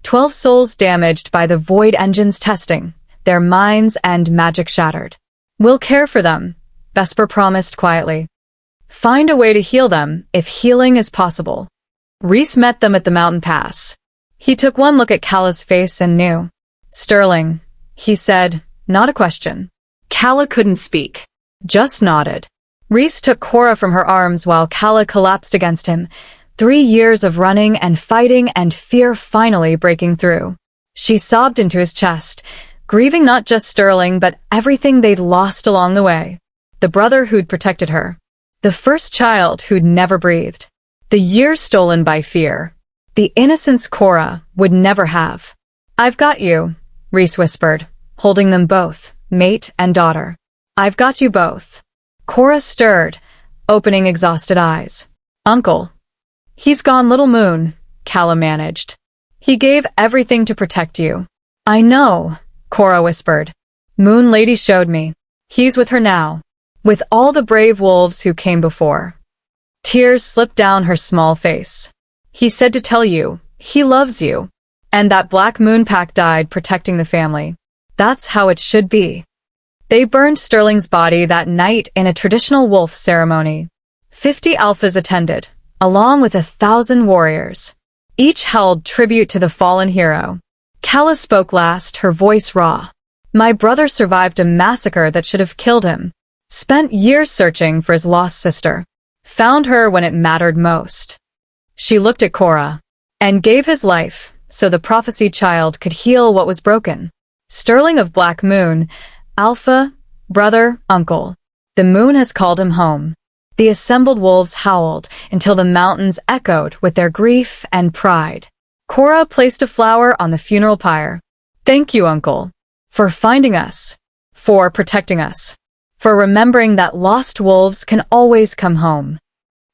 12 souls damaged by the void engine's testing, their minds and magic shattered. We'll care for them, Vesper promised quietly. Find a way to heal them, if healing is possible. Reese met them at the mountain pass. He took one look at Calla's face and knew. Sterling, he said, not a question. Calla couldn't speak, just nodded. Reese took Cora from her arms while Calla collapsed against him, 3 years of running and fighting and fear finally breaking through. She sobbed into his chest, grieving not just Sterling but everything they'd lost along the way. The brother who'd protected her. The first child who'd never breathed. The years stolen by fear. The innocence Cora would never have. I've got you, Reese whispered, holding them both, mate and daughter. I've got you both. Cora stirred, opening exhausted eyes. Uncle. He's gone, little moon, Calla managed. He gave everything to protect you. I know, Cora whispered. Moon Lady showed me. He's with her now. With all the brave wolves who came before. Tears slipped down her small face. He said to tell you, he loves you. And that Black Moon Pack died protecting the family. That's how it should be. They burned Sterling's body that night in a traditional wolf ceremony. 50 alphas attended, along with 1,000 warriors. Each held tribute to the fallen hero. Calla spoke last, her voice raw. My brother survived a massacre that should have killed him. Spent years searching for his lost sister. Found her when it mattered most. She looked at Cora. And gave his life, so the prophecy child could heal what was broken. Sterling of Black Moon, Alpha, brother, uncle. The moon has called him home. The assembled wolves howled until the mountains echoed with their grief and pride. Cora placed a flower on the funeral pyre. Thank you, uncle, for finding us, for protecting us, for remembering that lost wolves can always come home.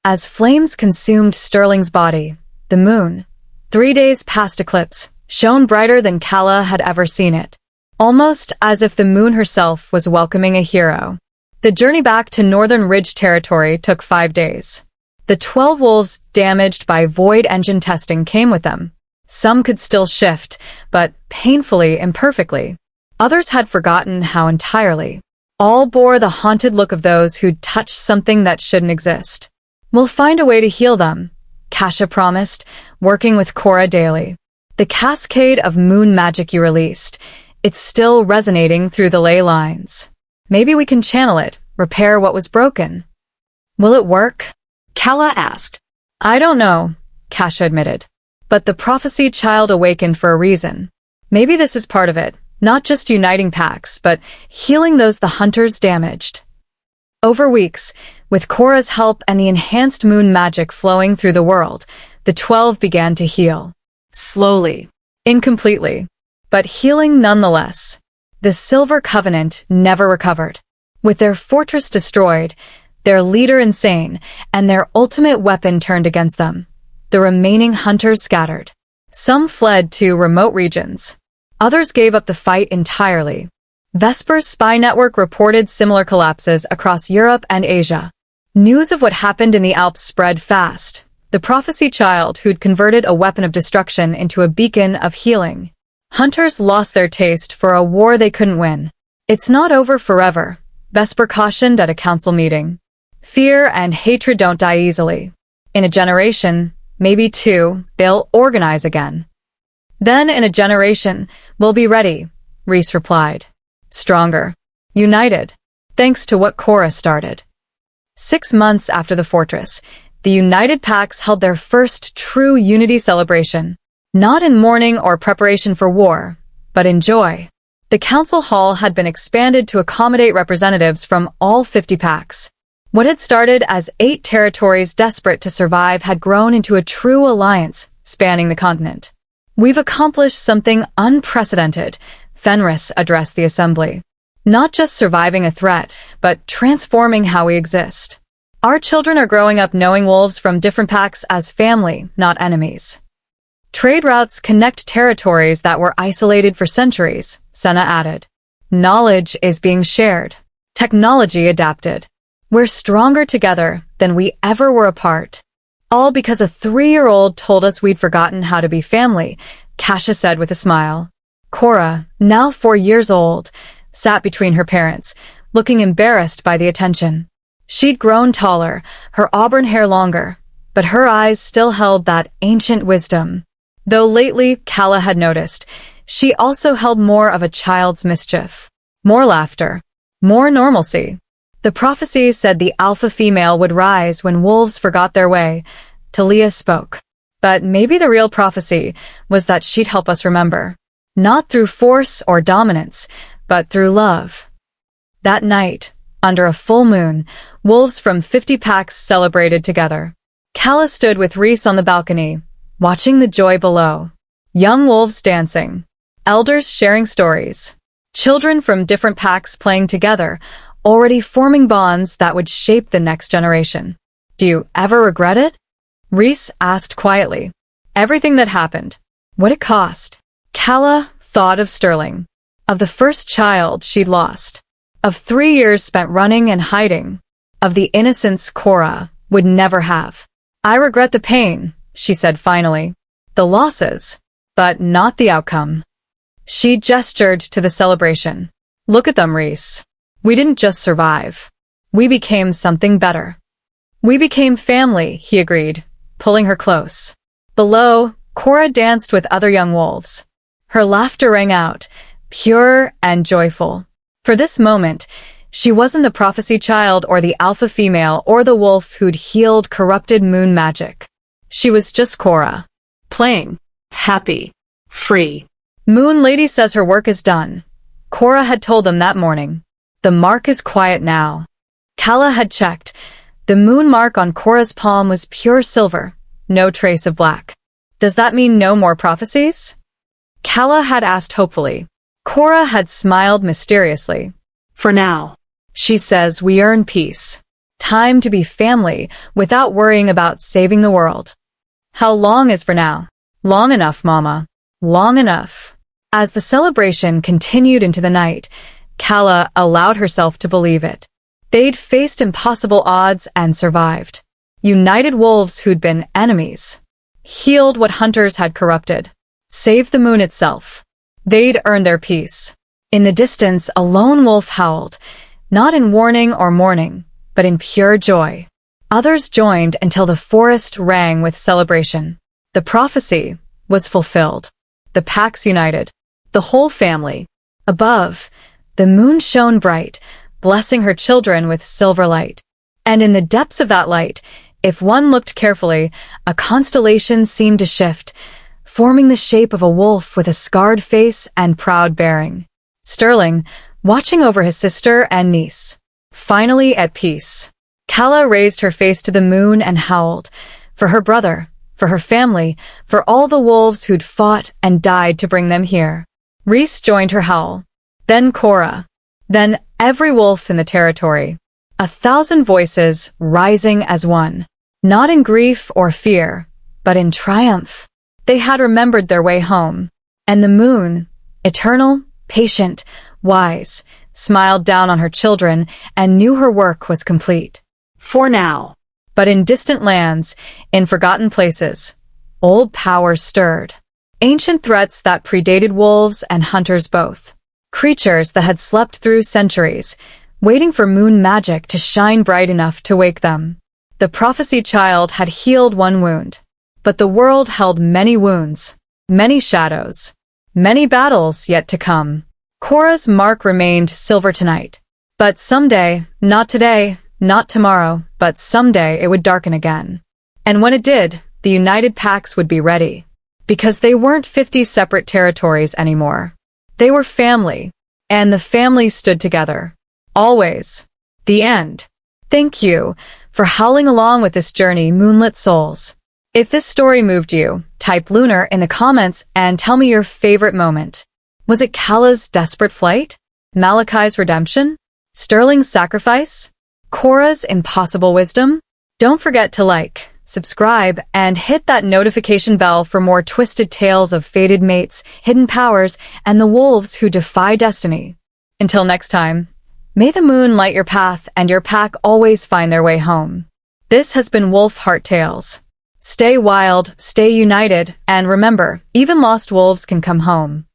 As flames consumed Sterling's body, the moon, 3 days past eclipse, shone brighter than Calla had ever seen it, almost as if the moon herself was welcoming a hero. The journey back to Northern Ridge territory took 5 days. The 12 wolves damaged by void engine testing came with them. Some could still shift, but painfully imperfectly. Others had forgotten how entirely. All bore the haunted look of those who'd touched something that shouldn't exist. We'll find a way to heal them, Calla promised, working with Cora daily. The cascade of moon magic you released, it's still resonating through the ley lines. Maybe we can channel it, repair what was broken. Will it work? Calla asked. I don't know, Calla admitted. But the prophecy child awakened for a reason. Maybe this is part of it, not just uniting packs, but healing those the hunters damaged. Over weeks, with Cora's help and the enhanced moon magic flowing through the world, the 12 began to heal. Slowly, incompletely, but healing nonetheless. The Silver Covenant never recovered. With their fortress destroyed, their leader insane, and their ultimate weapon turned against them, the remaining hunters scattered. Some fled to remote regions. Others gave up the fight entirely. Vesper's spy network reported similar collapses across Europe and Asia. News of what happened in the Alps spread fast. The prophecy child who'd converted a weapon of destruction into a beacon of healing. Hunters lost their taste for a war they couldn't win. It's not over forever, Vesper cautioned at a council meeting. Fear and hatred don't die easily. In a generation, maybe 2, they'll organize again. Then in a generation, we'll be ready, Reese replied. Stronger. United. Thanks to what Cora started. 6 months after the fortress, the United Packs held their first true unity celebration. Not in mourning or preparation for war, but in joy. The council hall had been expanded to accommodate representatives from all 50 packs. What had started as 8 territories desperate to survive had grown into a true alliance spanning the continent. We've accomplished something unprecedented, Fenris addressed the assembly. Not just surviving a threat, but transforming how we exist. Our children are growing up knowing wolves from different packs as family, not enemies. Trade routes connect territories that were isolated for centuries, Senna added. Knowledge is being shared. Technology adapted. We're stronger together than we ever were apart. All because a 3-year-old told us we'd forgotten how to be family, Calla said with a smile. Cora, now 4 years old, sat between her parents, looking embarrassed by the attention. She'd grown taller, her auburn hair longer, but her eyes still held that ancient wisdom. Though lately, Calla had noticed, she also held more of a child's mischief. More laughter. More normalcy. The prophecy said the alpha female would rise when wolves forgot their way. Talia spoke. But maybe the real prophecy was that she'd help us remember. Not through force or dominance, but through love. That night, under a full moon, wolves from 50 packs celebrated together. Calla stood with Reese on the balcony, watching the joy below. Young wolves dancing. Elders sharing stories. Children from different packs playing together, already forming bonds that would shape the next generation. Do you ever regret it? Reese asked quietly. Everything that happened. What it cost. Calla thought of Sterling. Of the first child she'd lost. Of 3 years spent running and hiding. Of the innocence Cora would never have. I regret the pain, she said finally. The losses, but not the outcome. She gestured to the celebration. Look at them, Reese. We didn't just survive. We became something better. We became family, he agreed, pulling her close. Below, Cora danced with other young wolves. Her laughter rang out, pure and joyful. For this moment, she wasn't the prophecy child or the alpha female or the wolf who'd healed corrupted moon magic. She was just Cora. Playing. Happy. Free. Moon Lady says her work is done. Cora had told them that morning. The mark is quiet now. Calla had checked. The moon mark on Cora's palm was pure silver, no trace of black. Does that mean no more prophecies? Calla had asked hopefully. Cora had smiled mysteriously. For now. She says we earn peace. Time to be family without worrying about saving the world. How long is for now? Long enough, Mama. Long enough. As the celebration continued into the night, Calla allowed herself to believe it. They'd faced impossible odds and survived. United wolves who'd been enemies. Healed what hunters had corrupted. Saved the moon itself. They'd earned their peace. In the distance, a lone wolf howled, not in warning or mourning, but in pure joy. Others joined until the forest rang with celebration. The prophecy was fulfilled. The packs united. The whole family. Above, the moon shone bright, blessing her children with silver light. And in the depths of that light, if one looked carefully, a constellation seemed to shift, forming the shape of a wolf with a scarred face and proud bearing. Sterling, watching over his sister and niece. Finally at peace. Calla raised her face to the moon and howled. For her brother, for her family, for all the wolves who'd fought and died to bring them here. Reese joined her howl. Then Cora. Then every wolf in the territory. 1,000 voices rising as one. Not in grief or fear, but in triumph. They had remembered their way home. And the moon, eternal, patient, wise, smiled down on her children and knew her work was complete. For now. But in distant lands, in forgotten places, old powers stirred. Ancient threats that predated wolves and hunters both. Creatures that had slept through centuries, waiting for moon magic to shine bright enough to wake them. The prophecy child had healed one wound, but the world held many wounds, many shadows, many battles yet to come. Cora's mark remained silver tonight. But someday, not today, not tomorrow, but someday it would darken again. And when it did, the united packs would be ready. Because they weren't 50 separate territories anymore. They were family, and the family stood together. Always. The end. Thank you for howling along with this journey, moonlit souls. If this story moved you, type lunar in the comments and tell me your favorite moment. Was it Calla's desperate flight? Malachi's redemption? Sterling's sacrifice? Cora's impossible wisdom? Don't forget to like, subscribe, and hit that notification bell for more twisted tales of fated mates, hidden powers, and the wolves who defy destiny. Until next time, may the moon light your path and your pack always find their way home. This has been Wolf Heart Tales. Stay wild, stay united, and remember, even lost wolves can come home.